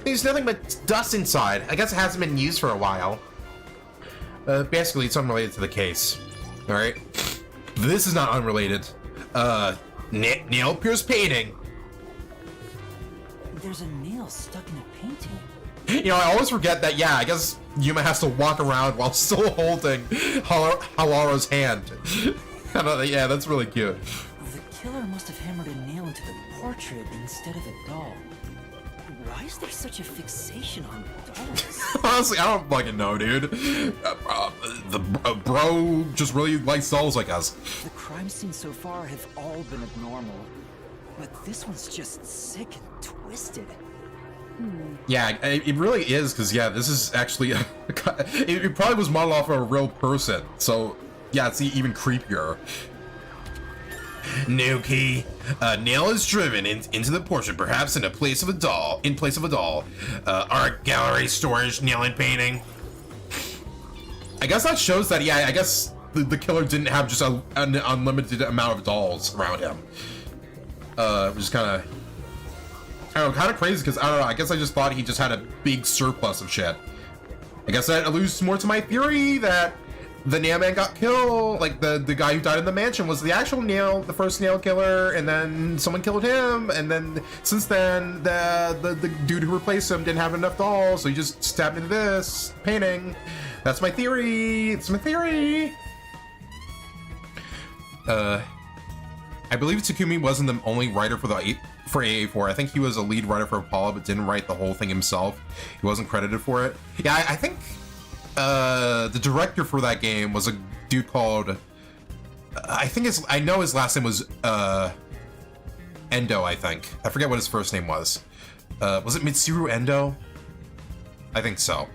There's nothing but dust inside. I guess it hasn't been used for a while. Basically, it's unrelated to the case. Alright? This is not unrelated. Nail pierced painting. There's a nail stuck in a painting. You know, I always forget that, yeah, I guess Yuma has to walk around while still holding Halaro's hand. I know, yeah, that's really cute. The killer must have hammered a nail into the portrait instead of a doll. Why is there such a fixation on dolls? Honestly, I don't fucking know, dude. The bro just really likes dolls, I guess. The crime scenes so far have all been abnormal, but this one's just sick and twisted. Yeah, it really is, because, yeah, this is actually... it probably was modeled off of a real person, so, yeah, it's even creepier. New key. A nail is driven into the portrait, perhaps in place of a doll. Art gallery, storage, nail and painting. I guess that shows that, yeah, I guess the killer didn't have just an unlimited amount of dolls around him. Which is kind of... I don't know, kind of crazy, because, I don't know, I guess I just thought he just had a big surplus of shit. I guess that alludes more to my theory that the nail man got killed, like, the guy who died in the mansion was the actual nail, the first nail killer, and then someone killed him, and then, since then, the dude who replaced him didn't have enough dolls, so he just stabbed into this painting. That's my theory! It's my theory! I believe Takumi wasn't the only writer for the for AA4. I think he was a lead writer for Apollo, but didn't write the whole thing himself. He wasn't credited for it. Yeah, I think the director for that game was a dude called, I know his last name was Endo, I think. I forget what his first name was. Was it Mitsuru Endo? I think so.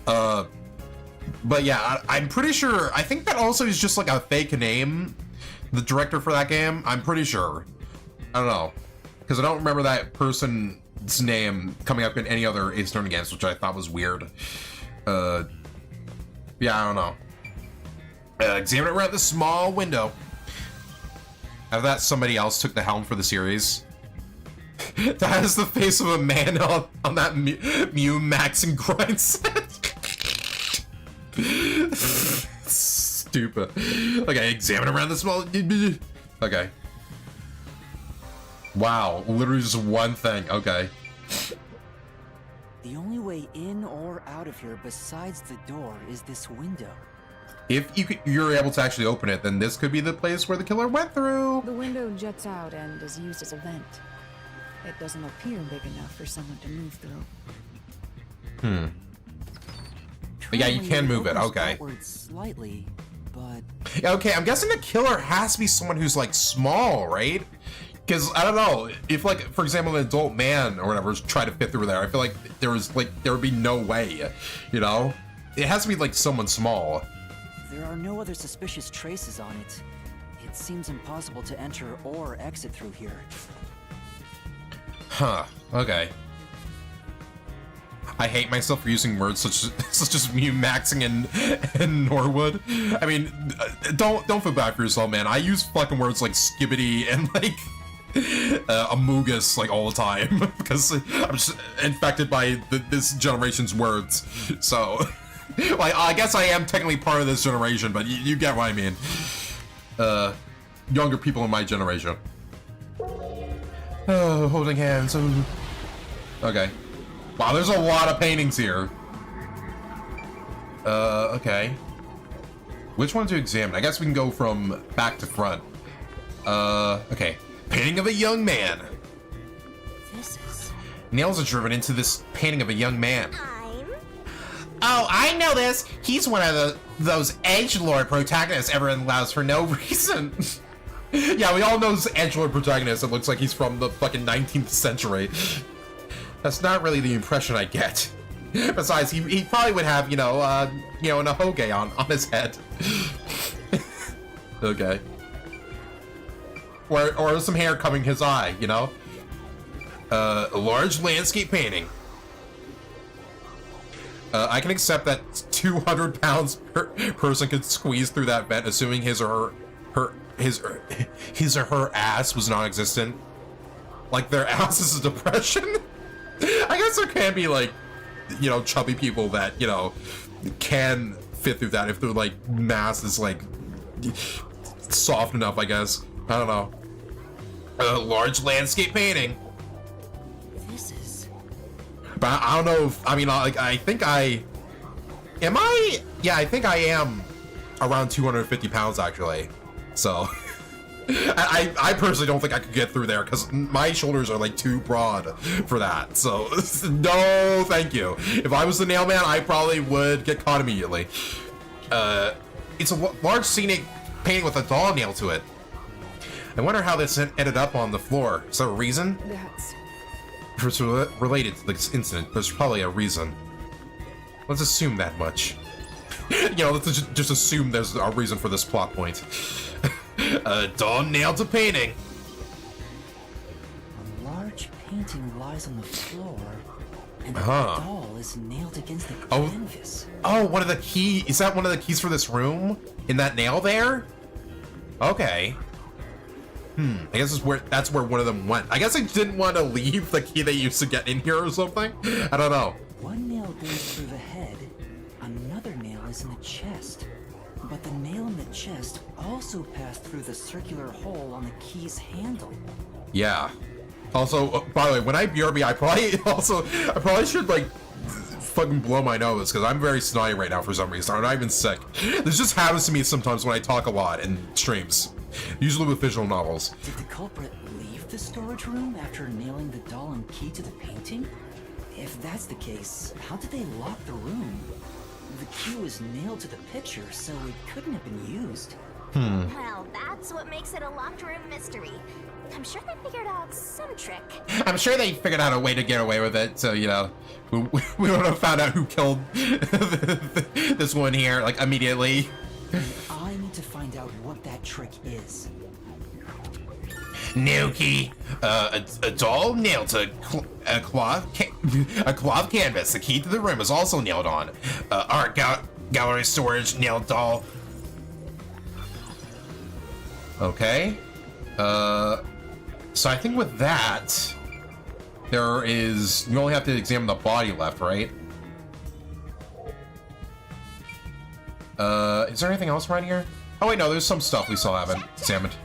But yeah, I'm pretty sure, I think that also is just like a fake name, the director for that game. I'm pretty sure. I don't know. Because I don't remember that person's name coming up in any other Ace Attorney games, which I thought was weird. Yeah, I don't know. Examine it around the small window. After that, somebody else took the helm for the series. That is the face of a man on that Mew Max and Grind set. Stupid. Okay, examine around the small... Okay. Wow, literally just one thing. Okay. The only way in or out of here besides the door is this window. If you're able to actually open it, then this could be the place where the killer went through. The window juts out and is used as a vent. It doesn't appear big enough for someone to move through. But yeah, you can move it. Okay. Slightly, but Okay, I'm guessing the killer has to be someone who's like small, right? Because I don't know if, like, for example, an adult man or whatever tried to fit through there. I feel like there would be no way, you know. It has to be like someone small. There are no other suspicious traces on it. It seems impossible to enter or exit through here. Huh. Okay. I hate myself for using words such as Mew Maxing and Norwood. I mean, don't feel bad for yourself, man. I use fucking words like skibbity and like amogus like all the time because I'm just infected by this generation's words. So, like, I guess I am technically part of this generation, but you get what I mean. Younger people in my generation. Oh, holding hands. Oh. Okay. Wow, there's a lot of paintings here. Okay. Which one to examine? I guess we can go from back to front. Okay. Painting of a young man. This is... Nails are driven into this painting of a young man. Oh, I know this. He's one of those edgelord protagonists everyone loves for no reason. Yeah, we all know this edgelord protagonist. It looks like he's from the fucking 19th century. That's not really the impression I get. Besides, he probably would have, an ahoge on his head. Okay. Or some hair covering his eye, you know? A large landscape painting. I can accept that 200 pounds per person could squeeze through that vent, assuming his or her ass was non-existent. Like their ass is a depression? I guess there can be, like, chubby people that, can fit through that if their, like, mass is, like, soft enough, I guess. I don't know. A large landscape painting. This is... But I don't know if, I think I... Am I? Yeah, I think I am around 250 pounds, actually. So... I personally don't think I could get through there because my shoulders are like too broad for that. So no, thank you. If I was the nail man, I probably would get caught immediately. It's a large scenic painting with a doll nail to it. I wonder how this ended up on the floor. Is there a reason? That's... If it's related to this incident, there's probably a reason. Let's assume that much. Let's just assume there's a reason for this plot point. A doll nailed to painting. A large painting lies on the floor, and the doll is nailed against the canvas. Oh, one of the keys. Is that one of the keys for this room? In that nail there? Okay. I guess that's where one of them went. I guess I didn't want to leave the key they used to get in here or something. I don't know. One nail goes through the head, another nail is in the chest. But the nail in the chest also passed through the circular hole on the key's handle. Yeah. Also, by the way, when I BRB, I probably should, like, fucking blow my nose, because I'm very snotty right now for some reason. I'm not even sick. This just happens to me sometimes when I talk a lot in streams. Usually with visual novels. Did the culprit leave the storage room after nailing the doll and key to the painting? If that's the case, how did they lock the room? The key was nailed to the picture, so it couldn't have been used. Well, that's what makes it a locked room mystery. I'm sure they figured out some trick. I'm sure they figured out a way to get away with it, so, you know, we would have found out who killed this one here, like, immediately. I need to find out what that trick is. Nail key. A doll nailed to a cloth canvas. The key to the room is also nailed on. Art gallery storage nailed doll. Okay. So I think with that, you only have to examine the body left, right? Is there anything else around here? Oh wait, no, there's some stuff we still haven't examined.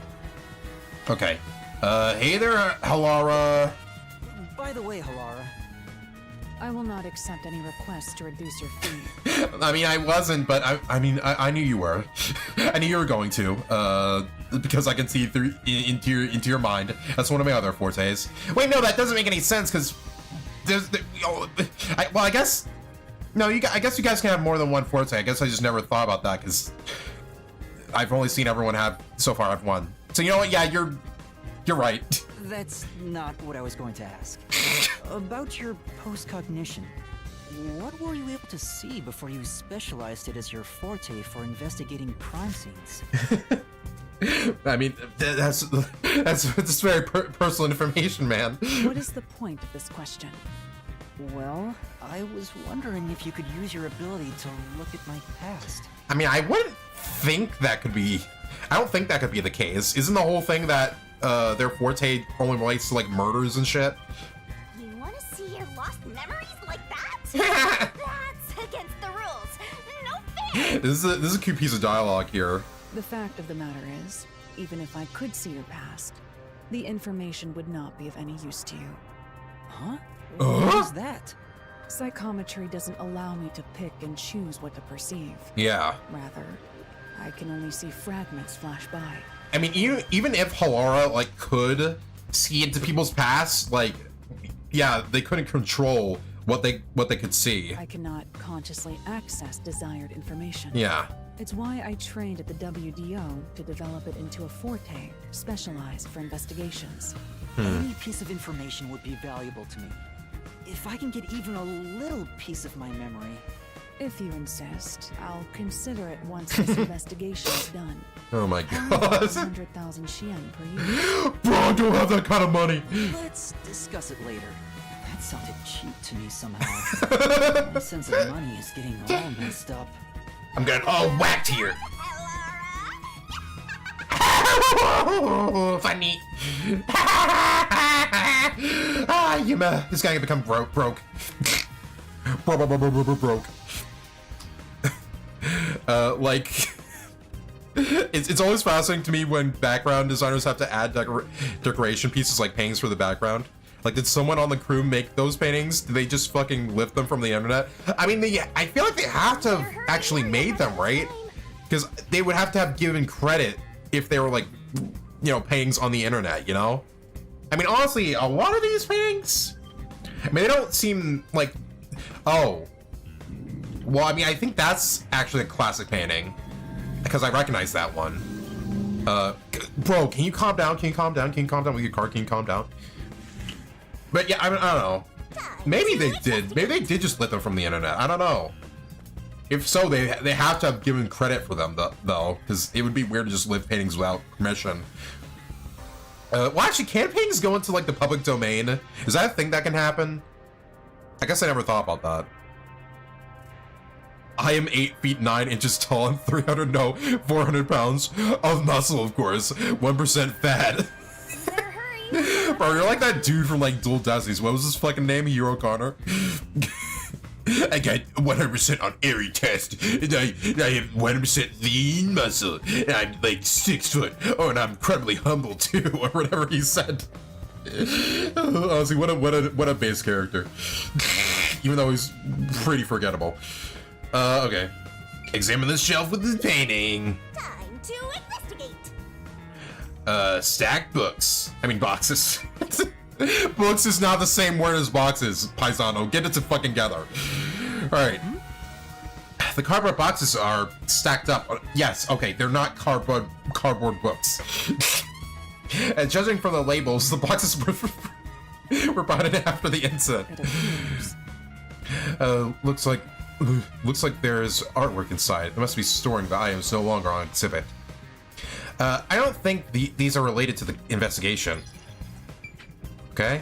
Okay. Hey there, Halara. By the way, Halara, I will not accept any requests to reduce your fee. I mean, I wasn't, but I mean, I knew you were. I knew you were going to, because I can see through into your mind. That's one of my other fortes. Wait, no, that doesn't make any sense because I guess no, I guess you guys can have more than one forte. I guess I just never thought about that because I've only seen everyone have so far. I've won. So you know what? Yeah, you're right. that's not what I was going to ask. About your post-cognition, what were you able to see before you specialized it as your forte for investigating crime scenes? I mean, that's very personal information, man. What is the point of this question? Well, I was wondering if you could use your ability to look at my past. I mean, I wouldn't think that could be. I don't think that could be the case. Isn't the whole thing that their forte only relates to like murders and shit? You want to see your lost memories like that? That's against the rules. No fair. This is a cute piece of dialogue here. The fact of the matter is, even if I could see your past, the information would not be of any use to you. Huh? What is that? Psychometry doesn't allow me to pick and choose what to perceive. Yeah. Rather, I can only see fragments flash by. I mean, even if Halara like could see into people's past, like, yeah, they couldn't control what they could see. I cannot consciously access desired information. Yeah. It's why I trained at the WDO to develop it into a forte specialized for investigations. Any piece of information would be valuable to me. If I can get even a little piece of my memory. If you insist, I'll consider it once this investigation is done. Oh my god. 100,000 Shien per year. Bro, I don't have that kind of money. Let's discuss it later. That sounded cheap to me somehow. My sense of money is getting all messed up. I'm getting all whacked here. Funny. Yuma, this guy can become broke. Broke. Like, it's always fascinating to me when background designers have to add decoration pieces like paintings for the background. Like, did someone on the crew make those paintings? Did they just fucking lift them from the internet? I mean, I feel like they have to have actually made them, right? Because they would have to have given credit if they were like, you know, paintings on the internet, you know? I mean, honestly, a lot of these paintings, I mean, they don't seem like, oh. Well, I mean, I think that's actually a classic painting because I recognize that one. Bro, can you calm down? Can you calm down? Can you calm down with your car? Can you calm down? But yeah, I don't know. Maybe they did. Maybe they did just lift them from the internet. I don't know. If so, they have to have given credit for them though, because it would be weird to just lift paintings without permission. Well, actually, can paintings go into like the public domain? Is that a thing that can happen? I guess I never thought about that. I am 8 feet 9 inches tall and 400 pounds of muscle, of course. 1% fat. Bro, you're like that dude from like Dual Destinies. What was his fucking name? Hero Connor. I got 100% on every test. And I have 100% lean muscle. And I'm like 6 foot. Oh, and I'm incredibly humble too, or whatever he said. Honestly, what a base character. Even though he's pretty forgettable. Okay. Examine this shelf with the painting. Time to investigate. Stacked books. I mean, boxes. Books is not the same word as boxes, Pizzano. Get it to fucking together. Alright. The cardboard boxes are stacked up. Yes, okay, they're not cardboard books. And judging from the labels, the boxes were brought in after the incident. Looks like there's artwork inside. It must be storing the items no longer on exhibit. I don't think these are related to the investigation. Okay.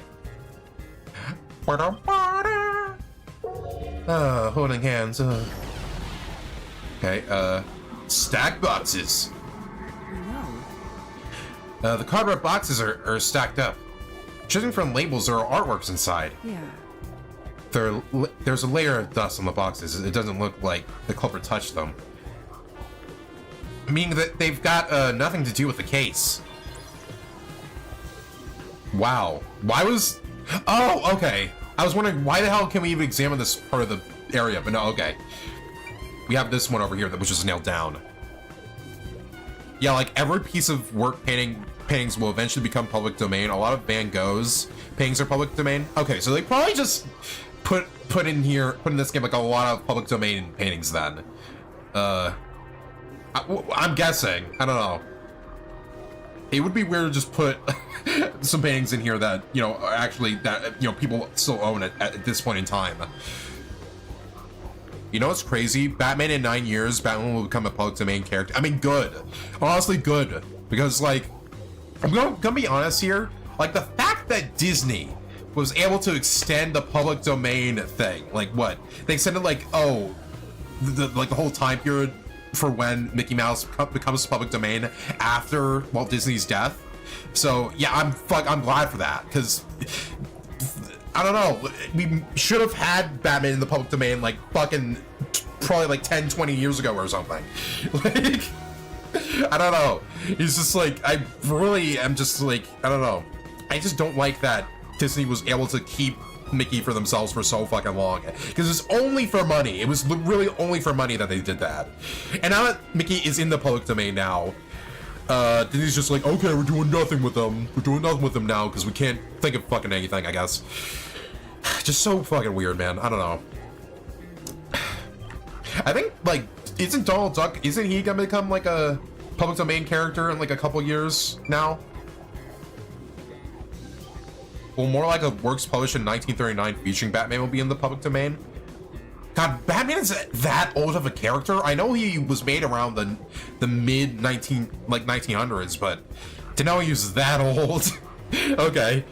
Holding hands. Okay, stacked boxes. The cardboard boxes are stacked up. Judging from labels, there are artworks inside. Yeah. There's a layer of dust on the boxes. It doesn't look like the culprit touched them. Meaning that they've got nothing to do with the case. Wow. Why was... Oh, okay. I was wondering, why the hell can we even examine this part of the area? But no, okay. We have this one over here, which is nailed down. Yeah, like every piece of work paintings will eventually become public domain. A lot of Van Gogh's paintings are public domain. Okay, so they probably just put in this game like a lot of public domain paintings then. I'm guessing. I don't know. It would be weird to just put some paintings in here that, you know, are actually that, you know, people still own it at this point in time. You know what's crazy? Batman in 9 years, Batman will become a public domain character. I mean, good. Honestly, good. Because, like, I'm gonna be honest here. Like, the fact that Disney was able to extend the public domain thing, like, what? They extended, like, oh, the whole time period for when Mickey Mouse becomes public domain after Walt Disney's death. So, yeah, I'm glad for that. Because... I don't know, we should have had Batman in the public domain like fucking probably like 10-20 years ago or something. Like, I don't know. It's just like, I really am just like, I don't know. I just don't like that Disney was able to keep Mickey for themselves for so fucking long. Because it's only for money. It was really only for money that they did that. And now that Mickey is in the public domain now, Disney's just like, okay, we're doing nothing with them. We're doing nothing with them now because we can't think of fucking anything, I guess. Just so fucking weird, man. I don't know. I think, like, isn't Donald Duck, isn't he gonna become, like, a public domain character in, like, a couple years now? Well, more like a works published in 1939 featuring Batman will be in the public domain. God, Batman is that old of a character? I know he was made around the mid-1900s, but to know he was that old? Okay.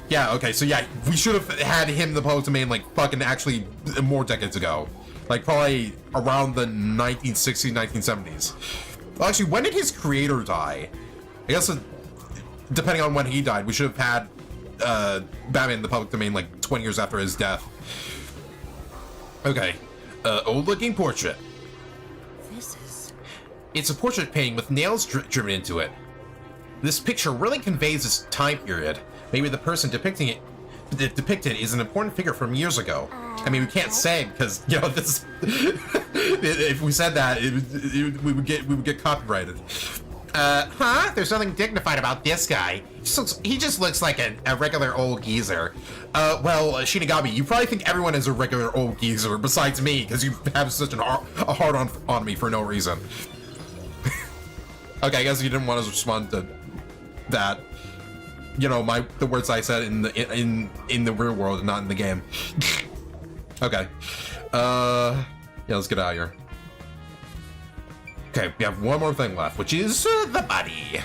Yeah, okay, so yeah, we should have had him in the public domain, like, fucking actually more decades ago. Like, probably around the 1960s, 1970s. Well, actually, when did his creator die? I guess, depending on when he died, we should have had Batman in the public domain, like, 20 years after his death. Okay, old-looking portrait. It's a portrait painting with nails driven into it. This picture really conveys this time period. Maybe the person depicted is an important figure from years ago. I mean, we can't say because, you know, this. If we said that, we would get copyrighted. There's nothing dignified about this guy. He just looks like a regular old geezer. Well, Shinigami, you probably think everyone is a regular old geezer besides me because you have such a hard on me for no reason. Okay, I guess you didn't want to respond to that. You know, the words I said in the real world and not in the game. Okay. Yeah, let's get out of here. Okay, we have one more thing left, which is the body.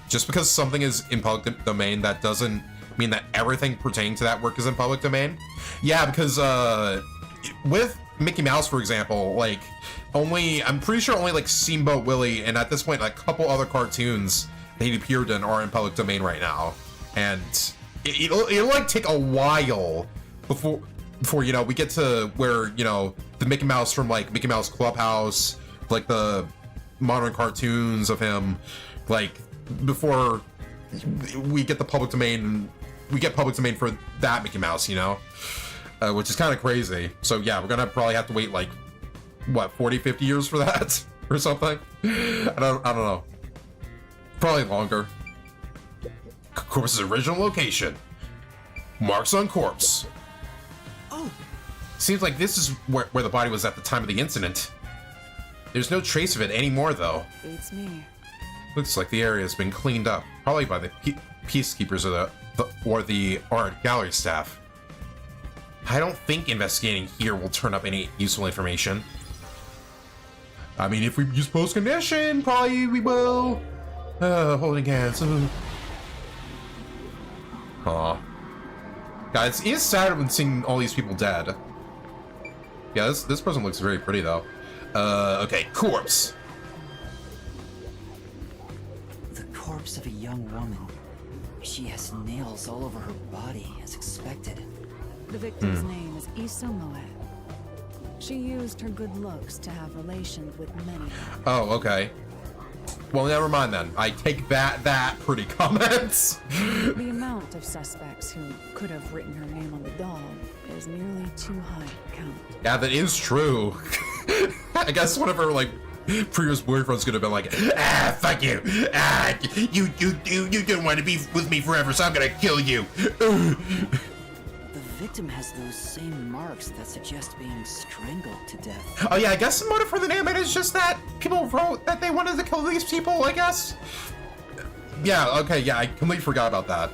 Just because something is in public domain, that doesn't mean that everything pertaining to that work is in public domain. Yeah, because with Mickey Mouse, for example, like, I'm pretty sure only like Steamboat Willie and at this point like a couple other cartoons that he appeared in are in public domain right now, and it'll like take a while before you know we get to where, you know, the Mickey Mouse from like Mickey Mouse Clubhouse, like the modern cartoons of him, like before we get the public domain. We get public domain for that Mickey Mouse, you know, which is kind of crazy. So yeah, we're gonna probably have to wait like what 40-50 years for that or something. I don't know. Probably longer. Corpse's original location. Marks on corpse. Oh, Seems like this is where the body was at the time of the incident. There's no trace of it anymore, though. Beats me. Looks like the area has been cleaned up, probably by the peacekeepers or the art gallery staff. I don't think investigating here will turn up any useful information. I mean, if we use post-condition, probably we will. Holding hands. Aw. Guys, it is sad when seeing all these people dead. Yeah, this person looks very pretty, though. Okay, corpse. the corpse of a young woman. She has nails all over her body, as expected. The victim's name is Issa Moe. She used her good looks to have relations with many. Oh, okay. Well, never mind then. I take that pretty comments. The amount of suspects who could have written her name on the doll is nearly too high to count. Yeah, that is true. I guess one of her, like, previous boyfriend's gonna be like, fuck you. You didn't want to be with me forever, so I'm gonna kill you. The victim has those same marks that suggest being strangled to death. Oh yeah, I guess the motive for the name is just that people wrote that they wanted to kill these people, I guess. Yeah, okay, yeah, I completely forgot about that.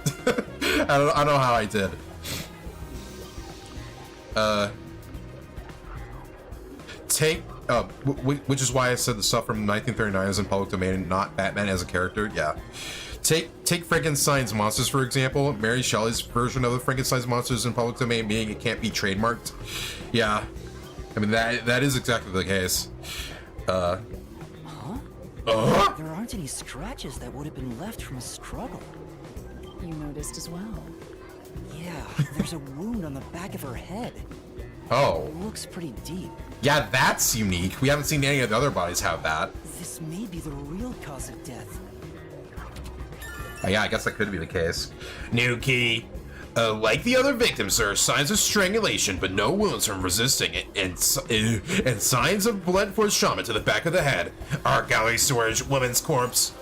I don't know how I did. Which is why I said the stuff from 1939 is in public domain and not Batman as a character. Yeah. Take Frankenstein's monsters, for example. Mary Shelley's version of the Frankenstein's monsters in public domain, meaning it can't be trademarked. Yeah. I mean, that is exactly the case. There aren't any scratches that would have been left from a struggle. You noticed as well. Yeah, there's a wound on the back of her head. Oh. It looks pretty deep. Yeah, that's unique. We haven't seen any of the other bodies have that. This may be the real cause of death. Oh, yeah, I guess that could be the case. New key. Like the other victims, there are signs of strangulation, but no wounds from resisting it, and signs of blunt force trauma to the back of the head. Art gallery storage, woman's corpse.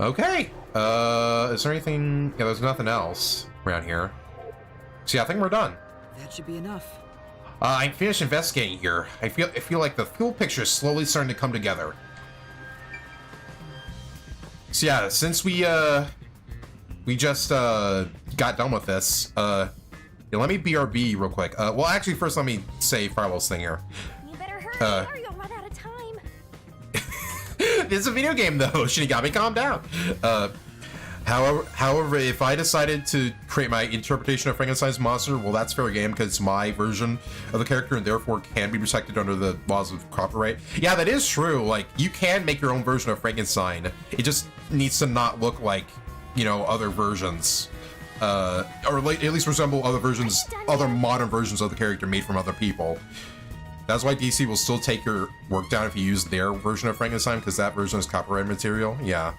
Okay. Is there anything? Yeah, there's nothing else around here. So yeah, I think we're done. That should be enough. I'm finished investigating here. I feel like the full picture is slowly starting to come together. So yeah, since we just got done with this, yeah, let me BRB real quick. Well, actually, first let me say Firewall's thing here. You better hurry or you'll run out of time. This is a video game, though. Shinigami, calm down. However, if I decided to create my interpretation of Frankenstein's monster, well, that's fair game because it's my version of the character and therefore can be protected under the laws of copyright. Yeah, that is true. Like, you can make your own version of Frankenstein. It just needs to not look like, you know, other versions. Or like, at least resemble other versions, other modern versions of the character made from other people. That's why DC will still take your work down if you use their version of Frankenstein, because that version is copyright material. Yeah.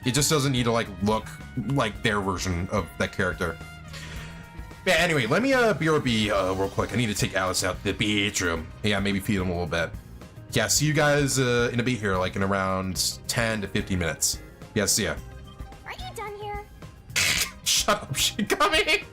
It just doesn't need to, like, look like their version of that character. Yeah, anyway, let me BRB real quick. I need to take Alice out to the bedroom. Yeah, maybe feed him a little bit. Yeah, see you guys in a bit here, like in around 10 to 15 minutes. Yeah, see ya. Are you done here? Shut up, Shinigami!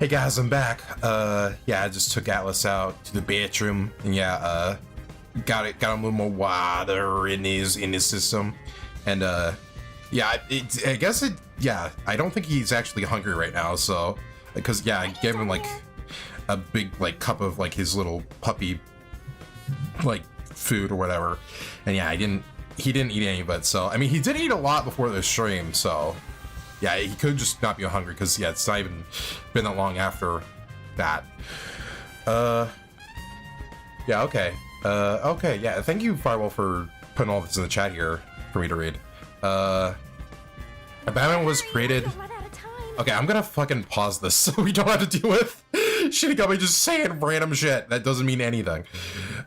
Hey guys, I'm back. Yeah, I just took Atlas out to the bathroom, and yeah, got a little more water in his system, and yeah, I guess yeah, I don't think he's actually hungry right now, so because yeah, I gave him like a big like cup of like his little puppy like food or whatever, and yeah, he didn't eat any of it. So I mean, he did eat a lot before the stream, so. Yeah, he could just not be hungry because yeah, it's not even been that long after that. Yeah, okay. Okay, yeah, thank you, Firewall, for putting all this in the chat here for me to read. Batman was created... Okay, I'm gonna fucking pause this so we don't have to deal with Shinigami just saying random shit that doesn't mean anything.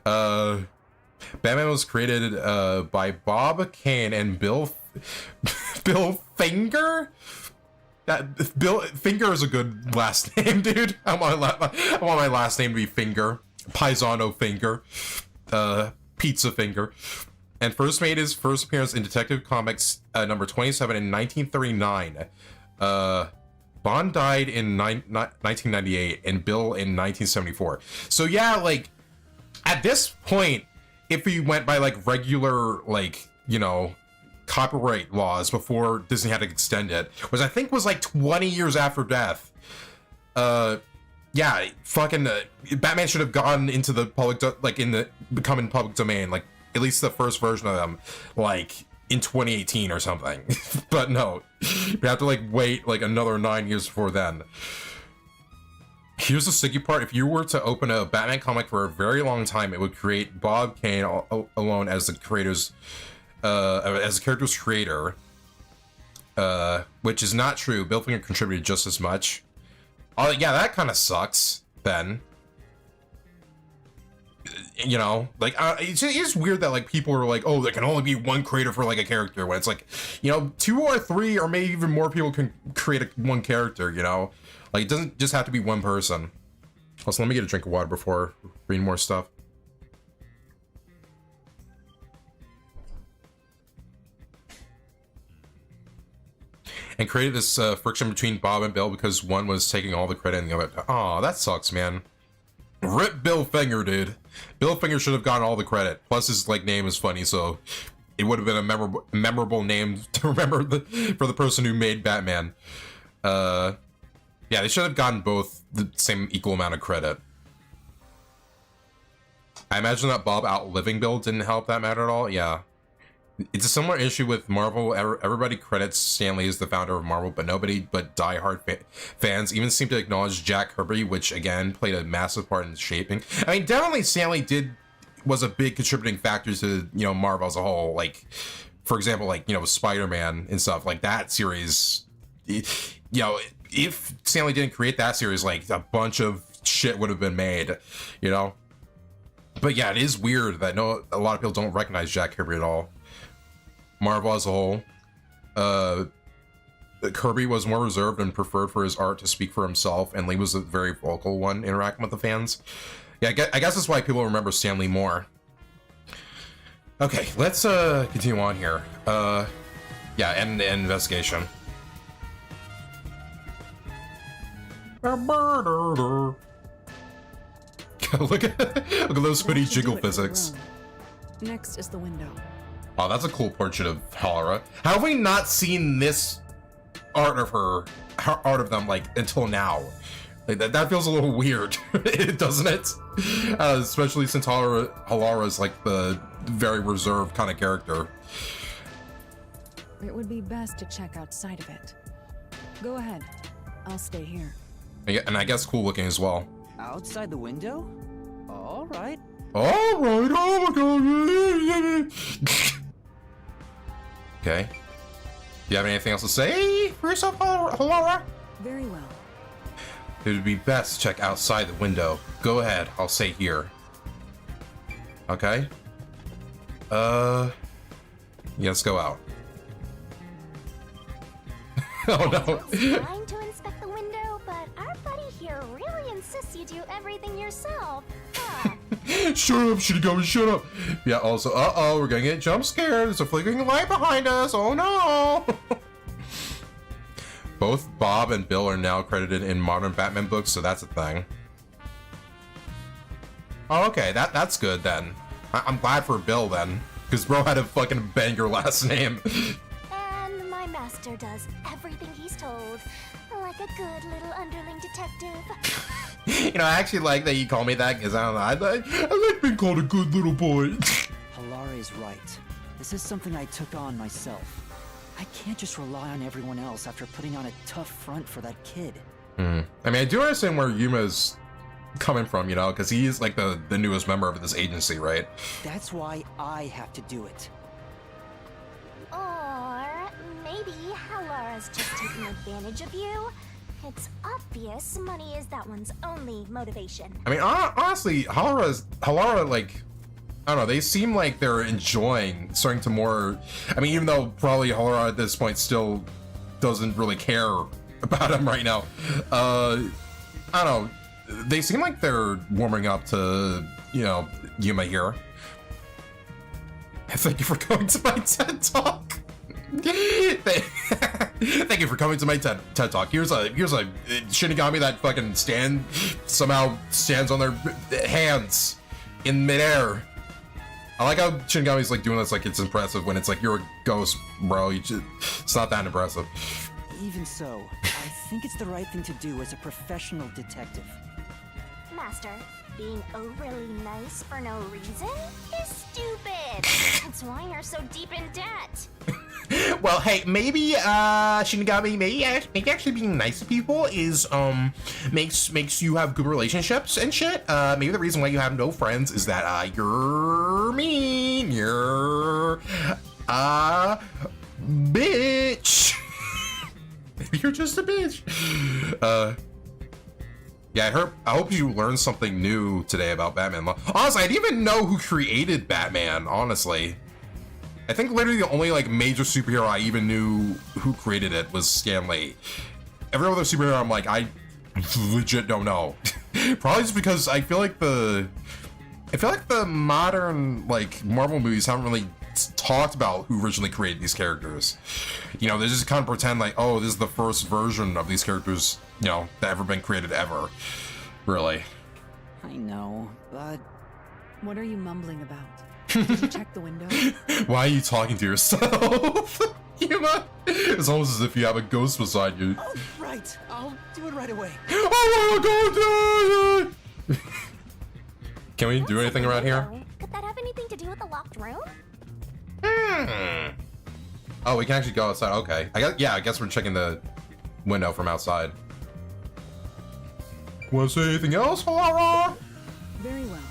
Batman was created by Bob Kane and Bill Finger? Bill Finger is a good last name, dude. I want my last name to be Finger. Pizzano Finger. Pizza Finger. And first made his first appearance in Detective Comics number 27 in 1939. Bond died in 1998 and Bill in 1974. So yeah, like, at this point, if we went by like regular, like, you know, copyright laws before Disney had to extend it, which I think was like 20 years after death. Yeah, fucking Batman should have gone into the public, becoming public domain, like at least the first version of them, like in 2018 or something. But no, you have to like wait like another 9 years before then. Here's the sticky part: if you were to open a Batman comic for a very long time, it would create Bob Kane alone as the creator's. As the character's creator, which is not true. Bill Finger contributed just as much. Oh, yeah, that kind of sucks, then. You know, like, it's weird that, like, people are like, oh, there can only be one creator for, like, a character, when it's like, you know, 2 or 3 or maybe even more people can create one character, you know? Like, it doesn't just have to be one person. Also, let me get a drink of water before reading more stuff. And created this friction between Bob and Bill because one was taking all the credit and the other. Aw, that sucks, man. Rip Bill Finger, dude. Bill Finger should have gotten all the credit. Plus, his like name is funny, so it would have been a memorable name to remember for the person who made Batman. Yeah, they should have gotten both the same equal amount of credit. I imagine that Bob outliving Bill didn't help that matter at all. Yeah. It's a similar issue with Marvel. Everybody credits Stan Lee as the founder of Marvel, but nobody but die-hard fans even seem to acknowledge Jack Kirby, which again played a massive part in shaping. I mean, definitely Stan Lee was a big contributing factor to, you know, Marvel as a whole. Like, for example, like, you know, Spider-Man and stuff like that series. You know, if Stan Lee didn't create that series, like a bunch of shit would have been made. You know, but yeah, it is weird that a lot of people don't recognize Jack Kirby at all. Marvel as a whole, Kirby was more reserved and preferred for his art to speak for himself, and Lee was a very vocal one interacting with the fans. Yeah, I guess that's why people remember Stan Lee more. Okay, let's continue on here. Yeah, end the investigation. Look at those hoodie jiggle physics. Next is the window. Oh, that's a cool portrait of Hallara. How have we not seen this art of them, like, until now? Like, that feels a little weird, doesn't it? Especially since Hallara is, like, the very reserved kind of character. It would be best to check outside of it. Go ahead. I'll stay here. And I guess cool looking as well. Outside the window? All right. All right. Oh my god. Okay. Do you have anything else to say for yourself, Hallara? Very well. It would be best to check outside the window. Go ahead. I'll stay here. Okay. Yeah, let's go out. Oh no. Trying to inspect the window, but our buddy here really insists you do everything yourself. Huh. Shut up, Shinigami, shut up. Yeah, also, we're gonna get jump scared. There's a flickering light behind us. Oh no. Both Bob and Bill are now credited in modern Batman books, so that's a thing. Oh, okay, that's good then. I'm glad for Bill then, because bro had a fucking banger last name. And my master does everything he's told, like a good little underling detective. You know, I actually like that you call me that, because I don't know, I like being called a good little boy. Halare is right. This is something I took on myself. I can't just rely on everyone else after putting on a tough front for that kid. I mean, I do understand where Yuma's coming from, you know, because he's like the newest member of this agency, right? That's why I have to do it. Or maybe Halara's just taking advantage of you. It's obvious money is that one's only motivation. I mean, honestly, Halara, like, I don't know, they seem like they're starting to more, I mean, even though probably Halara at this point still doesn't really care about him right now, I don't know, they seem like they're warming up to, you know, Yuma here. Thank you for coming to my TED Talk. Thank you for coming to my TED Talk. Here's a Shinigami that fucking somehow stands on their hands in midair. I like how Shinigami's like doing this like it's impressive when it's like you're a ghost, bro. It's not that impressive. Even so, I think it's the right thing to do as a professional detective. Master, being overly nice for no reason is stupid. That's why you're so deep in debt. Well, hey, maybe Shinigami, maybe actually being nice to people is makes you have good relationships and shit. Maybe the reason why you have no friends is that you're mean. You're bitch. Maybe you're just a bitch. Yeah, I hope you learned something new today about Batman. Honestly, I didn't even know who created Batman, honestly. I think literally the only like major superhero I even knew who created it was Stan Lee. Every other superhero I'm like, I legit don't know. Probably just because I feel like the modern like Marvel movies haven't really talked about who originally created these characters. You know, they just kind of pretend like, oh, this is the first version of these characters, you know, that ever been created ever. Really. I know, but... What are you mumbling about? Did you check the window? Why are you talking to yourself? Yuma? It's almost as if you have a ghost beside you. Oh, right. I'll do it right away. Oh my god! Can we do anything around here? Could that have anything to do with the locked room? Oh, we can actually go outside. Okay. I guess we're checking the window from outside. Want to say anything else, Halara? Very well.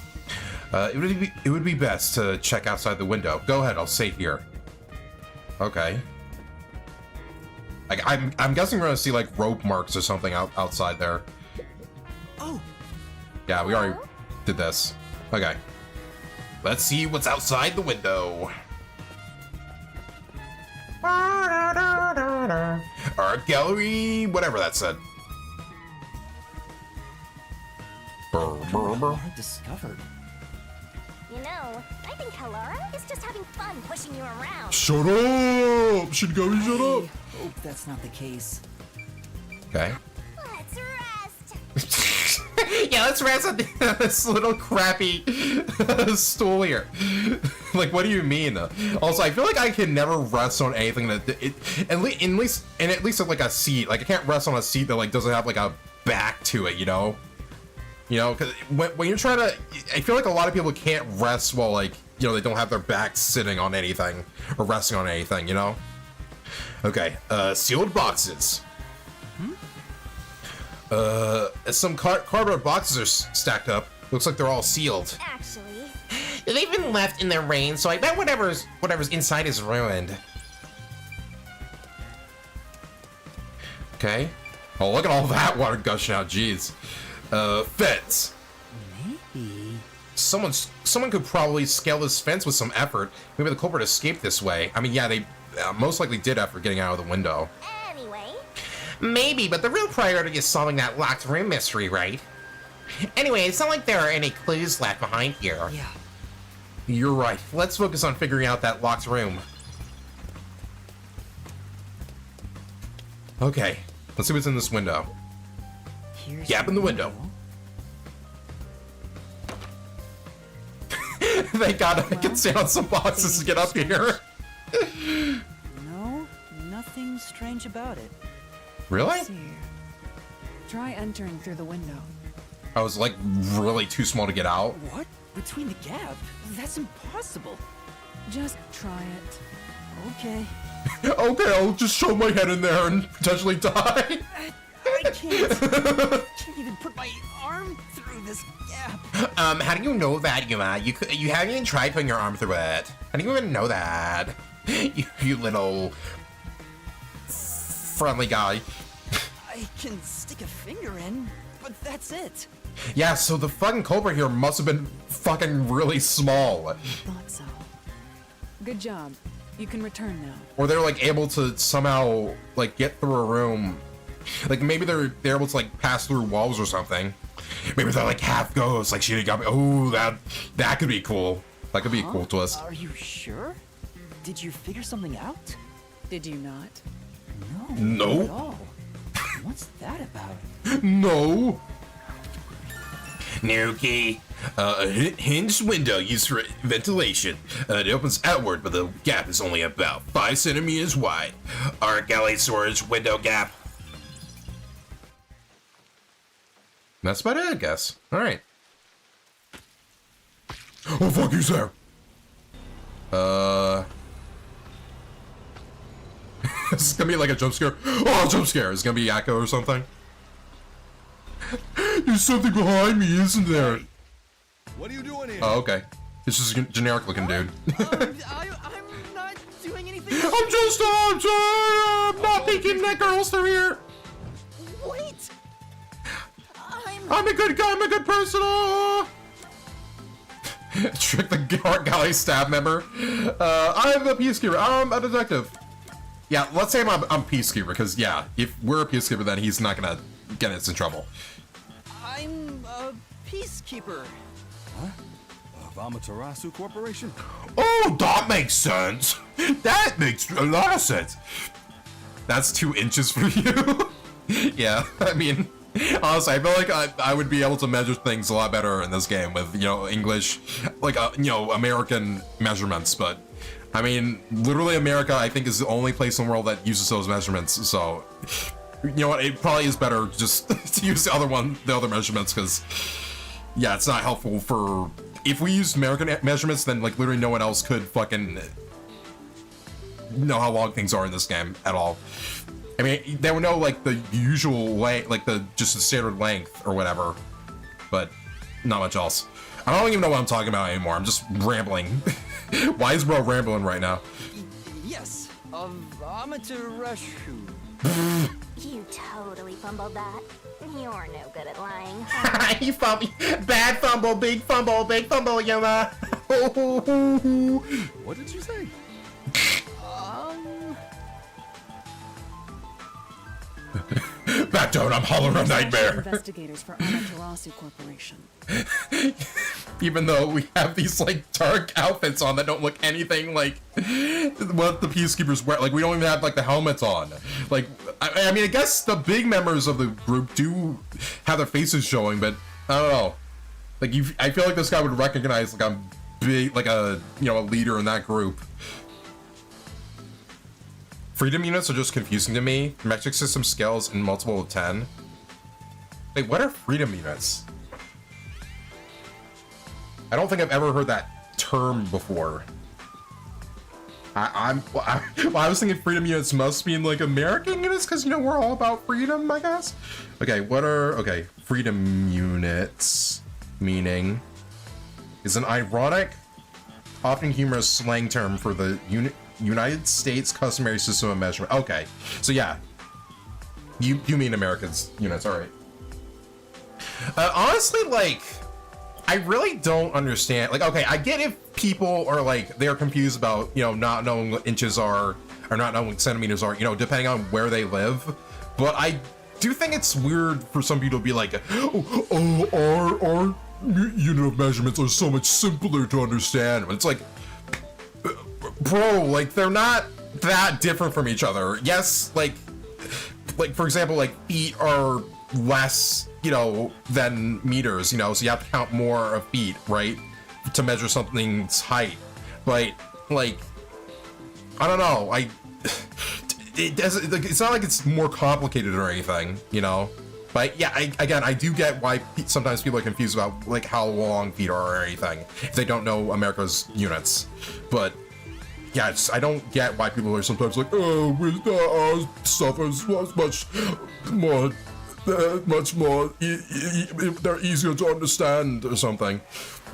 It would be best to check outside the window. Go ahead, I'll stay here. Okay. I'm guessing we're gonna see like rope marks or something outside there. Oh. Yeah, we already did this. Okay. Let's see what's outside the window. Art gallery, whatever that said. Discovered. You know, I think Halara is just having fun pushing you around. Shut up! Shinigami, shut up! Hope that's not the case. Okay. Let's rest. Yeah, let's rest on this little crappy stool here. Like, what do you mean? Also, I feel like I can never rest on anything that at least like a seat. Like, I can't rest on a seat that like doesn't have like a back to it. You know, because when you're trying to, I feel like a lot of people can't rest while like they don't have their back sitting on anything or resting on anything. You know. Okay. Sealed boxes. Some cardboard boxes are stacked up. Looks like they're all sealed. Actually, They've been left in the rain, so I bet whatever's inside is ruined. Okay. Oh, look at all that water gushing out. Jeez. Fence. Maybe. Someone could probably scale this fence with some effort. Maybe the culprit escaped this way. I mean, yeah, they most likely did after getting out of the window. anyway, Maybe, but the real priority is solving that locked room mystery, right? Anyway, it's not like there are any clues left behind here. Yeah. You're right. Let's focus on figuring out that locked room. Okay. Let's see what's in this window. Here's Gap in the window. Thank God I can stand on some boxes to get up here. No, nothing strange about it. Really? Let's see. Try entering through the window. I was like really too small to get out. What? Between the gap? That's impossible. Just try it. Okay. Okay, I'll just shove my head in there and potentially die. I can't even put my arm through this gap. How do you know that, Yuma? You haven't even tried putting your arm through it. How do you even know that? You little friendly guy. I can stick a finger in, but that's it. Yeah, so the fucking culprit here must have been fucking really small. Thought so. Good job. You can return now. Or they're like able to somehow like get through a room. Like maybe they're able to like pass through walls or something. Maybe they're like half ghosts, like Shinigami. Oh, that could be cool. That could be a cool twist. Are you sure? Did you figure something out? Did you not? No. No. Not at all. What's that about? No. Nuki. A hinged window used for ventilation. It opens outward, but the gap is only about 5 centimeters wide. Our galley storage window gap. That's about it, I guess. Alright. Oh, fuck, he's there. This is gonna be like a jump scare. Oh, jump scare. It's gonna be Yakko or something. There's something behind me, isn't there? What are you doing here? Oh, okay. It's just a generic looking dude. I'm not doing anything. I'm not thinking that girls through here. Wait. I'm a good guy, I'm a good person. Oh. Trick the art galley staff member. I'm a peacekeeper. I'm a detective. Yeah, let's say I'm peacekeeper, because yeah, if we're a peacekeeper, then he's not gonna get us in trouble. I'm a peacekeeper. Of Amaterasu Corporation? Oh, that makes sense. That makes a lot of sense. That's 2 inches for you. Yeah, I mean, honestly, I feel like I would be able to measure things a lot better in this game with, you know, English, like, you know, American measurements, but I mean, literally America, I think, is the only place in the world that uses those measurements, so, you know what, it probably is better just to use the other measurements, because, yeah, it's not helpful for, if we used American measurements, then, like, literally no one else could fucking know how long things are in this game at all. I mean, they would know, like, the usual length, like, just the standard length or whatever, but not much else. I don't even know what I'm talking about anymore. I'm just rambling. Why is bro rambling right now? Yes, of Amaterasu. You totally fumbled that. You're no good at lying. You fumble. Bad fumble, big Yuma. What did you say? Back down, I'm hollering a nightmare. Investigators for Amaterasu Corporation. Even though we have these like dark outfits on that don't look anything like what the peacekeepers wear. Like we don't even have like the helmets on. Like I mean, I guess the big members of the group do have their faces showing, but I don't know. Like I feel like this guy would recognize like a big, like a, you know, a leader in that group. Freedom units are just confusing to me. Metric system scales in multiple of 10. Wait, what are freedom units? I don't think I've ever heard that term before. I was thinking freedom units must mean like American units, because, you know, we're all about freedom, I guess. Okay, okay, freedom units, meaning, is an ironic, often humorous slang term for the United States customary system of measurement. Okay, so yeah, you mean Americans units, all right. Honestly, like, I really don't understand. Like, okay, I get if people are like, they're confused about, you know, not knowing what inches are, or not knowing what centimeters are, you know, depending on where they live. But I do think it's weird for some people to be like, our unit of measurements are so much simpler to understand. But it's like, bro, like, they're not that different from each other. Yes, like, like for example, like feet are less, you know, than meters, you know, so you have to count more of feet, right, to measure something's height. But like, I don't know, it doesn't, like, it's not like it's more complicated or anything, you know. But yeah, I do get why sometimes people are confused about like how long feet are or anything if they don't know America's units. But yeah, I don't get why people are sometimes like, oh, our stuff is much more, they're easier to understand or something.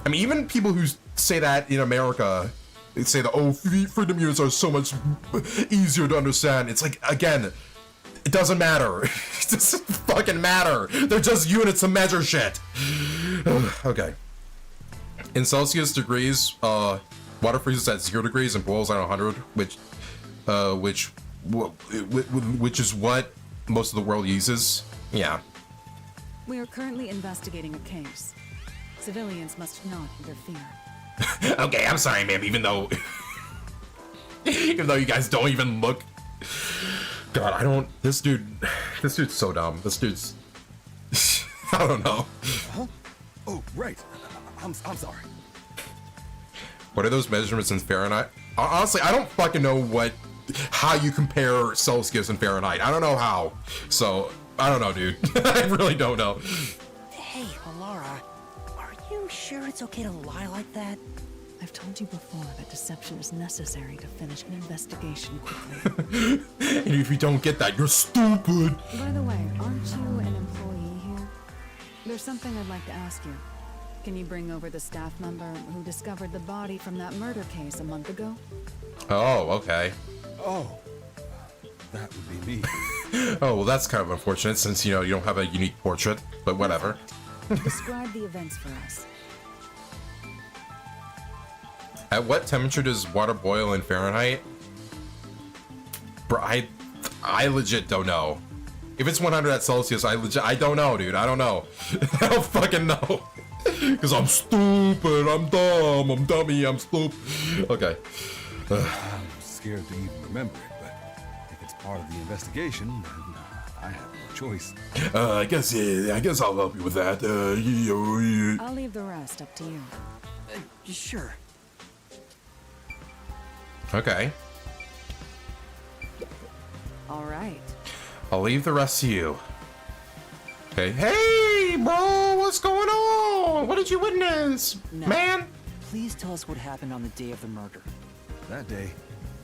I mean, even people who say that in America, they say that, oh, freedom units are so much easier to understand. It's like, again, it doesn't matter. It doesn't fucking matter. They're just units to measure shit. Okay. In Celsius degrees, water freezes at 0 degrees and boils at 100, which is what most of the world uses. Yeah. We are currently investigating a case. Civilians must not interfere. Okay, I'm sorry, ma'am, even though you guys don't even look. God, this dude's so dumb. This dude's, I don't know. Huh? Oh, right. I'm sorry. What are those measurements in Fahrenheit? Honestly, I don't fucking know how you compare Celsius and Fahrenheit. I don't know how. So, I don't know, dude. I really don't know. Hey, Alara, are you sure it's okay to lie like that? I've told you before that deception is necessary to finish an investigation quickly. And if you don't get that, you're stupid. By the way, aren't you an employee here? There's something I'd like to ask you. Can you bring over the staff member who discovered the body from that murder case a month ago? Oh, okay. Oh, that would be me. Oh, well, that's kind of unfortunate since, you know, you don't have a unique portrait, but whatever. Describe the events for us. At what temperature does water boil in Fahrenheit? Bro, I legit don't know. If it's 100 at Celsius, I don't know, dude. I don't know. I don't fucking know. Because I'm stupid, I'm dumb, I'm dummy, I'm stupid. Okay. I'm scared to even remember it, but if it's part of the investigation, then I have no choice. I guess I'll help you with that. I'll leave the rest up to you. Sure. Okay. All right. I'll leave the rest to you. Okay. Hey, bro, what's going on? What did you witness, man? Please tell us what happened on the day of the murder. That day,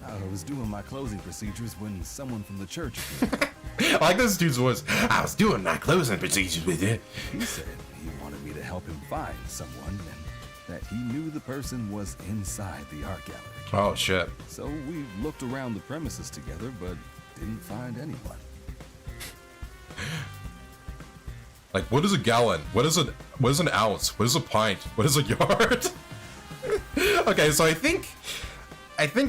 I was doing my closing procedures when someone from the church appeared. I like this dude's voice. I was doing my closing procedures with you. He said he wanted me to help him find someone and that he knew the person was inside the art gallery. Oh, shit. So we looked around the premises together, but didn't find anyone. Like, what is a gallon? What is an ounce? What is a pint? What is a yard? Okay, so I think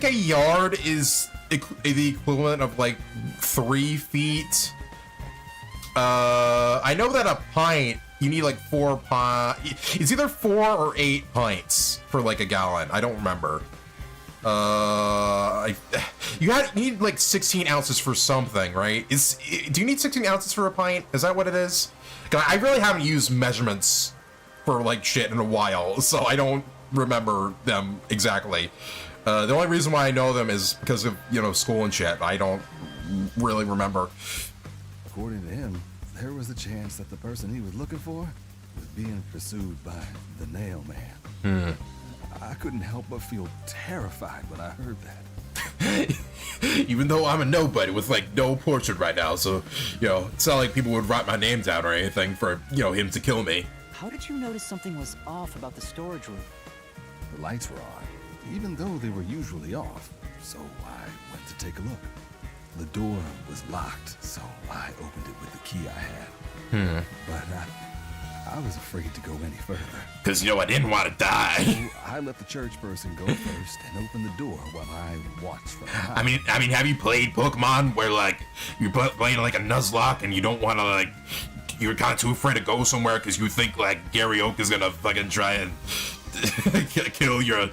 a yard is the equivalent of like 3 feet. I know that a pint, you need like 4 pints. It's either 4 or 8 pints for like a gallon. I don't remember. You need like 16 ounces for something, right? Do you need 16 ounces for a pint? Is that what it is? I really haven't used measurements for like shit in a while, so I don't remember them exactly. The only reason why I know them is because of, you know, school and shit. I don't really remember. According to him, there was a chance that the person he was looking for was being pursued by the Nail Man. I couldn't help but feel terrified when I heard that. Even though I'm a nobody with like no portrait right now, so, you know, it's not like people would write my name down or anything for, you know, him to kill me. How did you notice something was off about the storage room? The lights were on, even though they were usually off, so I went to take a look. The door was locked, so I opened it with the key I had. But I was afraid to go any further. Because, you know, I didn't want to die. So I let the church person go first and open the door while I watched from behind. I mean, have you played Pokemon where, like, you're playing, like, a Nuzlocke and you don't want to, like, you're kind of too afraid to go somewhere because you think, like, Gary Oak is going to fucking try and kill your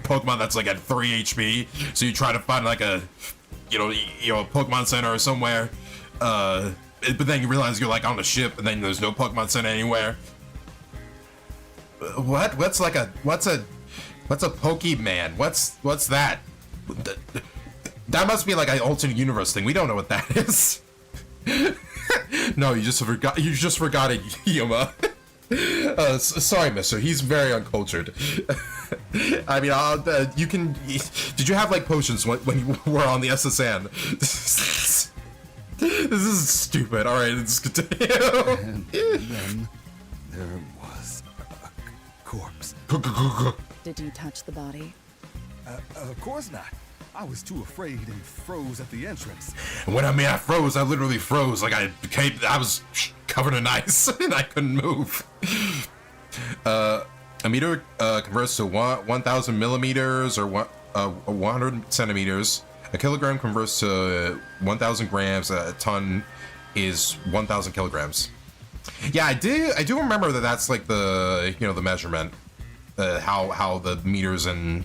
Pokemon that's, like, at 3 HP. So you try to find, like, a Pokemon Center or somewhere, But then you realize you're like on a ship, and then there's no Pokemon Center anywhere. What? What's a Pokemon? What's that? That must be like an alternate universe thing. We don't know what that is. No, you just forgot it, Yuma. Sorry, mister. He's very uncultured. I mean, you can... Did you have, like, potions when you were on the SSN? This is stupid. Alright, let's continue. And then there was a corpse. Did you touch the body? Of course not. I was too afraid and froze at the entrance. And when I mean I froze, I literally froze. Like I was covered in ice and I couldn't move. A meter converts to 1,000 millimeters or 100 centimeters. A kilogram converts to 1,000 grams. A ton is 1,000 kilograms. Yeah, I do remember that. That's like the the measurement, how the meters and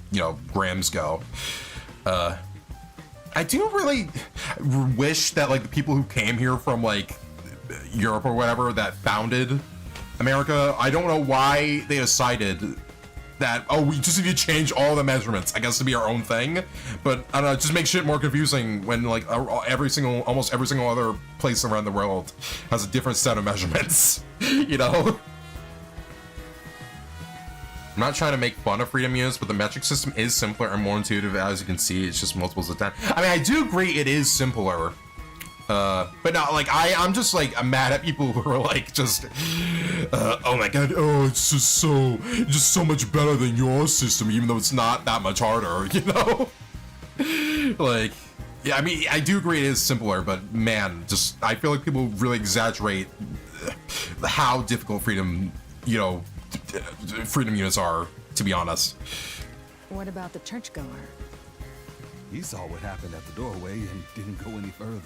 grams go. I do really wish that like the people who came here from like Europe or whatever that founded America, I don't know why they decided that, oh, we just need to change all the measurements, I guess, to be our own thing. But I don't know, it just makes shit more confusing when like almost every single other place around the world has a different set of measurements, I'm not trying to make fun of freedom units, but the metric system is simpler and more intuitive. As you can see, it's just multiples of 10. I mean, I do agree it is simpler. But not like I'm just like I'm mad at people who are like just oh my god, oh it's just so much better than your system, even though it's not that much harder, Like, yeah, I mean, I do agree it is simpler, but man, just I feel like people really exaggerate how difficult freedom units are, to be honest. What about the churchgoer? He saw what happened at the doorway and didn't go any further.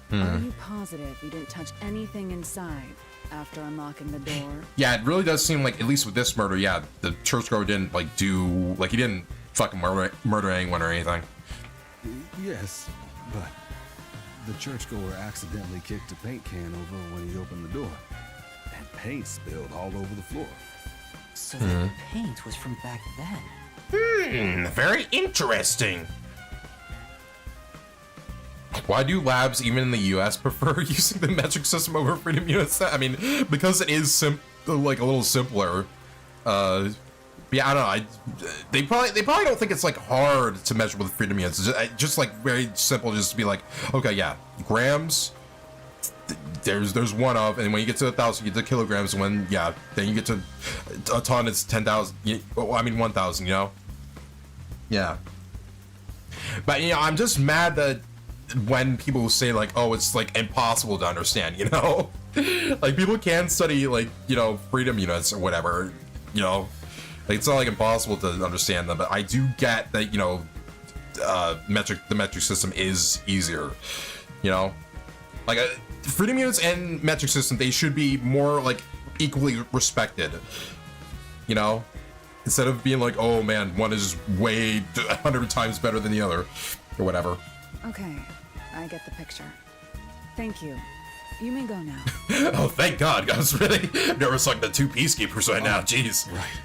Are you positive you didn't touch anything inside after unlocking the door? Yeah, it really does seem like, at least with this murder, yeah, the churchgoer didn't like he didn't fucking murder anyone or anything. Yes, but the churchgoer accidentally kicked a paint can over when he opened the door, and paint spilled all over the floor. So the paint was from back then. Very interesting. Why do labs, even in the US, prefer using the metric system over freedom units? I mean, because it is like a little simpler. Yeah, I don't know. They probably don't think it's like hard to measure with freedom units. It's just like very simple, just to be like, okay, yeah, grams. There's one of, and when you get to 1,000, you get to kilograms. When then you get to a ton. It's 10,000. 1,000. Yeah. But I'm just mad that when people say like, oh, it's like impossible to understand. Like people can study like freedom units or whatever. Like it's not like impossible to understand them. But I do get that the metric system is easier. Like freedom units and metric system, they should be more like equally respected. Instead of being like, oh man, one is way 100 times better than the other, or whatever. Okay, I get the picture. Thank you. You may go now. Oh, thank God. I was really nervous like the two peacekeepers right now. Jeez. Right.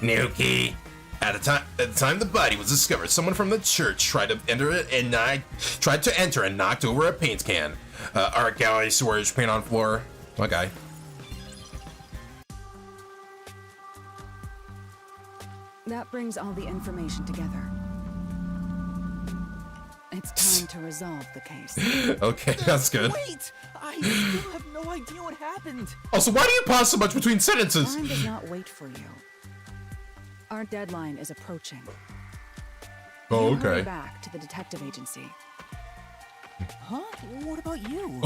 Nuki. At the time the body was discovered, someone from the church tried to enter and knocked over a paint can. Art gallery storage paint on floor. Okay. That brings all the information together. It's time to resolve the case. Okay, that's good. Wait! I still have no idea what happened. Also, why do you pause so much between sentences? Time does not wait for you. Our deadline is approaching. Oh, You hurry okay. back to the detective agency. Huh? What about you?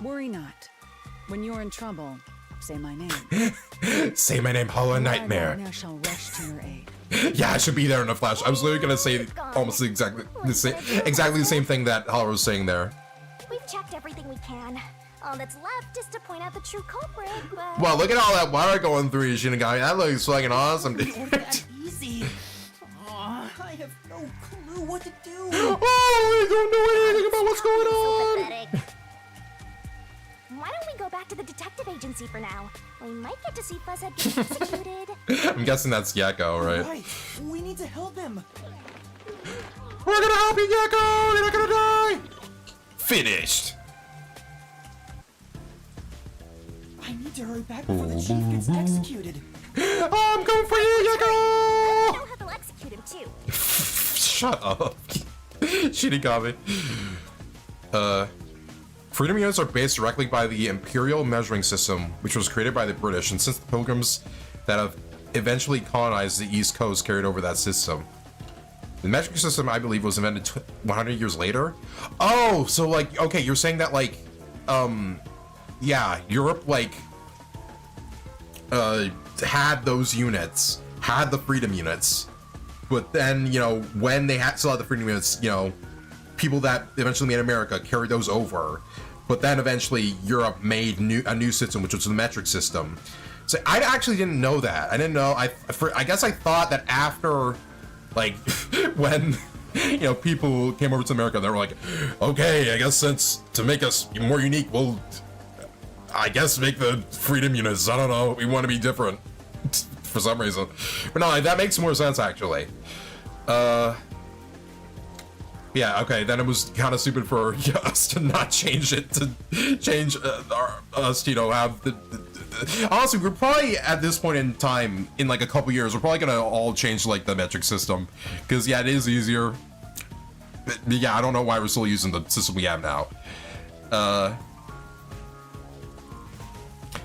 Worry not. When you're in trouble, say my name. Say my name, Hollow My Nightmare. partner shall rush to your aid. Yeah, I should be there in a flash. I was literally gonna say almost exactly the same thing that Hollow was saying there. We've checked everything we can. All that's left is to point out the true culprit, but... Wow, look at all that water going through your Shinigami. That looks fucking awesome, dude. That easy. Aw. I have no clue what to do. Oh, I don't know anything about what's going So on. pathetic. Why don't we go back to the detective agency for now? We might get to see Fuzzhead get executed. I'm guessing that's Yakko, right? Right, we need to help him. We're gonna help you, Yakko! You're not gonna die! Finished! I need to hurry back before the chief gets executed. I'm coming for you, I Yakko! know how they'll execute him too. Shut up. Shinigami. Freedom units are based directly by the Imperial Measuring System, which was created by the British, and since the Pilgrims that have eventually colonized the East Coast carried over that system. The metric system, I believe, was invented 100 years later. Oh, so like, okay, you're saying that like, yeah, Europe like, had those units, had the freedom units, but then, you know, when they still had the freedom units, you know, people that eventually made America carried those over, but then eventually Europe made a new system, which was the metric system. So I actually didn't know that. I didn't know. I guess I thought that after, like, when, you know, people came over to America, they were like, okay, I guess since to make us more unique, we'll, I guess, make the freedom units. I don't know. We want to be different for some reason. But no, that makes more sense actually. Yeah, okay, then it was kind of stupid for us to not change it, to change us, you know, have the honestly, we're probably at this point in time, in like a couple years, we're probably gonna all change like the metric system, because yeah, it is easier. But, yeah, I don't know why we're still using the system we have now.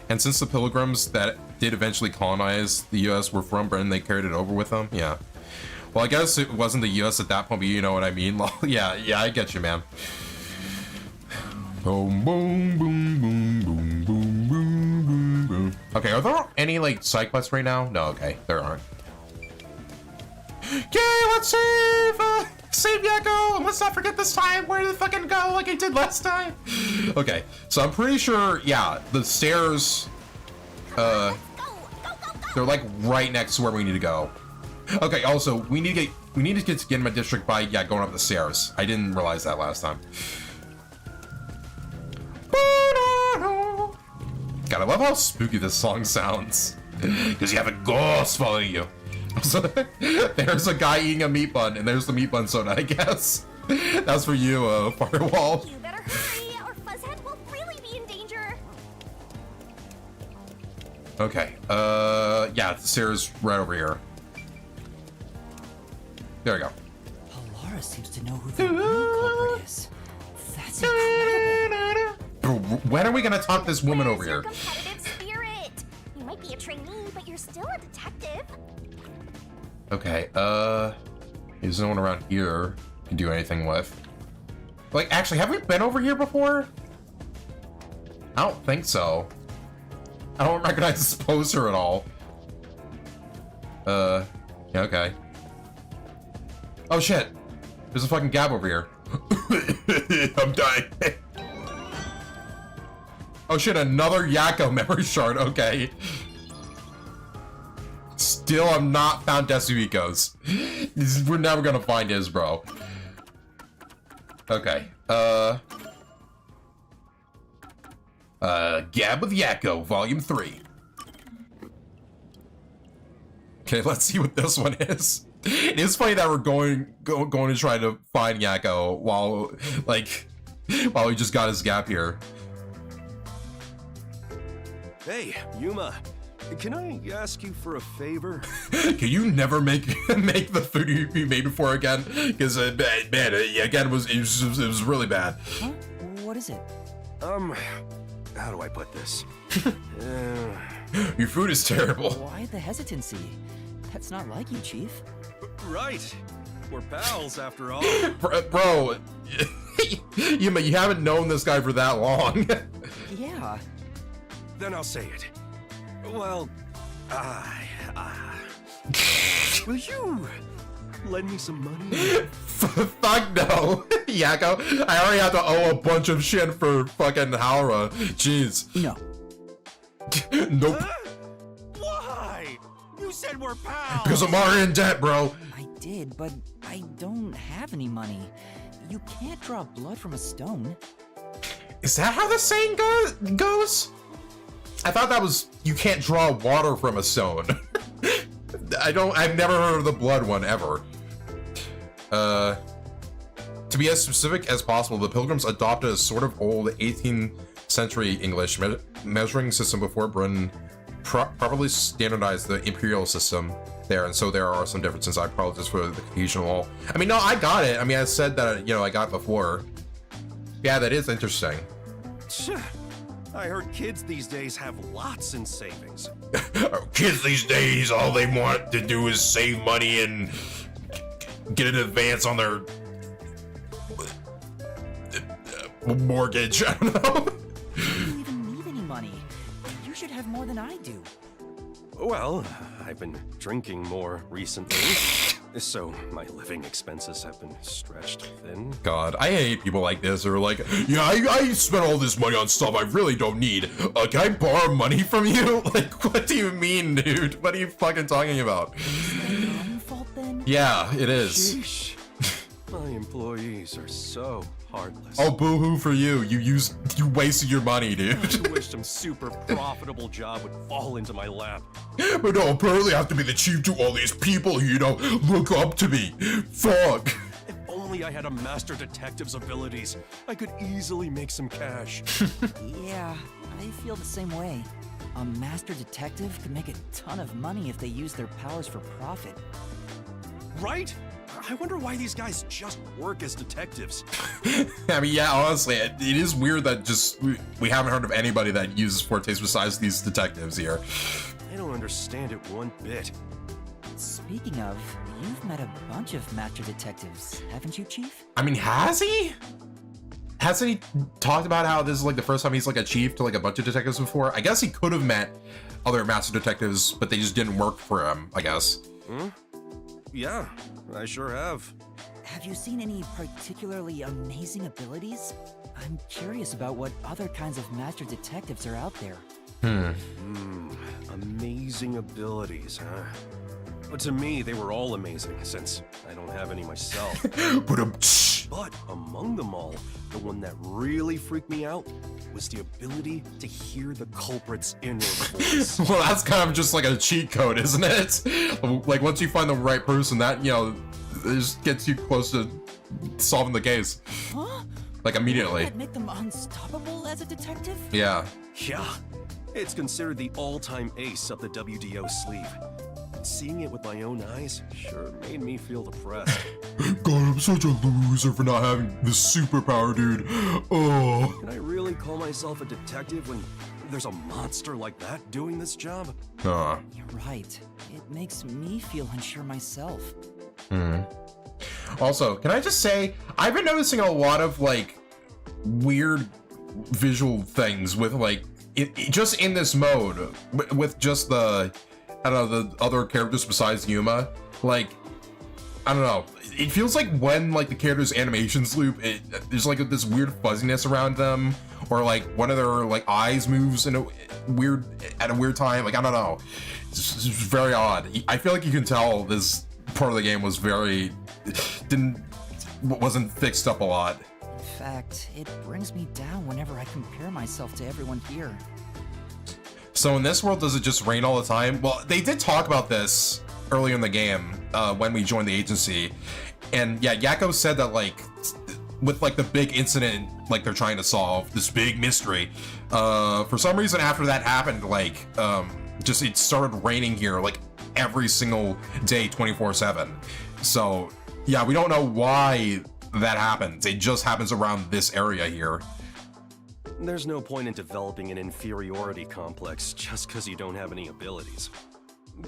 And since the Pilgrims that did eventually colonize the U.S. were from Britain, they carried it over with them, yeah. Well, I guess it wasn't the U.S. at that point, but you know what I mean? yeah, I get you, man. Boom, boom, boom, boom, boom, boom, boom, boom, boom. Okay, are there any, like, side quests right now? No, okay, there aren't. Okay, let's save Yakko, and let's not forget this time where to fucking go like I did last time. Okay, so I'm pretty sure, yeah, the stairs, they're, like, right next to where we need to go. Okay, also, we need to get to Ginma District by, yeah, going up the stairs. I didn't realize that last time. God, I love how spooky this song sounds. Because you have a ghost following you. So, there's a guy eating a meat bun, and there's the meat bun soda, I guess. That's for you, Firewall. You better hurry, or Fuzzhead will really be in danger. Okay, yeah, the stairs right over here. There we go. Alara seems to know who the real culprit is. That's incredible. Bro, when are we gonna talk this woman over Where's your here? competitive spirit? You might be a trainee, but you're still a detective. Okay, there's no one around here to do anything with. Like, actually, have we been over here before? I don't think so. I don't recognize this poster at all. Yeah, okay. Oh shit! There's a fucking gap over here. I'm dying. Oh shit, another Yakko memory shard, okay. Still, I've not found Desuhiko's. We're never gonna find his, bro. Okay, Gab with Yakko, Volume 3. Okay, let's see what this one is. It is funny that we're going to try to find Yakko while we just got his gap here. Hey, Yuma, can I ask you for a favor? Can you never make the food you made before again? Because man, again it was really bad. Huh? What is it? How do I put this? Your food is terrible. Why the hesitancy? That's not like you, Chief. Right. We're pals after all. Bro, you haven't known this guy for that long. Yeah. Then I'll say it. Well, will you lend me some money? Fuck no, Yakko. I already have to owe a bunch of shit for fucking Haura. Jeez. No. Nope. Why? You said we're pals. Because I'm already in debt, bro. I did, but I don't have any money. You can't draw blood from a stone. Is that how the saying goes? I thought that was, you can't draw water from a stone. I've never heard of the blood one ever. To be as specific as possible, the Pilgrims adopted a sort of old 18th century English measuring system before Britain properly standardized the imperial system there, and so there are some differences. I apologize for the occasional. I mean, no, I got it. I mean, I said that, you know, I got it before. Yeah, that is interesting. I heard kids these days have lots in savings. Kids these days, all they want to do is save money and get an advance on their mortgage. I don't know. You don't even need any money. You should have more than I do. Well, I've been drinking more recently, so my living expenses have been stretched thin. God, I hate people like this who are like, yeah, I spent all this money on stuff I really don't need. Can I borrow money from you? Like, what do you mean, dude? What are you fucking talking about? Is that your own fault then? Yeah, it is. Sheesh. My employees are so heartless. Oh, boo-hoo for you. You wasted your money, dude. I wish some super profitable job would fall into my lap. But no, apparently I have to be the chief to all these people who, you know, look up to me. Fuck. If only I had a master detective's abilities, I could easily make some cash. Yeah, I feel the same way. A master detective could make a ton of money if they use their powers for profit. Right? I wonder why these guys just work as detectives. I mean, yeah, honestly, it is weird that just we haven't heard of anybody that uses fortes besides these detectives here. I don't understand it one bit. Speaking of, you've met a bunch of master detectives, haven't you, Chief? I mean, has he? Hasn't he talked about how this is like the first time he's like a chief to like a bunch of detectives before? I guess he could have met other master detectives, but they just didn't work for him, I guess. Yeah, I sure have. Have you seen any particularly amazing abilities? I'm curious about what other kinds of master detectives are out there. Amazing abilities, huh? But to me, they were all amazing, since I don't have any myself. But among them all, the one that really freaked me out was the ability to hear the culprit's inner voice. Well, that's kind of just like a cheat code, isn't it? Like, once you find the right person, that, you know, it just gets you close to solving the case. Huh? Like, immediately. Would that make them unstoppable as a detective? Yeah. Yeah, it's considered the all-time ace up the WDO sleeve. Seeing it with my own eyes sure made me feel depressed. God, I'm such a loser for not having this superpower, dude. Oh. Can I really call myself a detective when there's a monster like that doing this job? You're right. It makes me feel unsure myself. Also, can I just say, I've been noticing a lot of, like, weird visual things with, like, just in this mode, with just the, I don't know, the other characters besides Yuma. Like, I don't know. It feels like when, like, the character's animations loop, there's, like, this weird fuzziness around them, or, like, one of their, like, eyes moves in a weird time. Like, I don't know. It's just very odd. I feel like you can tell this part of the game was wasn't fixed up a lot. In fact, it brings me down whenever I compare myself to everyone here. So in this world, does it just rain all the time? Well, they did talk about this earlier in the game when we joined the agency. And yeah, Yakko said that, like, with, like, the big incident, like, they're trying to solve, this big mystery, for some reason after that happened, like, just it started raining here, like, every single day, 24/7. So yeah, we don't know why that happens. It just happens around this area here. There's no point in developing an inferiority complex just because you don't have any abilities.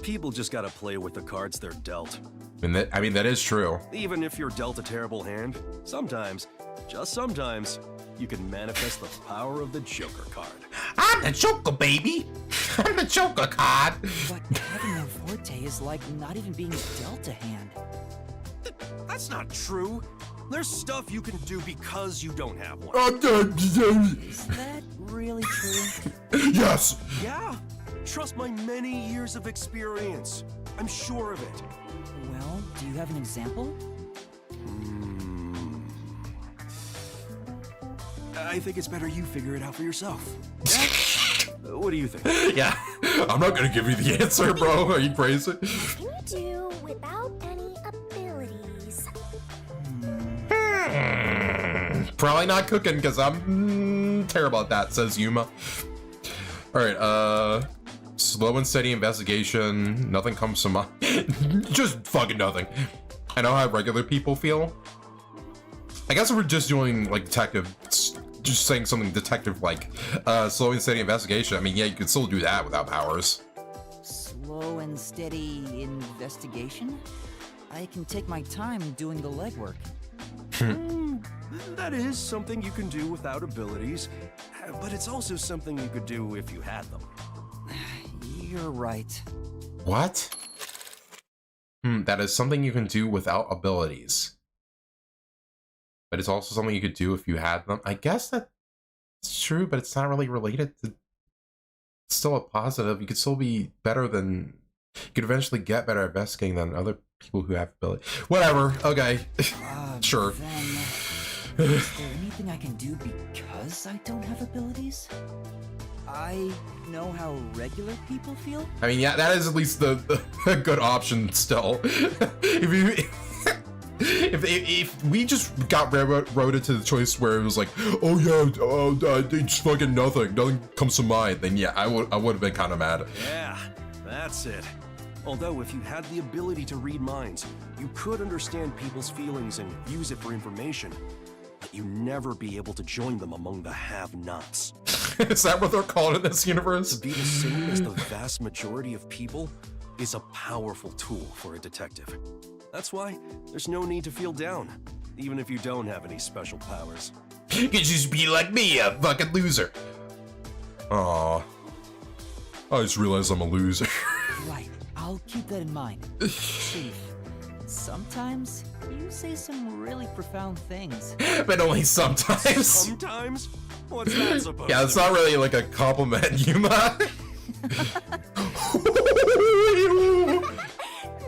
People just gotta play with the cards they're dealt. And I mean, that is true. Even if you're dealt a terrible hand, sometimes, just sometimes, you can manifest the power of the Joker card. I'm the Joker, baby! I'm the Joker card! But having no forte is like not even being dealt a hand. That's not true. There's stuff you can do because you don't have one. Is that really true? Yes! Yeah. Trust my many years of experience. I'm sure of it. Well, do you have an example? I think it's better you figure it out for yourself. What do you think? Yeah, I'm not gonna give you the answer, bro. Are you crazy? What can you do without any abilities? Probably not cooking, because I'm terrible at that, says Yuma. Alright, slow and steady investigation. Nothing comes to mind. Just fucking nothing. I know how regular people feel. I guess if we're just doing, like, detective, just saying something detective-like, slow and steady investigation, I mean, yeah, you could still do that without powers. Slow and steady investigation? I can take my time doing the legwork. That is something you can do without abilities, but it's also something you could do if you had them. You're right. What? That is something you can do without abilities. But it's also something you could do if you had them. I guess that's true, but it's not really related to... It's still a positive. You could still be better than... You could eventually get better at investigating than other people who have ability. Whatever. Okay. Sure. Then, is there anything I can do because I don't have abilities? I know how regular people feel? I mean, yeah, that is at least the good option still. If we just got railroaded to the choice where it was like, oh yeah, it's fucking nothing comes to mind, then yeah, I would have been kind of mad. Yeah, that's it. Although if you had the ability to read minds, you could understand people's feelings and use it for information, but you'd never be able to join them among the have-nots. Is that what they're called in this universe? To be the same as the vast majority of people is a powerful tool for a detective. That's why there's no need to feel down, even if you don't have any special powers. You could just be like me, a fucking loser. Aw. I just realized I'm a loser. Right, I'll keep that in mind. Chief, sometimes you say some really profound things. But only sometimes. Sometimes? What's that supposed to Yeah, it's not really like a compliment, Yuma.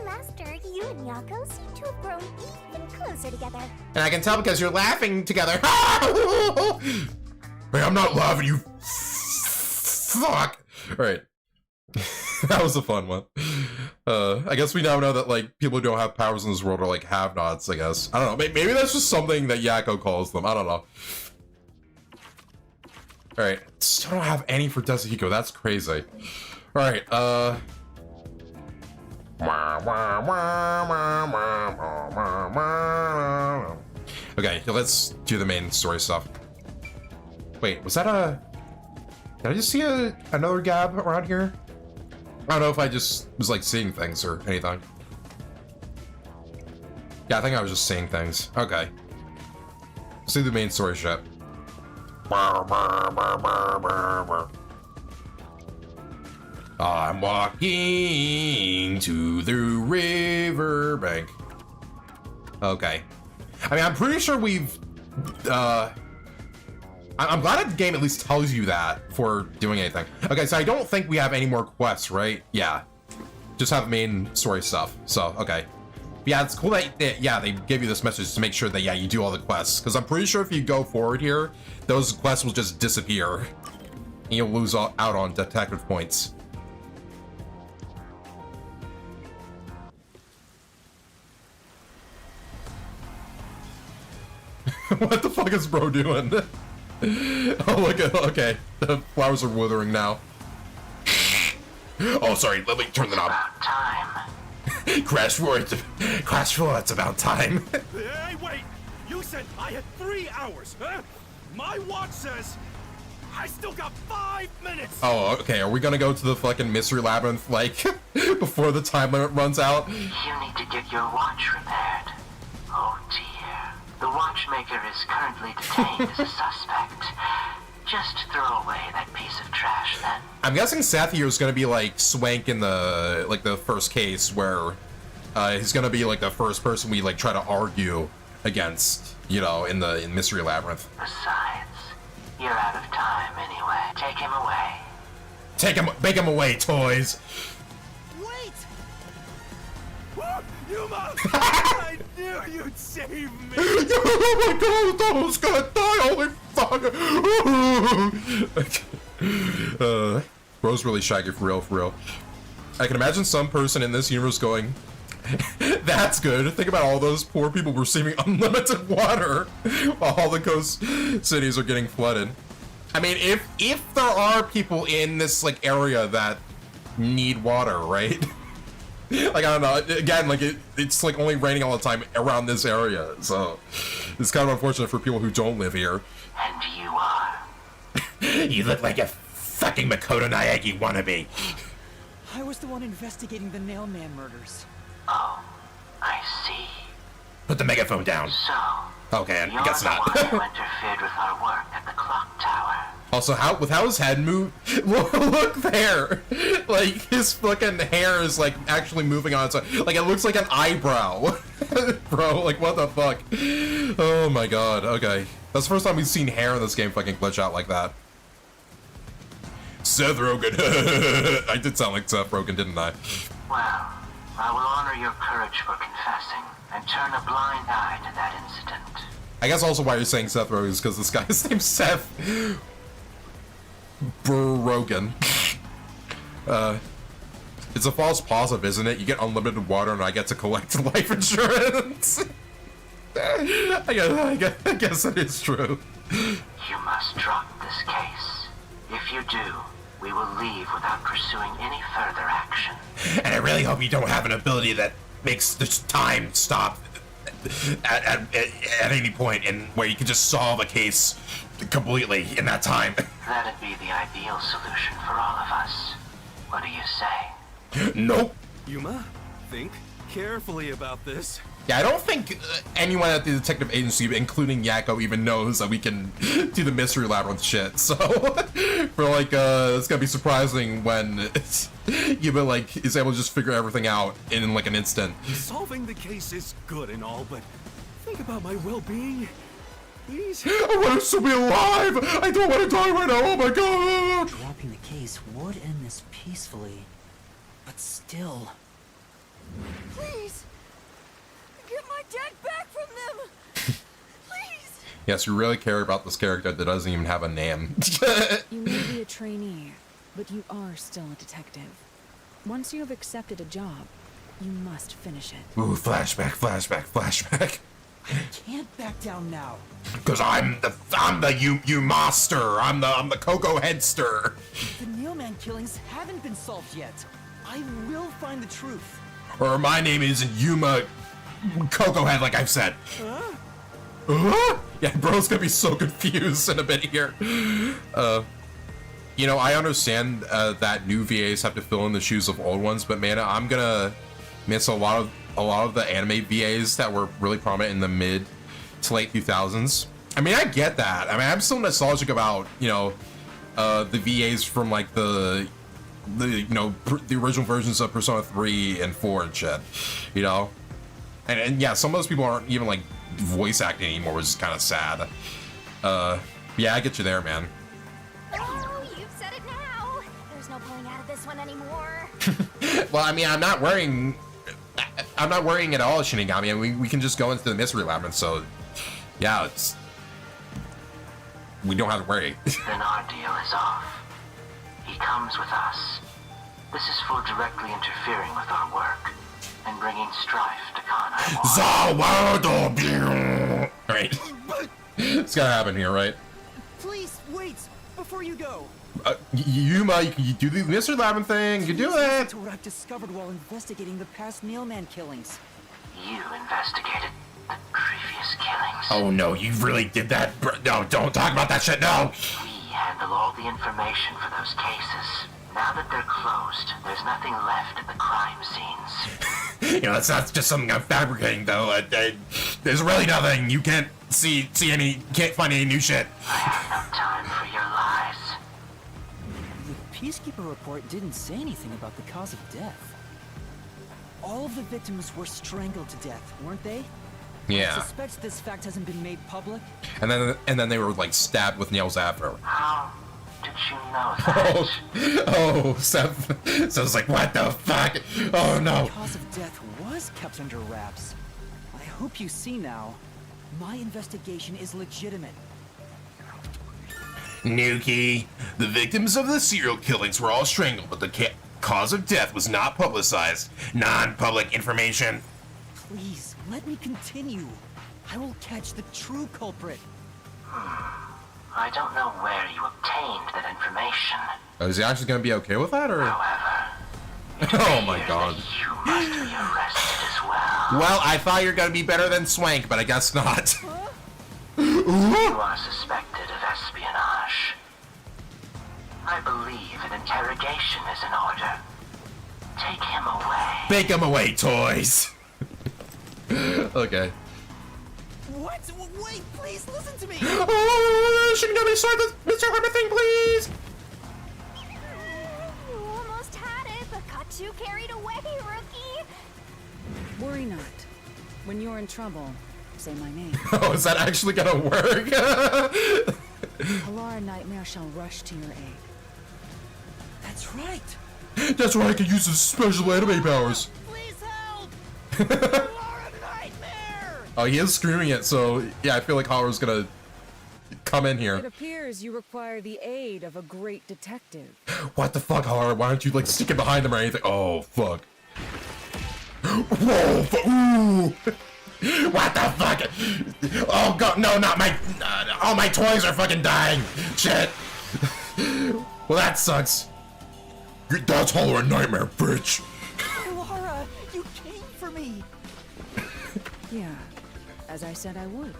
Master, you and Yako seem to have grown even closer together. And I can tell because you're laughing together. Wait, I'm not laughing, you fuck. Alright. That was a fun one. I guess we now know that, like, people who don't have powers in this world are, like, have-nots, I guess. I don't know. Maybe that's just something that Yako calls them. I don't know. Alright. Still don't have any for Desahiko. That's crazy. Alright, okay, let's do the main story stuff. Wait, was that a... Did I just see another gab around here? I don't know if I just was, like, seeing things or anything. Yeah, I think I was just seeing things. Okay. Let's do the main story shit. I'm walking to the riverbank. Okay. I mean, I'm pretty sure we've... I'm glad that the game at least tells you that for doing anything. Okay, so I don't think we have any more quests, right? Yeah. Just have main story stuff. So, okay. Yeah, it's cool that, yeah, they give you this message to make sure that, yeah, you do all the quests. Because I'm pretty sure if you go forward here, those quests will just disappear. And you'll lose out on detective points. What the fuck is bro doing? Oh, look at, okay. The flowers are withering now. Oh, sorry, let me turn the knob. About time. Crash 4, it's about time. Hey, wait! You said I had 3 hours, huh? My watch says I still got 5 minutes! Oh, okay, are we gonna go to the fucking Mystery Labyrinth, like, before the time limit runs out? You need to get your watch repaired. Oh dear. The watchmaker is currently detained as a suspect. Just throw away that piece of trash then. I'm guessing Seth here is gonna be like Swank in the, like, the first case where he's gonna be like the first person we like try to argue against, you know, in Mystery Labyrinth. Besides, you're out of time anyway. Take him away. Make him away, toys. Wait! Yuma! I knew you'd save me! Oh my god, I thought I was gonna die, holy fuck! Bro's really shaggy for real. I can imagine some person in this universe going, that's good. Think about all those poor people receiving unlimited water while all the coast cities are getting flooded. I mean, if there are people in this like area that need water, right? Like, I don't know, again, like it's like only raining all the time around this area, so it's kind of unfortunate for people who don't live here. And you are? You look like a fucking Makoto Naegi wannabe. I was the one investigating the Nailman murders. Oh, I see. Put the megaphone down. So, Okay, I guess you're not. the one who interfered with our work at the clock tower. Also, how his head moved? Look there! Like, his fucking hair is, like, actually moving on its own. Like, it looks like an eyebrow. Bro, like, what the fuck? Oh my god, okay. That's the first time we've seen hair in this game fucking glitch out like that. Seth Rogen. I did sound like Seth Rogen, didn't I? Well, I will honor your courage for confessing and turn a blind eye to that incident. I guess also why you're saying Seth Rogen is because this guy's name's Seth Rogen. It's a false positive, isn't it? You get unlimited water and I get to collect life insurance. I guess it is true. You must drop this case. If you do, we will leave without pursuing any further action. And I really hope you don't have an ability that makes the time stop at any point, and where you can just solve a case completely in that time. That'd be the ideal solution for all of us. What do you say? Nope. Yuma, think carefully about this. Yeah, I don't think anyone at the detective agency, including Yakko, even knows that we can do the Mystery Labyrinth shit. So, for like, it's gonna be surprising when Yuma, like, is able to just figure everything out in, like, an instant. Solving the case is good and all, but think about my well-being. Please. I want to still be alive! I don't want to die right now, oh my god! Dropping the case would end this peacefully, but still... Please! Get my dad back from them! Please! Yes, you really care about this character that doesn't even have a name. You may be a trainee, but you are still a detective. Once you have accepted a job, you must finish it. Ooh, flashback. I can't back down now. Cause I'm the you master. I'm the Coco Headster. The Nailman killings haven't been solved yet. I will find the truth. Or my name is Yuma Kokohead, like I've said. Yeah, bro's gonna be so confused in a bit here. You know, I understand that new VAs have to fill in the shoes of old ones, but man, I'm gonna miss a lot of the anime VAs that were really prominent in the mid to late 2000s. I mean, I get that. I mean, I'm still nostalgic about, you know, the VAs from like the original versions of Persona 3 and 4 and shit, you know? And yeah, some of those people aren't even like voice acting anymore, which is kind of sad. Yeah, I get you there, man. Oh, you've said it now. There's no pulling out of this one anymore. Well, I mean, I'm not worrying at all, Shinigami, and we can just go into the Mystery Labyrinth, so yeah, we don't have to worry. Then our deal is off. He comes with us. This is for directly interfering with our work and bringing strife to Kanai Ward. Alright. It's gotta happen here, right? Please, wait, before you go. Yuma, you do the Mystery Labyrinth thing, you do it! To what I've discovered while investigating the past Nailman killings. You investigated the previous killings. Oh no, you really did that? No, don't talk about that shit, no! We handle all the information for those cases. Now that they're closed, there's nothing left at the crime scenes. You know, that's not just something I'm fabricating, though. There's really nothing. You can't can't find any new shit. I have no time for your lies. The Peacekeeper report didn't say anything about the cause of death. All of the victims were strangled to death, weren't they? Yeah. I suspect this fact hasn't been made public. And then they were like stabbed with nails after. How did you know that? Oh, Seth. So it's like, what the fuck? Oh no. The cause of death was was kept under wraps. I hope you see now. My investigation is legitimate. Nuki, the victims of the serial killings were all strangled, but the cause of death was not publicized. Non-public information. Please, let me continue. I will catch the true culprit. I don't know where you obtained that information. Is he actually gonna be okay with that, or? However, Oh my god. you must be arrested as well. Well, I thought you were gonna be better than Swank, but I guess not. You are suspected of espionage. I believe an interrogation is in order. Take him away. Take him away, toys. Okay. What? Wait, please listen to me! Oh, Shinigami, start the Mystery Labyrinth thing, please! You almost had it, but got too carried away, rookie. Worry not. When you're in trouble, say my name. Oh, is that actually gonna work? Halara Nightmare shall rush to your aid. That's right. That's why I can use his special anime powers. Please help! Laura Nightmare! Oh, he is screaming it, so yeah, I feel like Holler's gonna come in It here. appears you require the aid of a great detective. What the fuck, Holler? Why don't you like stick it behind him or anything? Oh, fuck. Whoa, ooh. What the fuck? Oh god, no, not my, all my toys are fucking dying. Shit. Well, that sucks. That's Holler Nightmare, bitch. Laura, you came for me. Yeah, as I said I would.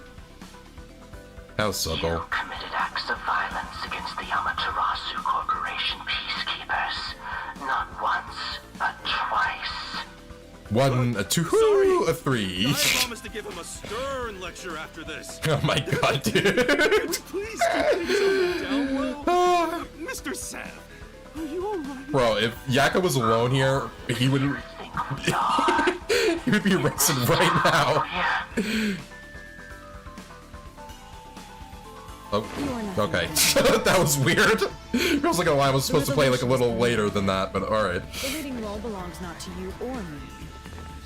That was so You cool. committed acts of violence against the Amaterasu Corporation peacekeepers. Not once, but twice. One, a two, Sorry. a three. I promised to give him a stern lecture after this. Oh my god, dude. Please keep things down low. Mr. Sam, are you alright? Bro, if Yaka was alone here, he would Think we are. he would be arrested right now. Here. Oh, okay. That was weird. Feels like a line was supposed to play like a little later than that, but alright. The leading role belongs not to you or me,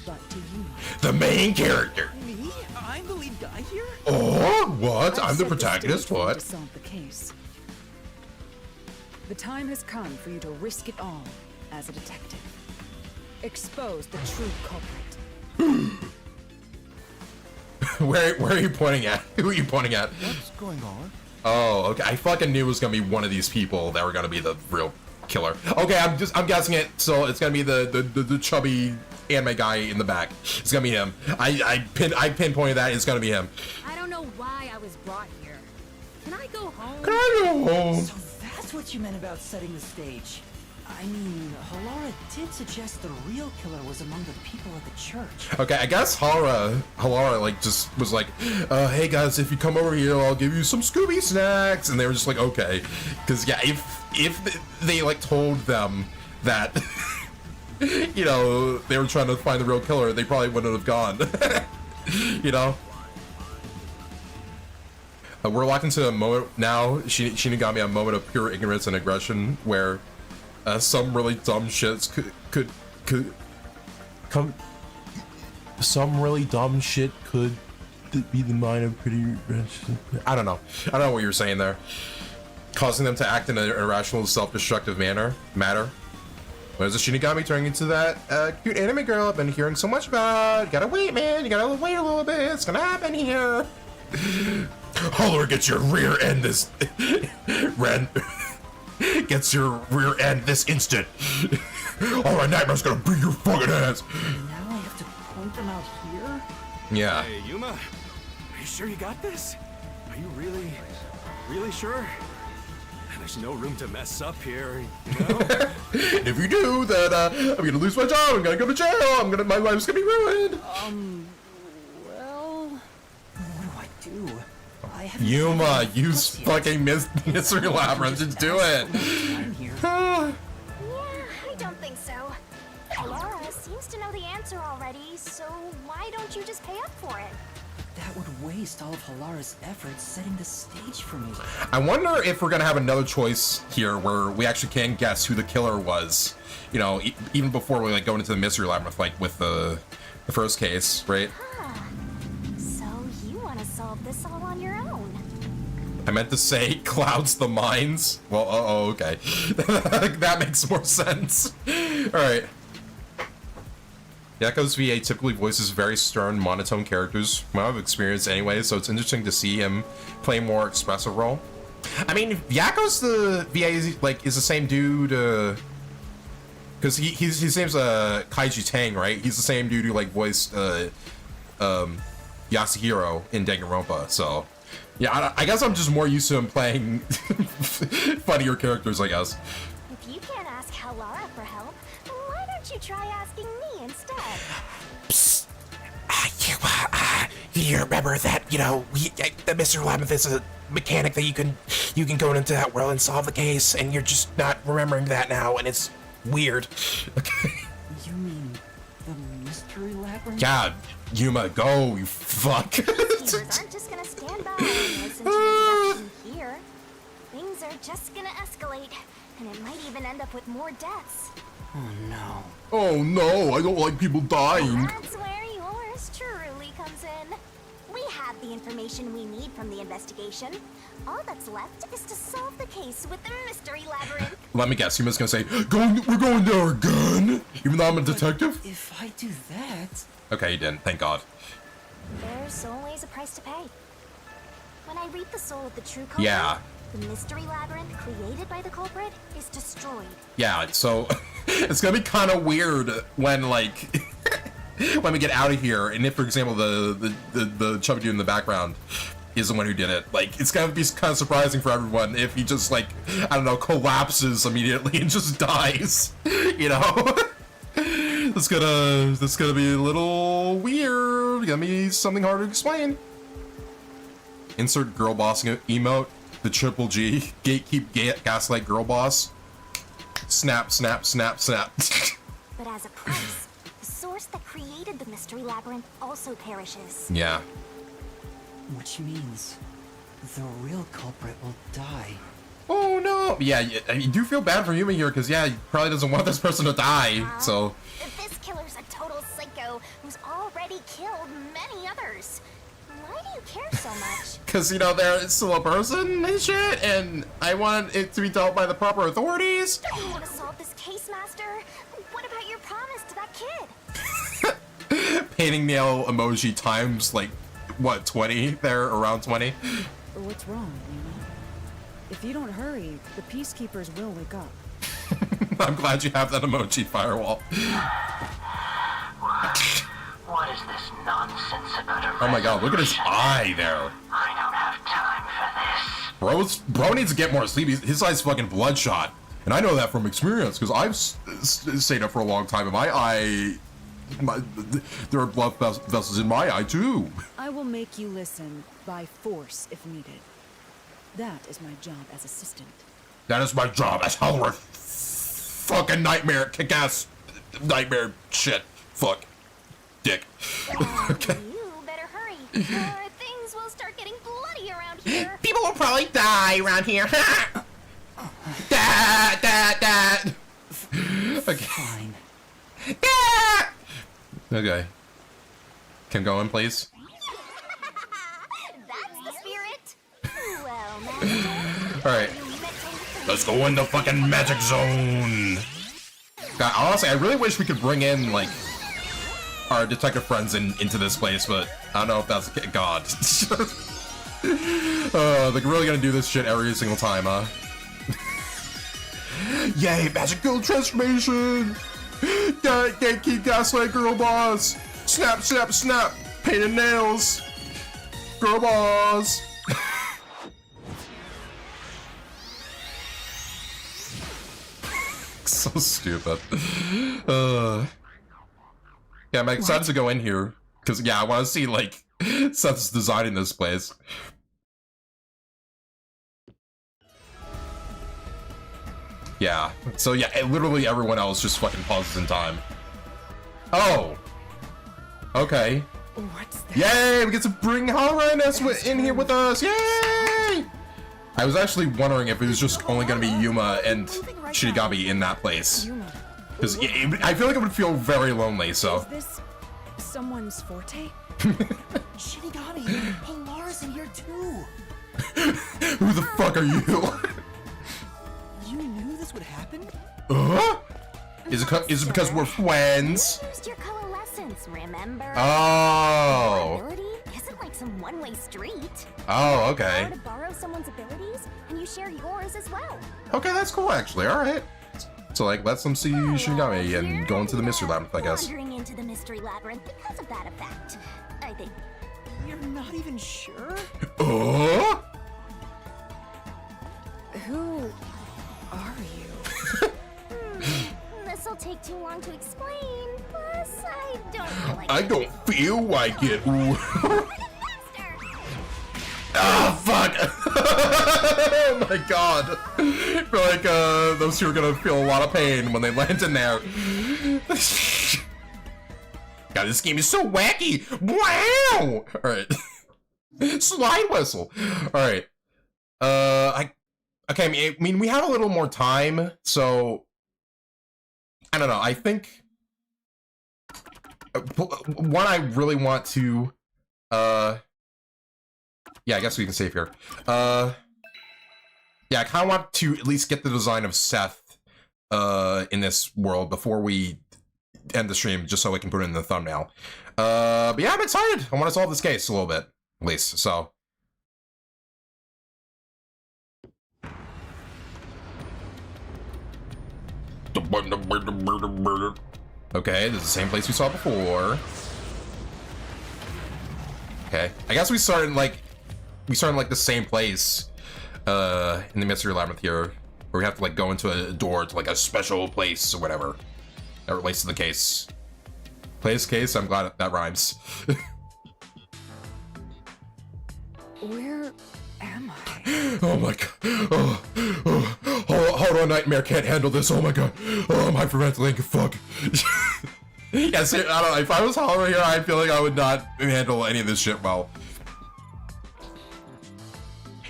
but to you. The main character. Me? I'm the lead guy here? Oh, what? I've I'm the set protagonist? stage for you What? to solve the case. The time has come for you to risk it all as a detective. Expose the true culprit. Where are you pointing at? Who are you pointing at? What's going on? Oh, okay. I fucking knew it was gonna be one of these people that were gonna be the real killer. Okay, I'm guessing it. So it's gonna be the chubby anime guy in the back. It's gonna be him. I pinpointed that. It's gonna be him. I don't know why I was brought here. Can I go home? Can I go home? So that's what you meant about setting the stage. I mean, Halara did suggest the real killer was among the people at the church. Okay, I guess Halara like just was like, hey guys, if you come over here, I'll give you some Scooby snacks, and they were just like, okay, because yeah, if they like told them that, you know, they were trying to find the real killer, they probably wouldn't have gone, you know. We're locked into a moment now, Shinigami, a moment of pure ignorance and aggression, where some really dumb shits could come. Some really dumb shit could be the mind of pretty. I don't know. I don't know what you're saying there. Causing them to act in an irrational, self-destructive matter. What is a Shinigami turning into that cute anime girl I've been hearing so much about? You gotta wait, man. You gotta wait a little bit. It's gonna happen here. Holler gets your rear end this. Gets your rear end this instant. Alright, Nightmare's gonna beat your fucking ass. Now I have to point them out here? Yeah. Hey, Yuma, are you sure you got this? Are you really sure? There's no room to mess up here, you know? If you do, then I'm gonna lose my job. I'm gonna go to jail. My life's gonna be ruined. Well... What do I do? I haven't Yuma, seen use yet. fucking Mystery Labyrinth. Just do it. I'm here. Yeah, I don't think so. Laura seems to know the answer already, so why don't you just pay up for it? That would waste all of Halara's efforts setting the stage for me. I wonder if we're gonna have another choice here where we actually can guess who the killer was. You know, even before we like go into the Mystery Labyrinth, like with the The first case, right? So you want to solve this all on your own? I meant to say clouds the minds. Well, okay. That makes more sense. Alright. Yako's VA typically voices very stern, monotone characters, from what I've experienced anyway, so it's interesting to see him play a more expressive role. I mean, Yako's the VA is the same dude, because his name's Kaiji Tang, right? He's the same dude who voiced Yasuhiro in Danganronpa, so yeah, I guess I'm just more used to him playing funnier characters, I guess. If you can't ask Halara for help, why don't you try asking me instead? Psst. You remember that, the Mystery Labyrinth is a mechanic that you can go into that world and solve the case, and you're just not remembering that now, and it's weird. Okay. You mean the Mystery Labyrinth? God, Yuma, go, you fuck. Keepers aren't just gonna stand by and listen to the introduction here. Things are just gonna escalate, and it might even end up with more deaths. Oh no. Oh no, I don't like people dying. That's where yours truly comes in. We have the information we need from the investigation. All that's left is to solve the case with the Mystery Labyrinth. Let me guess, Yuma's gonna say, we're going there again? Even though I'm a detective? If I do that... Okay, you didn't, thank God. There's always a price to pay. When I read the soul of the true culprit, Yeah. the Mystery Labyrinth created by the culprit is destroyed. Yeah, so it's gonna be kind of weird when when we get out of here, and if, for example, the chubby dude in the background is the one who did it, it's gonna be kind of surprising for everyone if he just I don't know, collapses immediately and just dies. That's gonna be a little weird. Gonna be something hard to explain. Insert girl boss emote. The triple G. Gatekeep gaslight girl boss. Snap, snap, snap, snap. But as a price, the source that created the Mystery Labyrinth also perishes. Yeah. Which means the real culprit will die. Oh no! Yeah, you do feel bad for Yuma here, because he probably doesn't want this person to die, so... This killer's a total psycho who's already killed many others. Why do you care so much? Because, they're still a person and shit, and I want it to be dealt by the proper authorities. Don't you want to solve this case, Master? What about your promise to that kid? Painting nail emoji times, what, 20 there? Around 20? What's wrong, Yuma? If you don't hurry, the peacekeepers will wake up. I'm glad you have that emoji, Firewall. What is this nonsense about a Oh my god, look at his eye there. I don't have time for this. Bro needs to get more sleep. His eye's fucking bloodshot. And I know that from experience, because I've stayed up for a long time, and my eye... there are blood vessels in my eye, too. I will make you listen by force if needed. That is my job as assistant. That is my job as Howard. Fucking nightmare, kick-ass nightmare shit. Fuck. Dick. Okay. You better hurry, or things will start getting bloody around here. People will probably die around here. Okay. Fine. Okay. Can go in, please? That's the spirit. Well, Master. Alright. Let's go in the fucking magic zone. God, honestly, I really wish we could bring in, our detective friends into this place, but I don't know if that's... God. They're really gonna do this shit every single time, huh? Yay, magic girl transformation! Gatekeep gaslight girl boss! Snap, snap, snap! Painted nails! Girl boss! So stupid. Yeah, I'm excited to go in here. Because, I want to see, Seth's designing this place. Yeah. So, literally everyone else just fucking pauses in time. Oh! Okay. What's that? Yay! We get to bring Halloranus in here with us! Yay! I was actually wondering if it was just only gonna be Yuma and Shinigami in that place. Because I feel like it would feel very lonely, so... Is this someone's forte? Shinigami, Halara's in here too. Who the fuck are you? You knew this would happen? Is it because we're friends? You used your coalescence, remember? Oh. Your ability isn't like some one-way street. Oh, okay. You to borrow someone's abilities, and you share yours as well. Okay, that's cool actually. All right. So like, let them see Shinigami and go into the Mystery Labyrinth, I guess. Wandering into the Mystery Labyrinth because of that effect, I think. You're not even sure? Oh. Who are you? This'll take too long to explain. Plus, I don't feel like I don't feel like it. Ah, fuck! Oh my god. I feel like those two are gonna feel a lot of pain when they land in there. God, this game is so wacky! Wow! Alright. Slide whistle! Alright. Okay, I mean, we have a little more time, so... I don't know, I think... One, I really want to, yeah, I guess we can save here. Yeah, I kind of want to at least get the design of Seth, in this world before we end the stream, just so I can put it in the thumbnail. But yeah, I'm excited. I want to solve this case a little bit, at least, so. Okay, this is the same place we saw before. Okay, I guess we started in like the same place in the Mystery Labyrinth here, where we have to like go into a door to like a special place or whatever that relates to the case. Case, I'm glad that rhymes. Where am I? Oh my god. Hold on, Nightmare can't handle this. Oh my god. Oh, I'm hyperventilating. Fuck. Yeah, see, I don't know. If I was Holler here, I feel like I would not handle any of this shit well.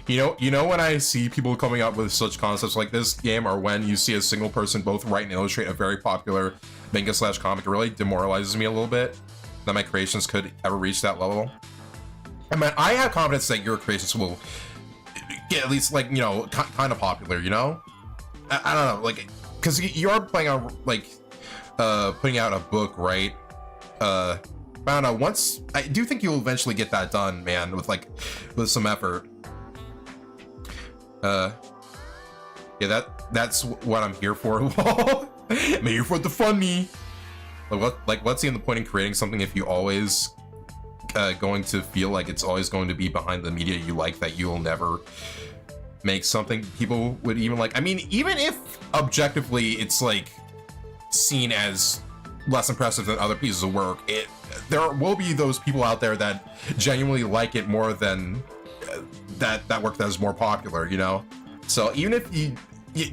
You know when I see people coming up with such concepts like this game, or when you see a single person both write and illustrate a very popular manga/comic, it really demoralizes me a little bit that my creations could ever reach that level. I mean, I have confidence that your creations will get at least, like, you know, kind of popular, you know? I don't know, like, because you're playing on, like, putting out a book, right? I don't know, I do think you'll eventually get that done, man, with some effort. Yeah, that's what I'm here for. I'm here for the funny. What's the point in creating something if you always going to feel like it's always going to be behind the media you like, that you'll never make something people would even like? I mean, even if objectively it's like seen as less impressive than other pieces of work, there will be those people out there that genuinely like it more than that work that is more popular, you know? So even if you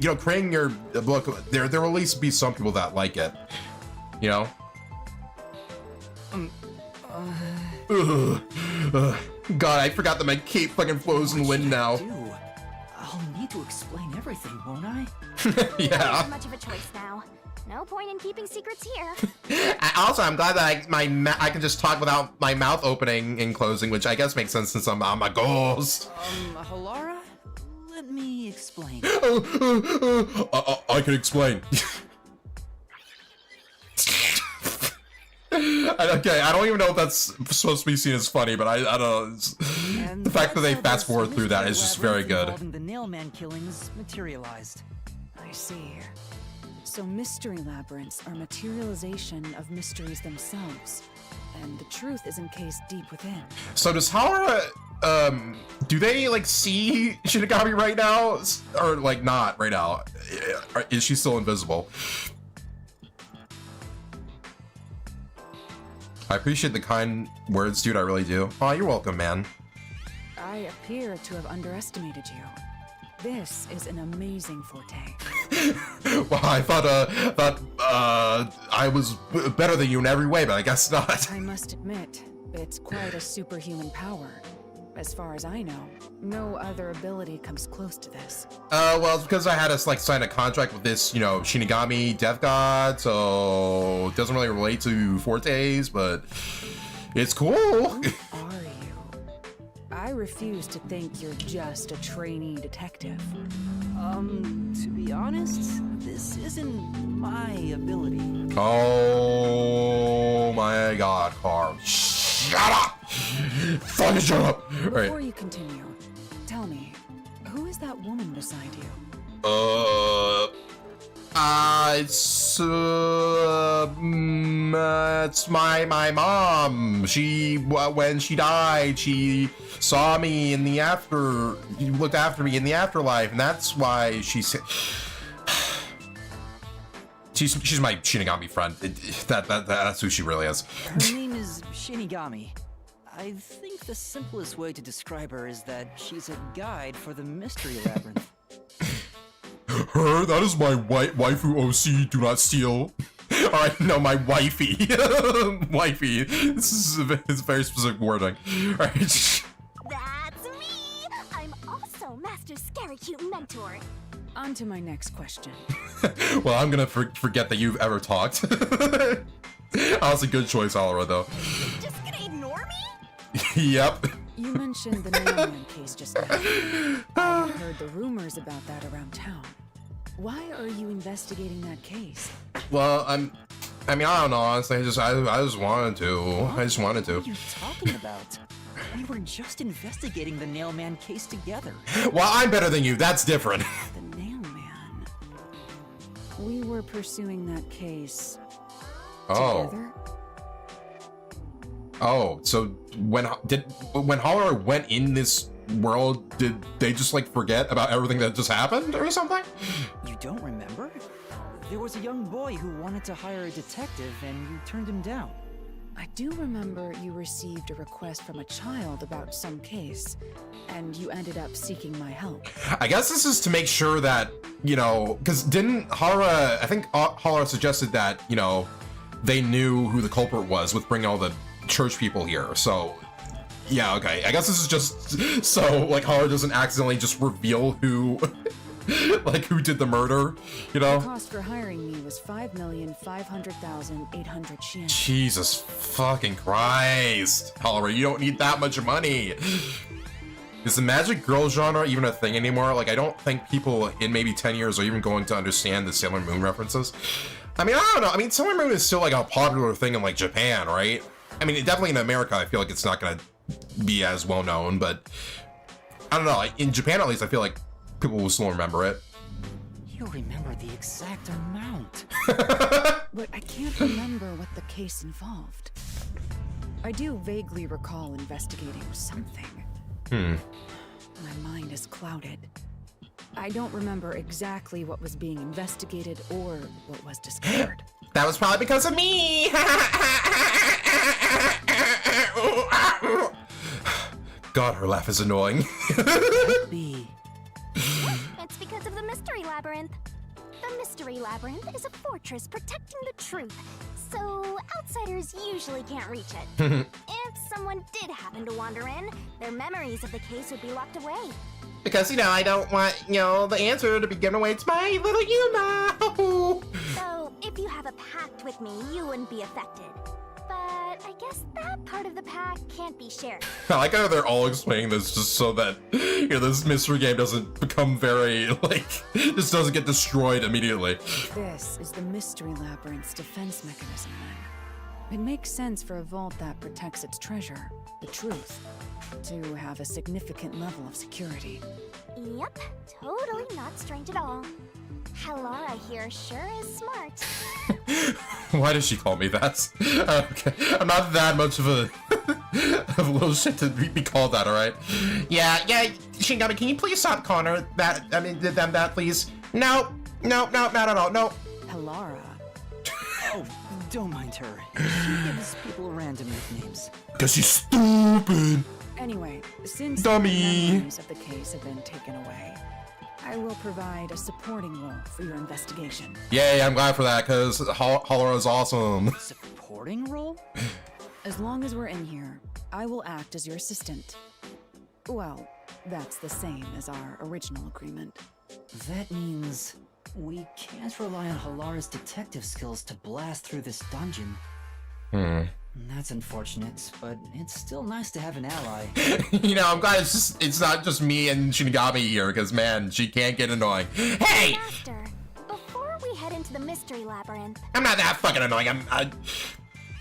know, creating your book, there will at least be some people that like it, you know? God, I forgot that my cape fucking flows in the wind now. I'll need to explain everything, won't I? Yeah. Not much of a choice now. No point in keeping secrets here. Also, I'm glad that I can just talk without my mouth opening and closing, which I guess makes sense since I'm a ghost. Halara? Let me explain. I can explain. Okay, I don't even know if that's supposed to be seen as funny, but I don't know. The fact that they fast forward through that is just very good. The Nailman killings materialized. I see. So mystery labyrinths are materialization of mysteries themselves, and the truth is encased deep within. So does Halara, do they like see Shinigami right now, or like not right now? Is she still invisible? I appreciate the kind words, dude. I really do. Oh, you're welcome, man. I appear to have underestimated you. This is an amazing forte. Well, I thought I was better than you in every way, but I guess not. I must admit, it's quite a superhuman power. As far as I know, no other ability comes close to this. Well, it's because I had to like sign a contract with this, you know, Shinigami death god, so it doesn't really relate to Fortes, but it's cool. Who are you? I refuse to think you're just a trainee detective. To be honest, this isn't my ability. Oh my god, Carl. Shut up! Fucking shut up! Before you continue, tell me, who is that woman beside you? It's my mom. She, when she died, she saw me in the looked after me in the afterlife, and that's why she's my Shinigami friend. That's who she really is. Her name is Shinigami. I think the simplest way to describe her is that she's a guide for the Mystery Labyrinth. Her? That is my waifu OC, do not steal. Alright, no, my wifey. Wifey. This is a very specific wording. Alright. That's me! I'm also Master Scary Cute Mentor. On to my next question. Well, I'm gonna forget that you've ever talked. That's a good choice, Alra, though. Just gonna ignore me? Yep. You mentioned the Nailman case just now. I had heard the rumors about that around town. Why are you investigating that case? Well, I mean, I don't know, honestly, I just wanted to. I just wanted to. What are you talking about? We were just investigating the Nailman case together. Well, I'm better than you, that's different. The Nailman. We were pursuing that case together? Oh, so when Holler went in this world, did they just like forget about everything that just happened or something? You don't remember? There was a young boy who wanted to hire a detective and you turned him down. I do remember you received a request from a child about some case, and you ended up seeking my help. I guess this is to make sure that, you know, because didn't Holler, I think Holler suggested that, you know, they knew who the culprit was with bringing all the church people here, so yeah, okay. I guess this is just so like Holler doesn't accidentally just reveal who like who did the murder, you know? The cost for hiring me was 5,500,800 yen. Jesus fucking Christ. Holler, you don't need that much money. Is the magic girl genre even a thing anymore? Like, I don't think people in maybe 10 years are even going to understand the Sailor Moon references. I mean, I don't know. I mean, Sailor Moon is still like a popular thing in like Japan, right? I mean, definitely in America, I feel like it's not gonna be as well known, but I don't know. In Japan, at least, I feel like people will still remember it. You remember the exact amount. But I can't remember what the case involved. I do vaguely recall investigating something. My mind is clouded. I don't remember exactly what was being investigated or what was discovered. That was probably because of me! God, her laugh is annoying. It's because of the Mystery Labyrinth. The Mystery Labyrinth is a fortress protecting the truth, so outsiders usually can't reach it. If someone did happen to wander in, their memories of the case would be locked away. Because, you know, I don't want, you know, the answer to be given away to my little Yuma. So, if you have a pact with me, you wouldn't be affected. But I guess that part of the pact can't be shared. I like how they're all explaining this just so that, you know, this mystery game doesn't become very, like, just doesn't get destroyed immediately. This is the Mystery Labyrinth's defense mechanism, then. It makes sense for a vault that protects its treasure, the truth, to have a significant level of security. Yep, totally not strange at all. Hallara here sure is smart. Why does she call me that? Okay, I'm not that much of a of a little shit to be called that, alright? Yeah, Shinigami, can you please stop calling her that, I mean, them that, please? No, not at all, no. Hallara. Oh, don't mind her. She gives people random nicknames. Because she's stupid. Anyway, since Dummy. the memories of the case have been taken away, I will provide a supporting role for your investigation. Yay, I'm glad for that, because Holler is awesome. Supporting role? As long as we're in here, I will act as your assistant. Well, that's the same as our original agreement. That means we can't rely on Halara's detective skills to blast through this dungeon. That's unfortunate, but it's still nice to have an ally. You know, I'm glad it's not just me and Shinigami here, because man, she can't get annoying. Hey! Master, before we head into the Mystery Labyrinth... I'm not that fucking annoying,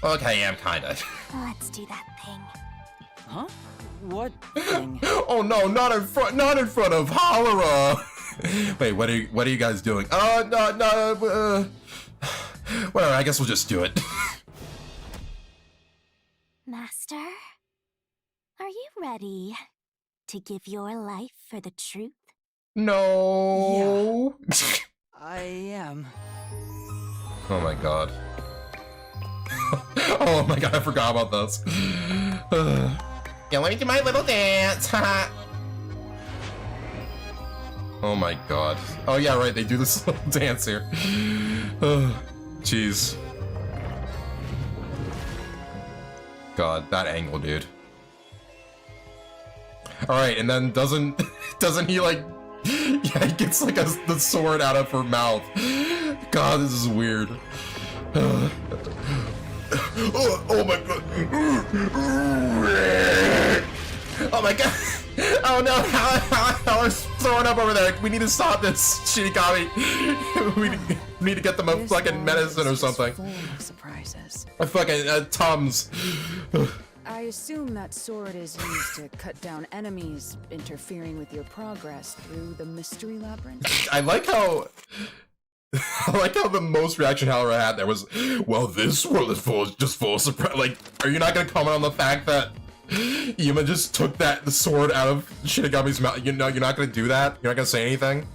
okay, I'm kinda. Let's do that thing. Huh? What thing? Oh no, not in front of Halara! Wait, what are you guys doing? Whatever, I guess we'll just do it. Master, are you ready to give your life for the truth? No. Yeah, I am. Oh my god. Oh my god, I forgot about this. Yeah, let me do my little dance. Oh my god. Oh yeah, right, they do this little dance here. Jeez. God, that angle, dude. Alright, and then doesn't he like... Yeah, he gets like the sword out of her mouth. God, this is weird. Oh my god. Oh my god. Oh no, Hala's throwing up over there. We need to stop this, Shinigami. We need to get them a fucking medicine or something. Full of surprises. A fucking Tums. I assume that sword is used to cut down enemies interfering with your progress through the Mystery Labyrinth. I like how the most reaction Halara had there was, well, this world is just full of surprise. Like, are you not gonna comment on the fact that Yuma just took the sword out of Shinigami's mouth? You know, you're not gonna do that? You're not gonna say anything?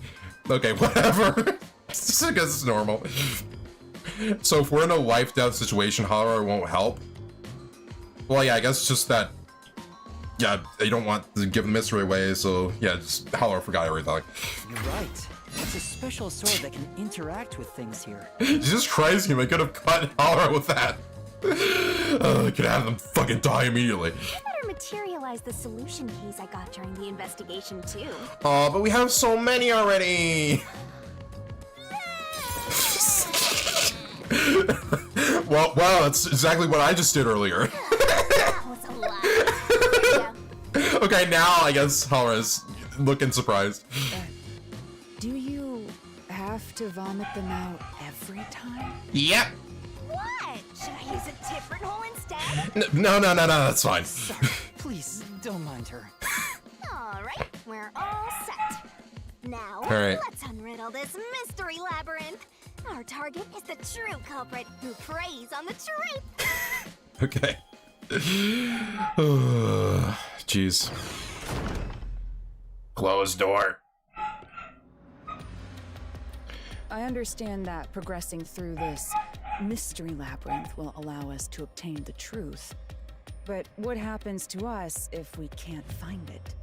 Okay, whatever. Just because it's normal. So if we're in a life-death situation, Halara won't help? Well, yeah, I guess it's just that, yeah, they don't want to give the mystery away, so yeah, just Halara forgot everything. You're right. It's a special sword that can interact with things here. Jesus Christ, you could have cut Halara with that. I could have them fucking die immediately. I better materialize the solution keys I got during the investigation, too. Oh, but we have so many already. Well, wow, that's exactly what I just did earlier. That was a lot. Yeah. Okay, now I guess Halara's looking surprised. Do you have to vomit them out every time? Yep. What? Should I use a different hole instead? No, that's fine. Sorry, please don't mind her. Alright, we're all set. Now, right. let's unriddle this mystery labyrinth. Our target is the true culprit who preys on the truth. Okay. Jeez. Closed door. I understand that progressing through this mystery labyrinth will allow us to obtain the truth. But what happens to us if we can't find it?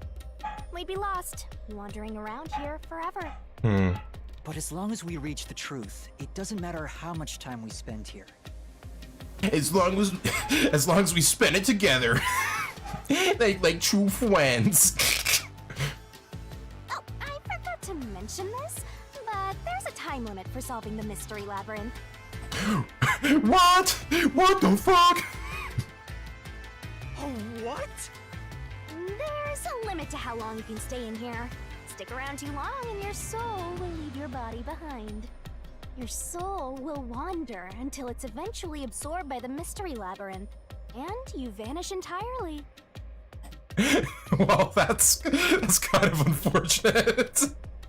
We'd be lost, wandering around here forever. But as long as we reach the truth, it doesn't matter how much time we spend here. As long as we spend it together. like true friends. Oh, I forgot to mention this, but there's a time limit for solving the mystery labyrinth. What? What the fuck? Oh, what? There's a limit to how long you can stay in here. Stick around too long and your soul will leave your body behind. Your soul will wander until it's eventually absorbed by the mystery labyrinth, and you vanish entirely. Well, that's kind of unfortunate.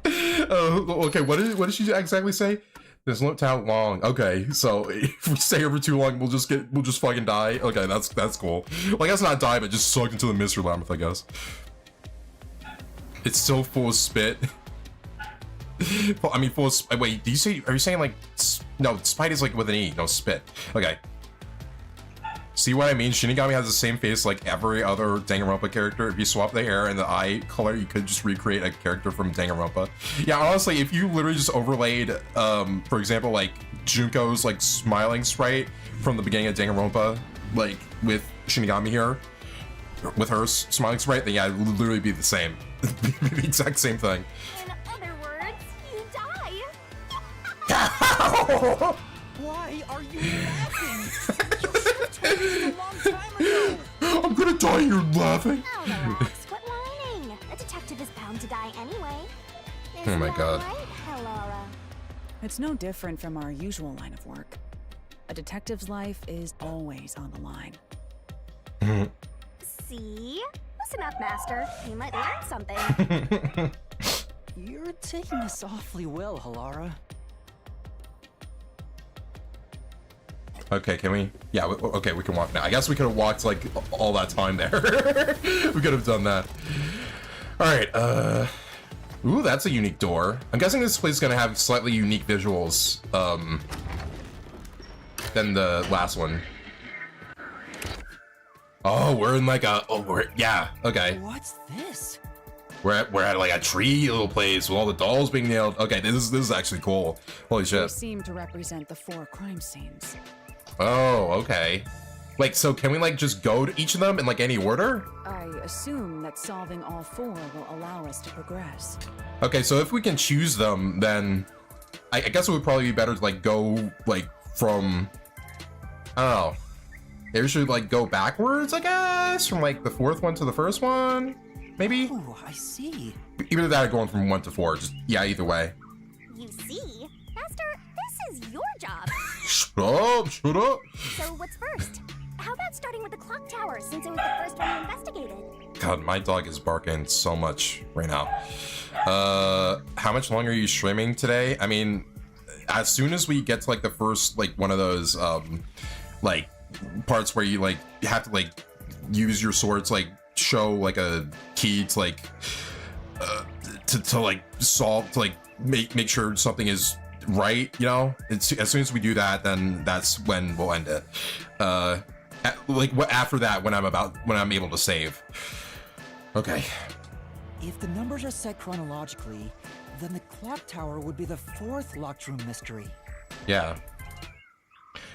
Okay, what did she exactly say? There's no how long. Okay, so if we stay over too long, we'll just fucking die. Okay, that's cool. Well, I guess not die, but just sucked into the mystery labyrinth, I guess. It's so full of spit. Well, I mean, full of wait, are you saying like, no, spite is like with an E, no spit. Okay. See what I mean? Shinigami has the same face like every other Danganronpa character. If you swap the hair and the eye color, you could just recreate a character from Danganronpa. Yeah, honestly, if you literally just overlaid, for example, like Junko's like smiling sprite from the beginning of Danganronpa, like with Shinigami here, with her smiling sprite, then yeah, it would literally be the same. The exact same thing. In other words, you die. Why are you laughing? You should have told me this a long time ago. I'm gonna die, you're laughing. Now relax, quit whining. A detective is bound to die anyway. Oh my God. Right, Laura? It's no different from our usual line of work. A detective's life is always on the line. See? Listen up, Master. You might learn something. You're taking this awfully well, Halara. Okay, can we? Yeah, okay, we can walk now. I guess we could have walked like all that time there. We could have done that. All right, ooh, that's a unique door. I'm guessing this place is gonna have slightly unique visuals, than the last one. Oh, we're in like a, yeah, okay. What's this? We're at like a tree little place with all the dolls being nailed. Okay, this is actually cool. Holy They shit. seem to represent the 4 crime scenes. Oh, okay. Like, so can we like just go to each of them in like any order? I assume that solving all 4 will allow us to progress. Okay, so if we can choose them, then I guess it would probably be better to like go like from, I don't know. Maybe we should like go backwards, I guess, from like the 4th one to the 1st one, maybe? Oh, I see. Either that or going from 1 to 4, just, yeah, either way. You see? Master, this is your job. Shut up, shut up. So what's first? How about starting with the clock tower, since it was the first one you investigated? God, my dog is barking so much right now. How much longer are you streaming today? I mean, as soon as we get to like the first, like one of those, like parts where you like have to like use your sword to like show like a key to like, to like solve, to like make sure something is right, you know? It's, as soon as we do that, then that's when we'll end it. Like what after that, when I'm able to save. Okay. If the numbers are set chronologically, then the clock tower would be the 4th locked room mystery. Yeah.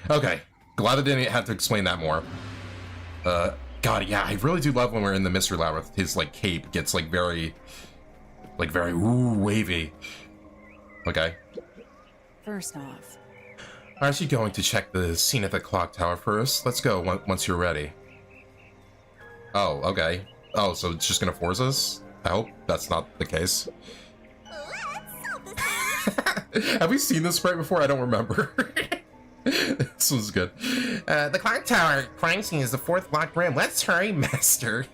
Okay. Glad I didn't have to explain that more. God, yeah, I really do love when we're in the Mystery Labyrinth. His like cape gets like very ooh, wavy. Okay. First off, Aren't you going to check the scene at the clock tower first? Let's go once you're ready. Oh, okay. Oh, so it's just gonna force us? I hope that's not the case. Have we seen this sprite before? I don't remember. This was good. The clock tower crime scene is the 4th locked room. Let's hurry, Master.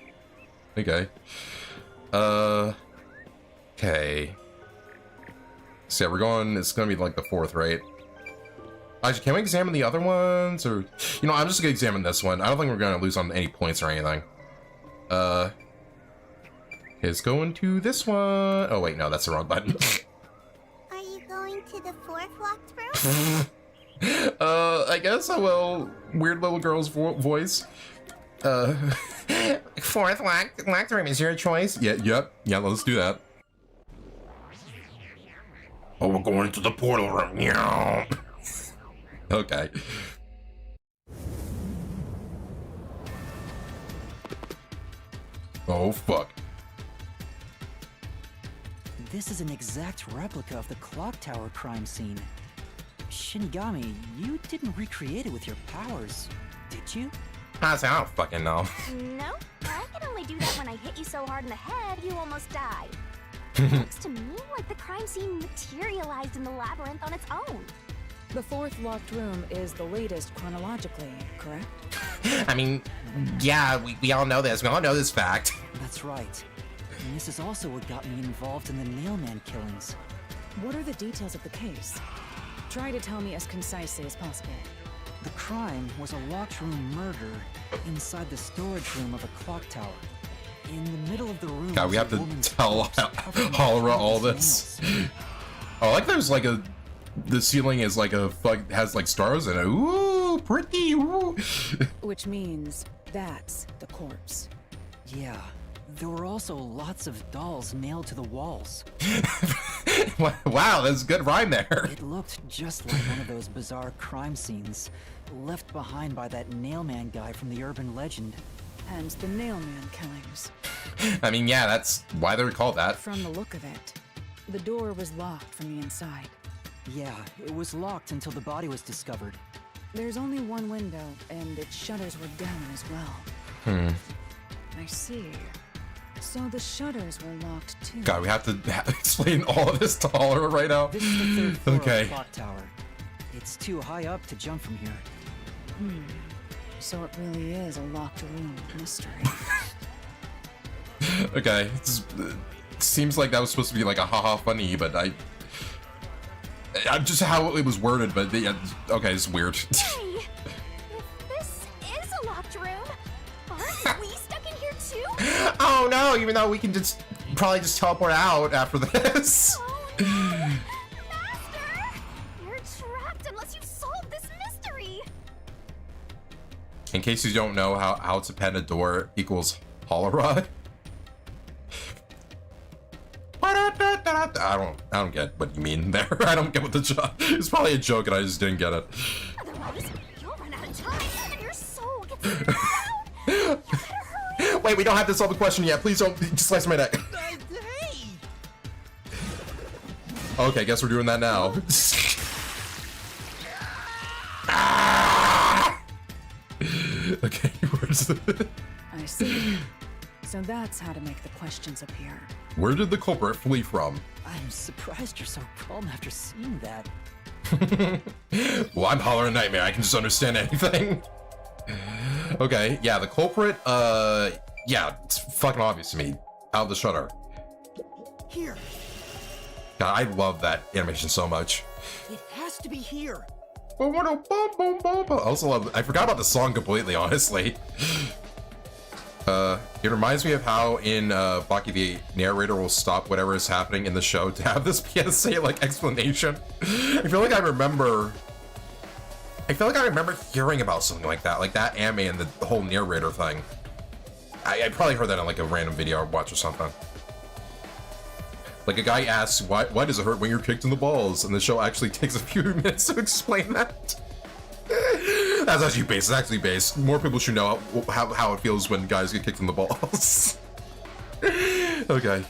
Okay. Okay. So yeah, we're going, it's gonna be like the 4th, right? Actually, can we examine the other ones? Or, you know, I'm just gonna examine this one. I don't think we're gonna lose on any points or anything. It's going to this one. Oh wait, no, that's the wrong button. Are you going to the 4th locked room? I guess I will. Weird little girl's voice. 4th locked room is your choice? Yeah, yep. Yeah, let's do that. Oh, we're going to the portal room. Yeah. Okay. Oh, fuck. This is an exact replica of the clock tower crime scene. Shinigami, you didn't recreate it with your powers, did you? Honestly, I don't fucking know. No, I can only do that when I hit you so hard in the head you almost died. Looks to me like the crime scene materialized in the labyrinth on its own. the 4th locked room is the latest chronologically, correct? I mean, yeah, we all know this. We all know this fact. That's right. And this is also what got me involved in the Nailman killings. What are the details of the case? Try to tell me as concisely as possible. The crime was a locked room murder inside the storage room of a clock tower. In the middle of the room, God, we have to tell Halra all this. Oh, like there's like a, the ceiling is like a has like stars in it. Ooh, pretty. Ooh. Which means that's the corpse. Yeah, there were also lots of dolls nailed to the walls. Wow, that's a good rhyme there. It looked just like one of those bizarre crime scenes left behind by that Nailman guy from the urban legend. hence the Nailman killings. I mean, yeah, that's why they're called that. From the look of it, the door was locked from the inside. Yeah, it was locked until the body was discovered. There's only one window, and its shutters were down as well. I see. So the shutters were locked too. God, we have to explain all of this to Oliver right now. This is the third floor Okay. of the clock tower. It's too high up to jump from here. So it really is a locked room mystery. Okay, it seems like that was supposed to be like a haha funny, but I just how it was worded, but yeah, okay, it's weird. Hey, if this is a locked room, aren't we stuck in here too? Oh no, even though we can just probably just teleport out after this. Oh no! Master! You're trapped unless you solve this mystery! In case you don't know how to pen a door equals holorod. I don't get what you mean there. I don't get what the joke. It's probably a joke and I just didn't get it. Otherwise, you'll run out of time and your soul gets sucked down! You better hurry! Wait, we don't have to solve the question yet. Please don't slice my neck. Hey! Okay, guess we're doing that now. Okay, where's the... I see. So that's how to make the questions appear. Where did the culprit flee from? I'm surprised you're so calm after seeing that. Well, I'm hollering nightmare. I can just understand anything. Okay, yeah, the culprit, yeah, it's fucking obvious to me. Out of the shutter. Here. God, I love that animation so much. It has to be here. I also love, I forgot about the song completely, honestly. It reminds me of how in Baki the narrator will stop whatever is happening in the show to have this PSA like explanation. I feel like I remember hearing about something like that anime and the whole narrator thing. I probably heard that in like a random video I watched or something. Like a guy asks, why does it hurt when you're kicked in the balls? And the show actually takes a few minutes to explain that. That's actually based. It's actually based. More people should know how it feels when guys get kicked in the balls. Okay.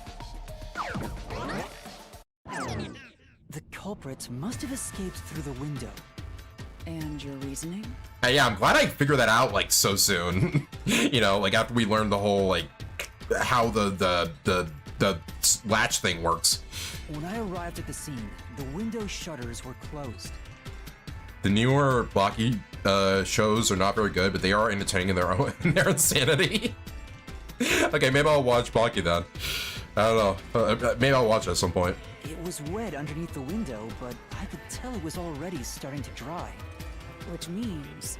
The culprit must have escaped through the window. And your reasoning? Yeah, I'm glad I figured that out like so soon. You know, like after we learned the whole like how the latch thing works. When I arrived at the scene, the window shutters were closed. The newer Baki shows are not very good, but they are entertaining in their own in their insanity. Okay, maybe I'll watch Baki then. I don't know. Maybe I'll watch it at some point. It was wet underneath the window, but I could tell it was already starting to dry. Which means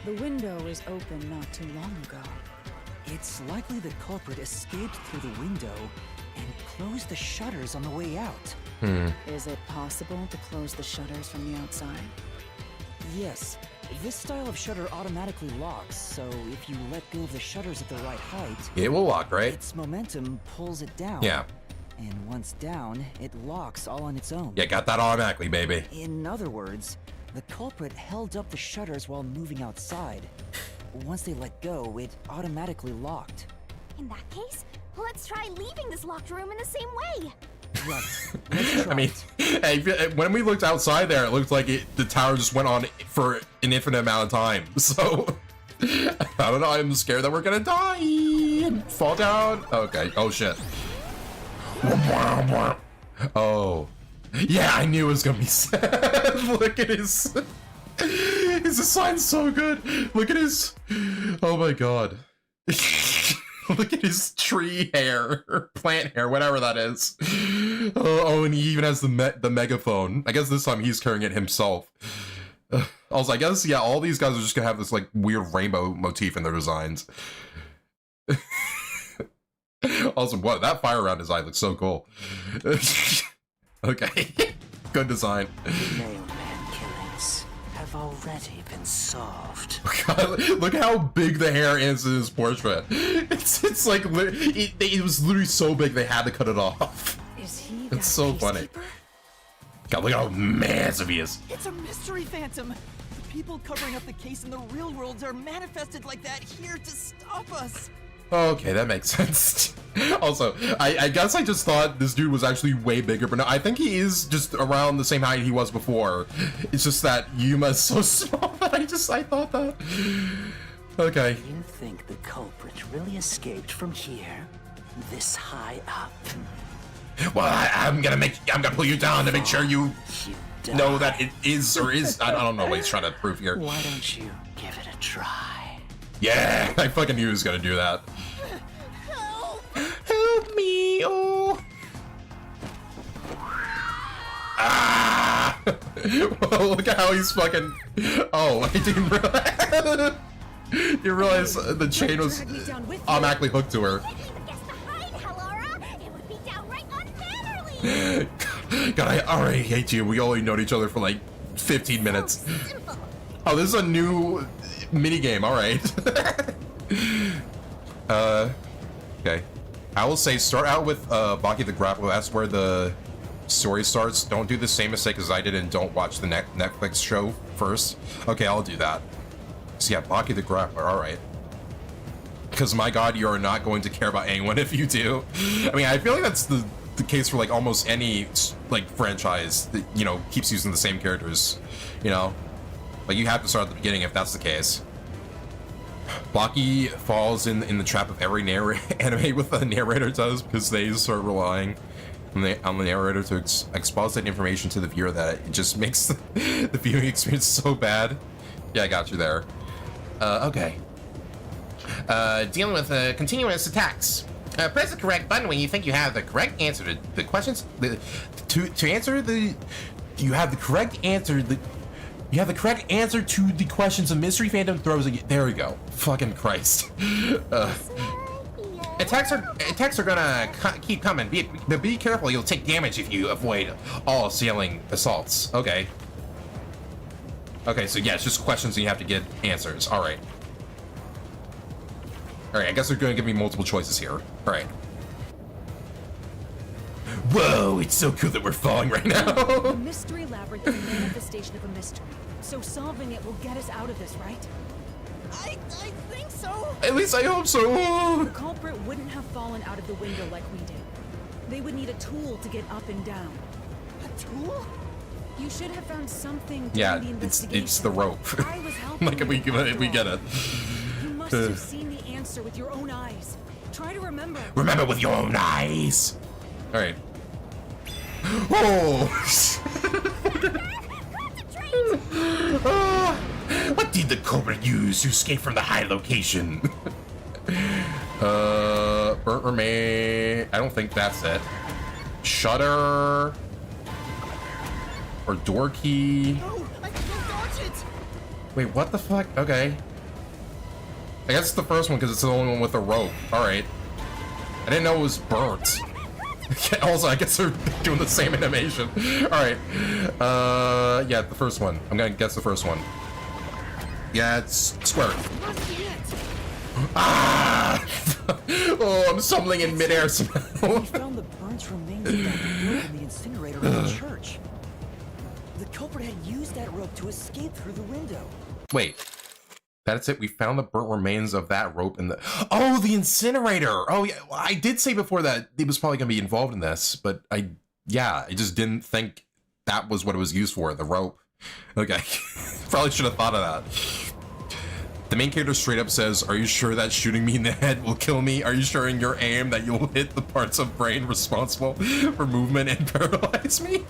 the window was open not too long ago. It's likely the culprit escaped through the window and closed the shutters on the way out. Is it possible to close the shutters from the outside? Yes, this style of shutter automatically locks, so if you let go of the shutters at the right height, It will lock, right? its momentum pulls it down. Yeah. And once down, it locks all on its own. Yeah, got that automatically, baby. In other words, the culprit held up the shutters while moving outside. Once they let go, it automatically locked. In that case, let's try leaving this locked room in the same way. Right. Let's try I mean, it. hey, when we looked outside there, it looked like the tower just went on for an infinite amount of time. So, I don't know. I'm scared that we're gonna die and fall down. Okay. Oh shit. Oh, yeah. I knew it was gonna be sad. Look at his design's so good. Look at his. Oh my god. Look at his tree hair, or plant hair, whatever that is. Oh, and he even has the megaphone. I guess this time he's carrying it himself. Also, I guess, yeah, all these guys are just gonna have this, like, weird rainbow motif in their designs. Also, what? That fire around his eye looks so cool. Okay. Good design. Nailman killings have already been solved. God, look how big the hair is in his portrait. It's like it was literally so big they had to cut it off. Is he It's so funny. God, look how massive he is. It's a mystery phantom. The people covering up the case in the real world are manifested like that here to stop us. Okay, that makes sense. Also, I guess I just thought this dude was actually way bigger, but no, I think he is just around the same height he was before. It's just that Yuma is so small that I thought that. Okay. You think the culprit really escaped from here? This high up? Well, I'm gonna pull you down to make sure you know that it is or is. I don't know what he's trying to prove here. Why don't you give it a try? Yeah, I fucking knew he was gonna do that. Help me! Oh. Ah! Well, look at how he's fucking. Oh, I didn't realize. You realize the chain was automatically hooked to her. God, I already hate you. We only known each other for like 15 minutes. Oh, this is a new minigame. All right. Okay. I will say start out with Baki the Grappler. That's where the story starts. Don't do the same mistake as I did and don't watch the Netflix show first. Okay, I'll do that. So yeah, Baki the Grappler. All right. Because my God, you are not going to care about anyone if you do. I mean, I feel like that's the case for like almost any like franchise that, you know, keeps using the same characters, you know, like you have to start at the beginning if that's the case. Baki falls in the trap of every anime with the narrator does, because they start relying on the narrator to exposit information to the viewer that it just makes the viewing experience so bad. Yeah, I got you there. Okay. Dealing with continuous attacks. Press the correct button when you think you have the correct answer to the questions. You have the correct answer to the questions a mystery fandom throws at you. There we go. Fucking Christ. Attacks are gonna keep coming. Be careful. You'll take damage if you avoid all assailing assaults. Okay. Okay. So yeah, it's just questions and you have to get answers. All right. Alright, I guess they're going to give me multiple choices here. Alright. Whoa, it's so cool that we're falling right now. The Mystery Labyrinth is a manifestation of a mystery, so solving it will get us out of this, right? I think so. At least I hope so. The culprit wouldn't have fallen out of the window like we did. They would need a tool to get up and down. A tool? You should have found something during Yeah, the investigation. it's the rope. I was helping Like, we get it. You must have seen the answer with your own eyes. Try to remember. Remember with your own eyes. All right. Oh. What did the culprit use to escape from the high location? Burnt remain. I don't think that's it. Shutter. Or door key. No, I can't dodge it. Wait, what the fuck? Okay. I guess it's the first one because it's the only one with a rope. Alright. I didn't know it was burnt. Also, I guess they're doing the same animation. Alright. Yeah, the first one. I'm gonna guess the first one. Yeah, it's square. Ah! Oh, I'm stumbling in midair somehow. We found the burnt remains of that rope in the incinerator of the church. The culprit had used that rope to escape through the window. Wait. That's it. We found the burnt remains of that rope in the... Oh, the incinerator! Oh, yeah. Well, I did say before that it was probably going to be involved in this, but I just didn't think that was what it was used for, the rope. Okay. Probably should have thought of that. The main character straight up says, "Are you sure that shooting me in the head will kill me? Are you sure in your aim that you'll hit the parts of brain responsible for movement and paralyze me?"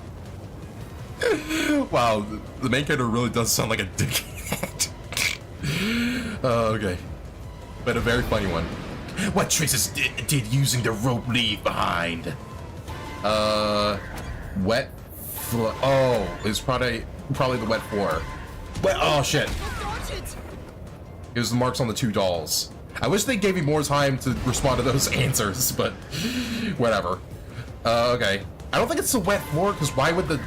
Wow, the main character really does sound like a dickhead. Okay. But a very funny one. What traces did using the rope leave behind? Wet oh, it's probably the wet floor. Oh shit. It was the marks on the two dolls. I wish they gave me more time to respond to those answers, but whatever. Okay. I don't think it's the wet floor, because why would the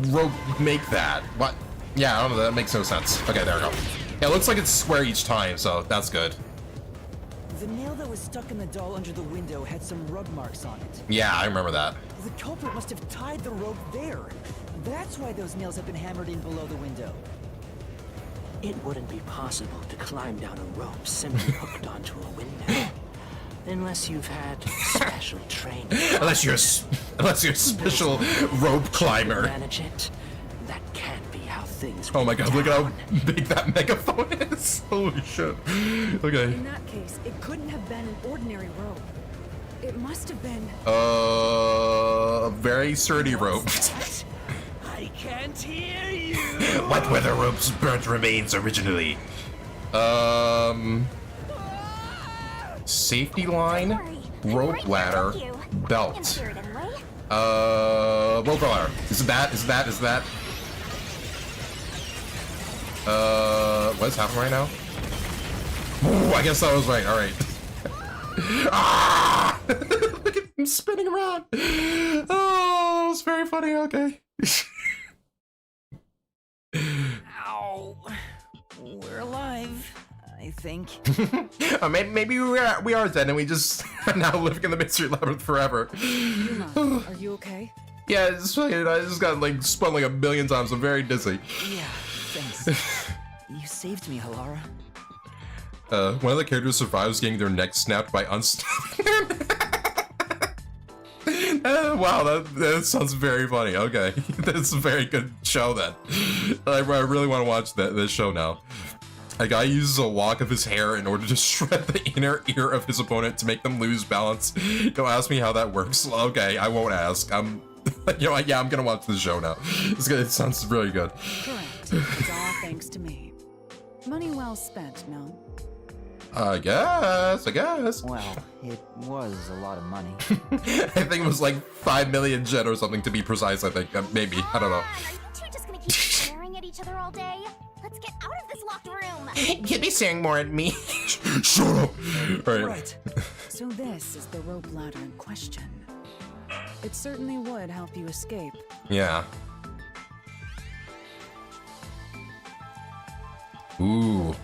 rope make that? What? Yeah, I don't know, that makes no sense. Okay, there we go. Yeah, it looks like it's square each time, so that's good. The nail that was stuck in the doll under the window had some rub marks on it. Yeah, I remember that. The culprit must have tied the rope there. That's why those nails have been hammered in below the window. It wouldn't be possible to climb down a rope simply hooked onto a window. Unless you've had special training. Unless you're a special rope climber. Manage it. That can't be how things Oh my went god, look at how down. big that megaphone is. Holy shit. Okay. In that case, it couldn't have been an ordinary rope. It must have been... Very sturdy rope. I can't hear you. What were the rope's burnt remains originally? Safety line, rope ladder, belt. Rope ladder. Is that? What is happening right now? Ooh, I guess that was right. All right. Ah! Look at him spinning around. Oh, that was very funny. Okay. Ow. We're alive, I think. Maybe we are dead and we just are now living in the Mystery Labyrinth forever. Yuma, are you okay? Yeah, it's fucking, I just got like spun like a million times. I'm very dizzy. Yeah, thanks. You saved me, Halara. One of the characters survives getting their neck snapped by unstuffing their neck. Wow, that sounds very funny. Okay, that's a very good show then. I really want to watch this show now. A guy uses a lock of his hair in order to shred the inner ear of his opponent to make them lose balance. Don't ask me how that works. Okay, I won't ask. I'm gonna watch this show now. It sounds really good. Correct. It's all thanks to me. Money well spent, no? I guess. Well, it was a lot of money. I think it was like 5 million yen or something to be precise, I think. Maybe. I don't know. Are you two just gonna keep staring at each other all day? Let's get out of this locked room. You'd be staring more at me. Shut up! Right. So this is the rope ladder in question. It certainly would help you escape. Yeah. Ooh.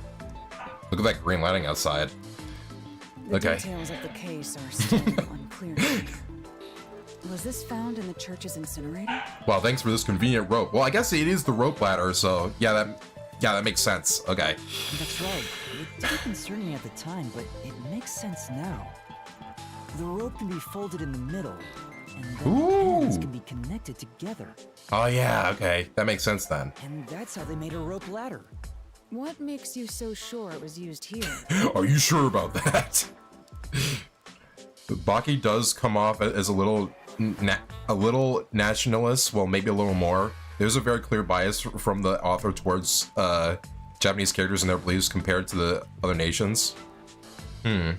Look at that green lighting outside. The Okay. details of the case are still unclear to me. Was this found in the church's incinerator? Wow, thanks for this convenient rope. Well, I guess it is the rope ladder, so yeah, that makes sense. Okay. That's right. It didn't concern me at the time, but it makes sense now. The rope can be folded in the middle, and then the ends can be connected together. Oh yeah, okay. That makes sense then. And that's how they made a rope ladder. What makes you so sure it was used here? Are you sure about that? Baki does come off as a little nationalist, well, maybe a little more. There's a very clear bias from the author towards Japanese characters and their beliefs compared to the other nations. Okay,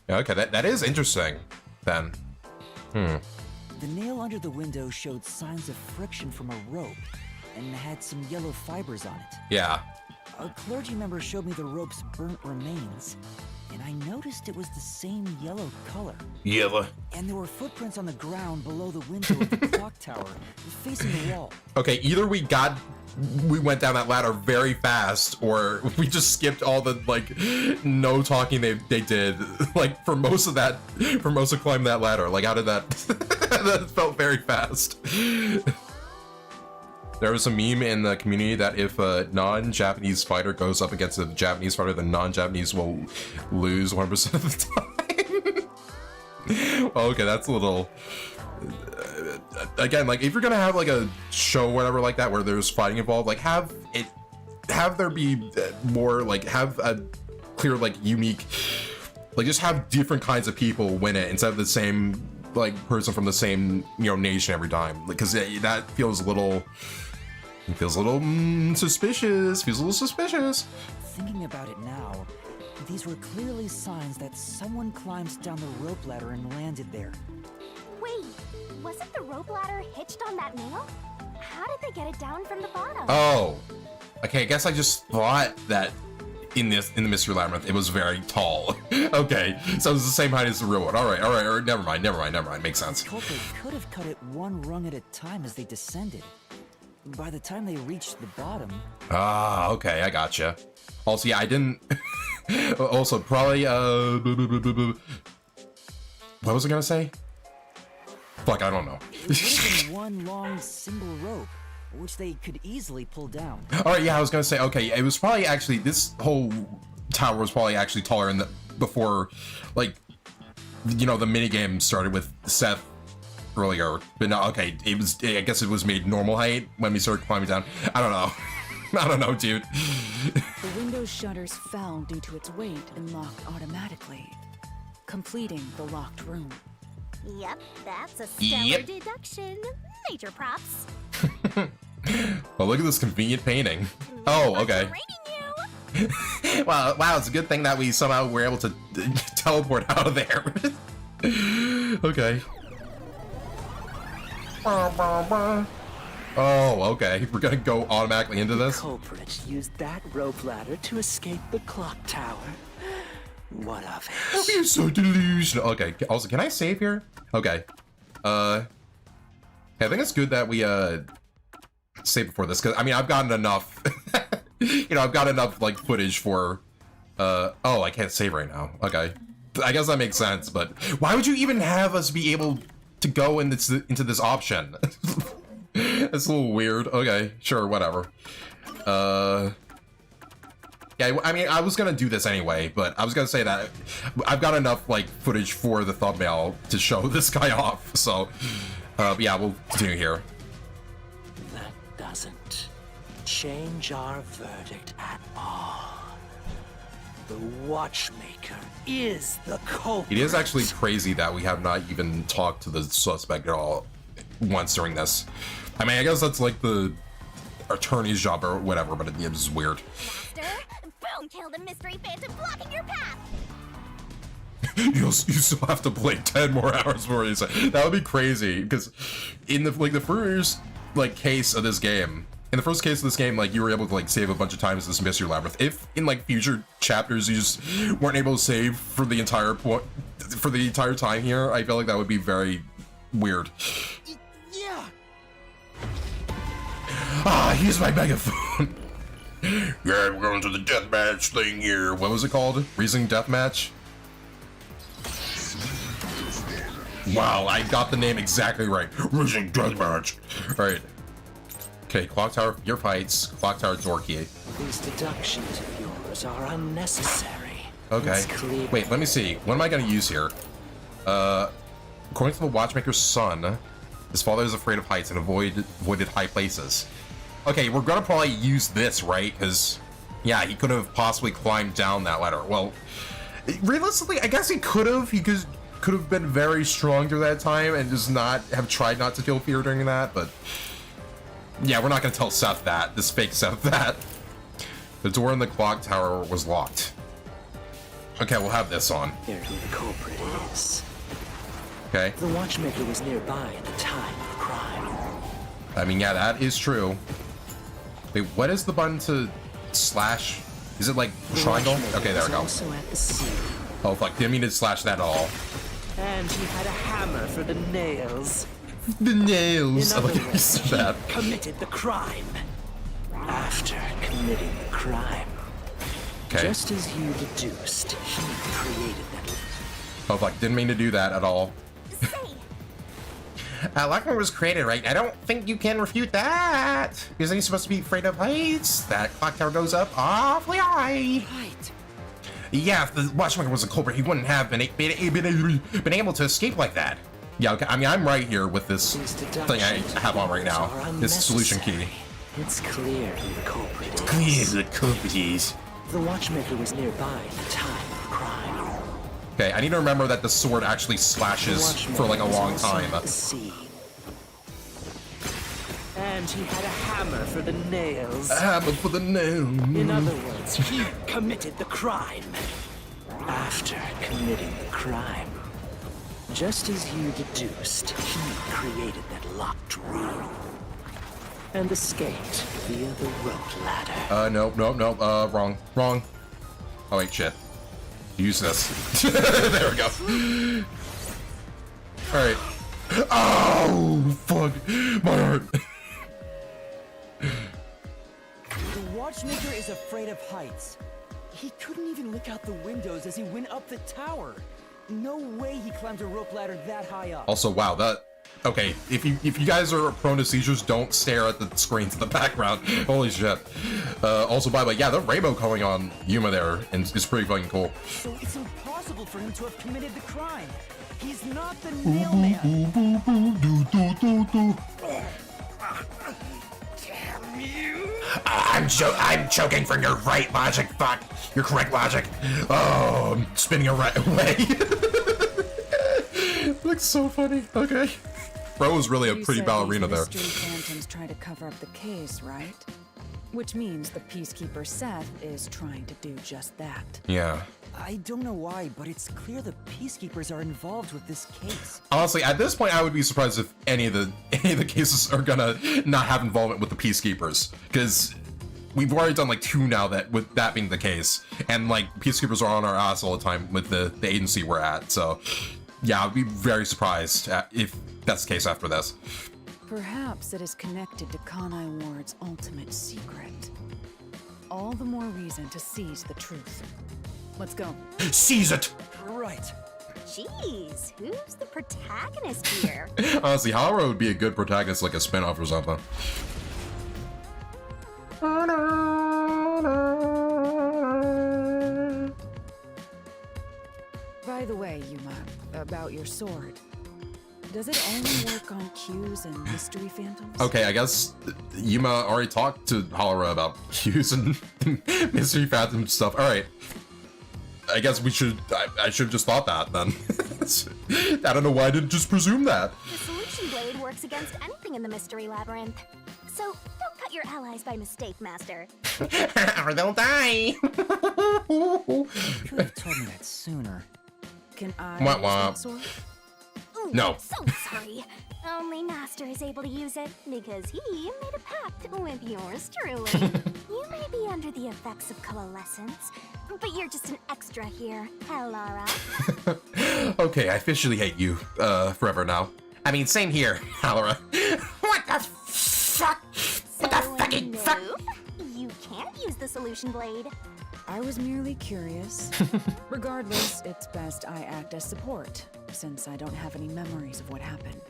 that is interesting, then. The nail under the window showed signs of friction from a rope, and had some yellow fibers on it. Yeah. A clergy member showed me the rope's burnt remains, and I noticed it was the same yellow color. Yellow. And there were footprints on the ground below the window of the clock tower, facing the wall. Okay, either we went down that ladder very fast, or we just skipped all the, like, no talking they did, like, for most of climbing that ladder. Like, how did that... that felt very fast. There was a meme in the community that if a non-Japanese fighter goes up against a Japanese fighter, the non-Japanese will lose 100% of the time. Well, okay, that's a little... again, like, if you're gonna have, like, a show or whatever like that where there's fighting involved, like, have there be more, like, have a clear, like, unique... Like, just have different kinds of people win it instead of the same, like, person from the same, nation every time. Because that feels a little... It feels a little suspicious. Feels a little suspicious. Thinking about it now, these were clearly signs that someone climbed down the rope ladder and landed there. Wait, wasn't the rope ladder hitched on that nail? How did they get it down from the bottom? Oh, okay. I guess I just thought that in the Mystery Labyrinth it was very tall. Okay, so it's the same height as the real one. All right. Never mind. Makes sense. The culprit could have cut it one rung at a time as they descended. By the time they reached the bottom... Ah, okay, I gotcha. Also, yeah, I didn't... also, probably, what was I gonna say? Fuck, I don't know. It would have been one long single rope. which they could easily pull down. Alright, yeah, I was gonna say, okay, it was probably actually, this whole tower was probably actually taller before, like, you know, the minigame started with Seth earlier. But no, okay, I guess it was made normal height when we started climbing down. I don't know. I don't know, dude. The window's shutters fell due to its weight and locked automatically, completing the locked room. Yep, that's a stellar deduction. Major props. Well, look at this convenient painting. Oh, okay. Wow, it's a good thing that we somehow were able to teleport out of there. Okay. Oh, okay. We're gonna go automatically into this. The culprits used that rope ladder to escape the clock tower. What of it? You're so delusional. Okay. Also, can I save here? Okay. I think it's good that we save before this, because I mean I've gotten enough. You know, I've got enough like footage for. Oh, I can't save right now. Okay. I guess that makes sense, but why would you even have us be able to go into this option? It's a little weird. Okay, sure, whatever. Yeah, I mean, I was gonna do this anyway, but I was gonna say that I've got enough, like, footage for the thumbnail to show this guy off, so, yeah, we'll continue here. That doesn't change our verdict at all. The watchmaker is the culprit. It is actually crazy that we have not even talked to the suspect at all once during this. I mean, I guess that's like the attorney's job or whatever, but it's weird. Boom! Kill the mystery phantom blocking your path. You still have to play 10 more hours before you say that would be crazy, because in the first like case of this game. In the first case of this game, like, you were able to, like, save a bunch of times this Mystery Labyrinth. If, in, like, future chapters, you just weren't able to save for the entire time here, I feel like that would be very weird. Yeah! Ah, here's my megaphone! Yeah, we're going to the deathmatch thing here. What was it called? Reasoning Deathmatch? Wow, I got the name exactly right. Reasoning Deathmatch! Alright. Okay, Clock Tower, your fights. Clock Tower, door key. These deductions of yours are unnecessary. Okay. Wait, let me see. What am I going to use here? According to the watchmaker's son, his father is afraid of heights and avoided high places. Okay, we're going to probably use this, right? Because, yeah, he could have possibly climbed down that ladder. Well, realistically, I guess he could have. He could have been very strong during that time and just tried not to feel fear during that, but... yeah, we're not gonna tell Seth that. This fake Seth that. The door in the clock tower was locked. Okay, we'll have this on. Here's who the culprit is. Okay. The watchmaker was nearby at the time of the crime. I mean, yeah, that is true. Wait, what is the button to slash? Is it like triangle? Okay, there we go. Also at the scene. Oh fuck, didn't mean to slash that at all. And he had a hammer for the nails. The nails. In other words, he that. committed the crime. After committing the crime. Okay. Just as you deduced, he created that. Oh fuck, didn't mean to do that at all. Lockman was created, right? I don't think you can refute that. Because he's supposed to be afraid of heights. That clock tower goes up awfully high. Right. Yeah, if the watchmaker was a culprit, he wouldn't have been able to escape like that. Yeah, okay. I mean, I'm right here with this thing I have on right now. This solution key. It's clear who the culprit is. Clear who the culprit is. The watchmaker was nearby at the time of the crime. Okay, I need to remember that the sword actually slashes for like a long time. And he had a hammer for the nails. A hammer for the nails. In other words, he committed the crime. After committing the crime. Just as you deduced, he created that locked room. And escaped via the rope ladder. Nope, wrong. Oh wait, shit. Use this. There we go. Alright. Oh, fuck. My heart. The watchmaker is afraid of heights. He couldn't even look out the windows as he went up the tower. No way he climbed a rope ladder that high up. Also, wow, Okay, if you guys are prone to seizures, don't stare at the screens in the background. Holy shit. Also, by the way, yeah, the rainbow going on Yuma there is pretty fucking cool. So it's impossible for him to have committed the crime. He's not the nailman. Damn you! I'm choking from your right logic. Fuck your correct logic. Oh, I'm spinning away. Looks so funny. Okay. Bro was really a You pretty said ballerina these there. mystery phantoms try to cover up the case, right? Which means the peacekeeper Seth is trying to do just that. Yeah. I don't know why, but it's clear the peacekeepers are involved with this case. Honestly, at this point, I would be surprised if any of the cases are gonna not have involvement with the peacekeepers, because we've already done like 2 now that with that being the case, and like peacekeepers are on our ass all the time with the agency we're at. So, yeah, I'd be very surprised if that's the case after this. Perhaps it is connected to Kanai Ward's ultimate secret. All the more reason to seize the truth. Let's go. Seize it! Right. Jeez, who's the protagonist here? Honestly, Haru would be a good protagonist, like a spin-off or something. By the way, Yuma, about your sword. Does it only work on cues and mystery phantoms? Okay, I guess Yuma already talked to Hallara about cues and mystery phantom stuff. Alright. I guess we should... I should have just thought that, then. I don't know why I didn't just presume that. The solution blade works against anything in the Mystery Labyrinth. So, don't cut your allies by mistake, Master. Or they'll die! You could have told me that sooner. Can I Wah, use wah. that sword? Ooh, No. I'm so sorry. Only Master is able to use it because he made a pact with yours truly. You may be under the effects of coalescence, but you're just an extra here, Lara. Okay, I officially hate you, forever now. I mean, same here, Hallara. What the fuck? What the fucking fuck? You can't use the solution blade. I was merely curious. Regardless, it's best I act as support, since I don't have any memories of what happened.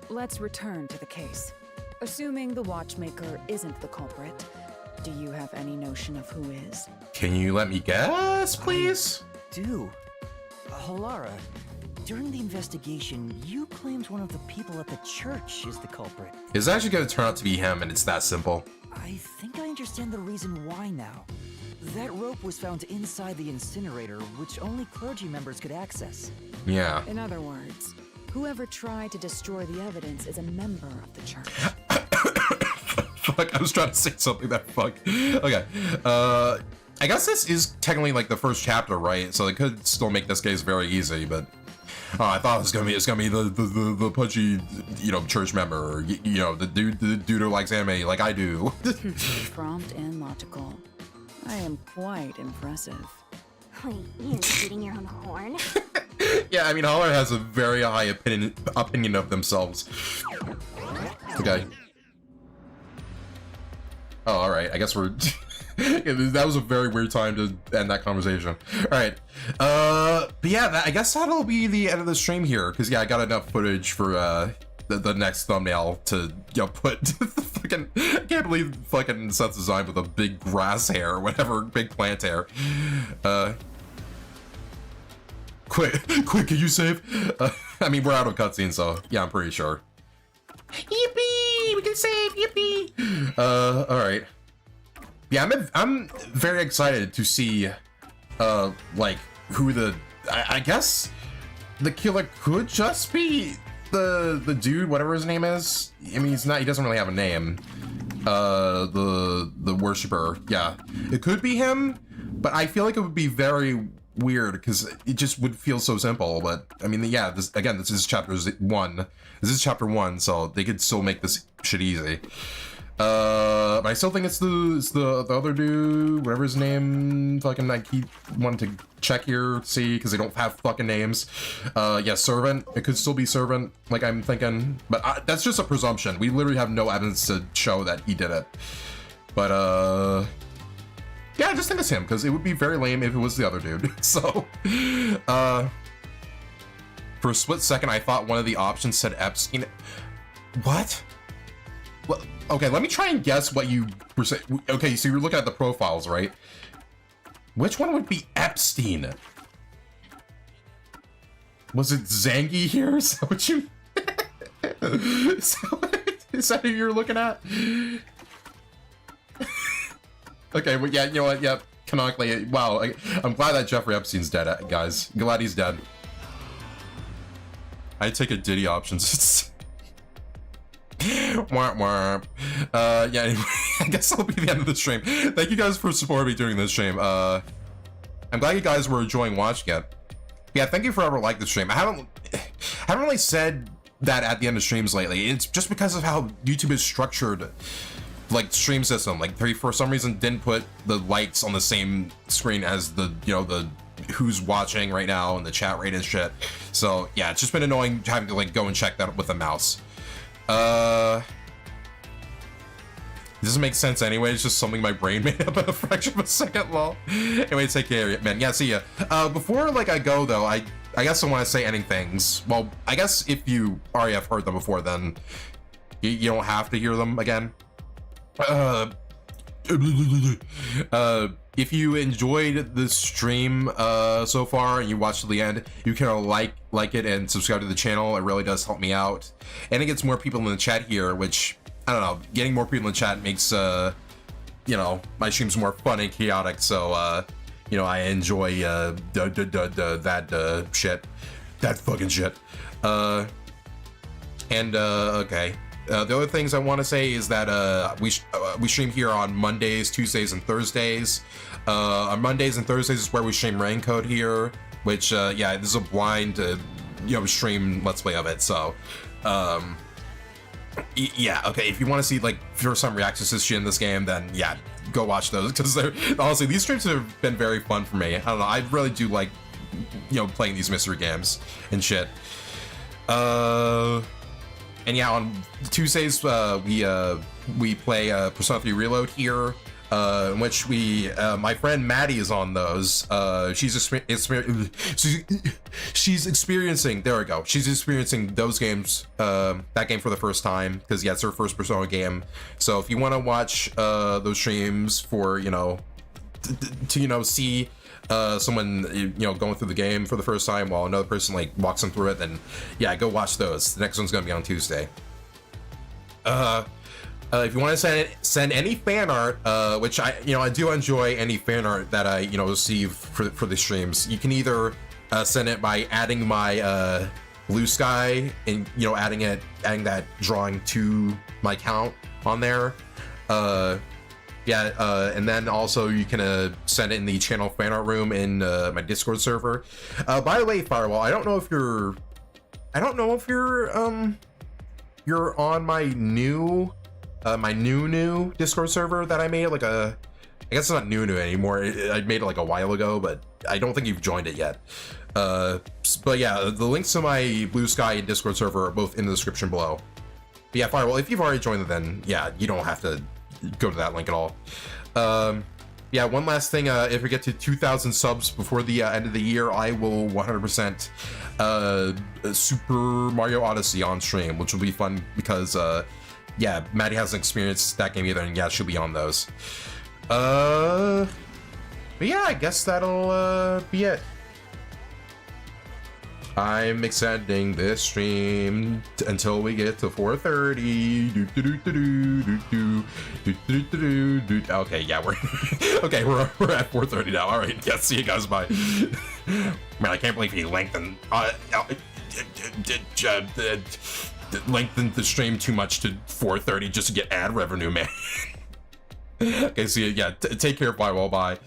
Let's return to the case. Assuming the watchmaker isn't the culprit, do you have any notion of who is? Can you let me guess, please? Do. Halara, during the investigation, you claimed one of the people at the church is the culprit. It's actually gonna turn out to be him, and it's that simple. I think I understand the reason why now. That rope was found inside the incinerator, which only clergy members could access. Yeah. In other words, whoever tried to destroy the evidence is a member of the church. Fuck, I was trying to say something that fuck. Okay. I guess this is technically like the first chapter, right? So they could still make this case very easy, but I thought it's gonna be the pudgy, church member, or, the dude who likes anime like I do. Prompt and logical. I am quite impressive. Wait, you're shooting your own horn? Yeah, I mean, Holler has a very high opinion of themselves. Okay. Oh, alright, I guess we're... that was a very weird time to end that conversation. Alright. But yeah, I guess that'll be the end of the stream here, because yeah, I got enough footage for the next thumbnail to, put the fucking... I can't believe fucking Seth's design with a big grass hair or whatever, big plant hair. Quick, can you save? I mean, we're out of cutscene, so yeah, I'm pretty sure. Yippee! We can save! Yippee! Alright. Yeah, I'm very excited to see, like, who the... I guess the killer could just be the dude, whatever his name is. I mean, he doesn't really have a name. The worshiper, yeah. It could be him, but I feel like it would be very weird because it just would feel so simple. But I mean, yeah, this is chapter 1. This is chapter 1, so they could still make this shit easy. But I still think it's the other dude, whatever his name. Fucking, I keep wanting to check here, see, because they don't have fucking names. Yeah, Servant. It could still be Servant, like I'm thinking, but that's just a presumption. We literally have no evidence to show that he did it. But yeah, I just think it's him, because it would be very lame if it was the other dude. So, For a split second, I thought one of the options said Epstein. What? Well, okay, let me try and guess what you were saying. Okay, so you're looking at the profiles, right? Which one would be Epstein? Was it Zangief here? Is that what you... Is that who you're looking at? Okay, well, yeah, you know what? Yeah, canonically, wow. I'm glad that Jeffrey Epstein's dead, guys. Glad he's dead. I'd take a Diddy options. Womp womp. Yeah, anyway, I guess that'll be the end of the stream. Thank you guys for supporting me during this stream. I'm glad you guys were enjoying watching it. Yeah, thank you for ever liking the stream. I haven't really said that at the end of streams lately. It's just because of how YouTube is structured, like stream system. Like they for some reason didn't put the likes on the same screen as the, you know, the who's watching right now and the chat rate and shit. So yeah, it's just been annoying having to like go and check that with a mouse. It doesn't make sense anyway. It's just something my brain made up in a fraction of a second. Lol. Anyway, take care, man. Yeah, see ya. Before like I go though, I guess I want to say ending things. Well, I guess if you already have heard them before, then you don't have to hear them again. If you enjoyed the stream so far and you watched to the end, you can like it and subscribe to the channel. It really does help me out, and it gets more people in the chat here, which I don't know, getting more people in the chat makes you know, my streams more fun and chaotic. So you know, I enjoy that shit, that fucking shit. Okay. The other things I want to say is that we stream here on Mondays, Tuesdays, and Thursdays. On Mondays and Thursdays is where we stream Rain Code here, which yeah, this is a blind you know, stream Let's Play of it. So yeah, okay, if you want to see like first time reactions to shit in this game, then yeah, go watch those, because they're honestly, these streams have been very fun for me. I don't know, I really do like, you know, playing these mystery games and shit. And yeah, on Tuesdays we play Persona 3 Reload here, in which we my friend Maddie is on those. She's experiencing, there we go, she's experiencing those games, that game for the first time, because yeah, it's her first Persona game. So if you want to watch those streams for, you know, to you know, see someone, you know, going through the game for the first time while another person like walks them through it, then yeah, go watch those. The next one's gonna be on Tuesday. If you want to send any fan art, which I do enjoy any fan art that I, you know, receive for the streams, you can either send it by adding my Blue Sky and, you know, adding that drawing to my account on there. Yeah, and then also you can send it in the channel fan art room in my Discord server. By the way, Firewall, I don't know if you're on my new Discord server that I made, like I guess it's not new anymore. I made it like a while ago, but I don't think you've joined it yet. But yeah, the links to my Blue Sky and Discord server are both in the description below. But yeah, Firewall, if you've already joined it, then yeah, you don't have to go to that link at all. Yeah, one last thing, if we get to 2,000 subs before the end of the year, I will 100% Super Mario Odyssey on stream, which will be fun because yeah, Maddie hasn't experienced that game either, and yeah, she'll be on those. But yeah, I guess that'll be it. I'm extending this stream until we get to 4:30. Okay, yeah, we're okay. We're at 4:30 now. All right, yeah, see you guys. Bye. Man, I can't believe he lengthened the stream too much to 4:30 just to get ad revenue, man. Okay, see you. Yeah, take care, Firewall. Bye.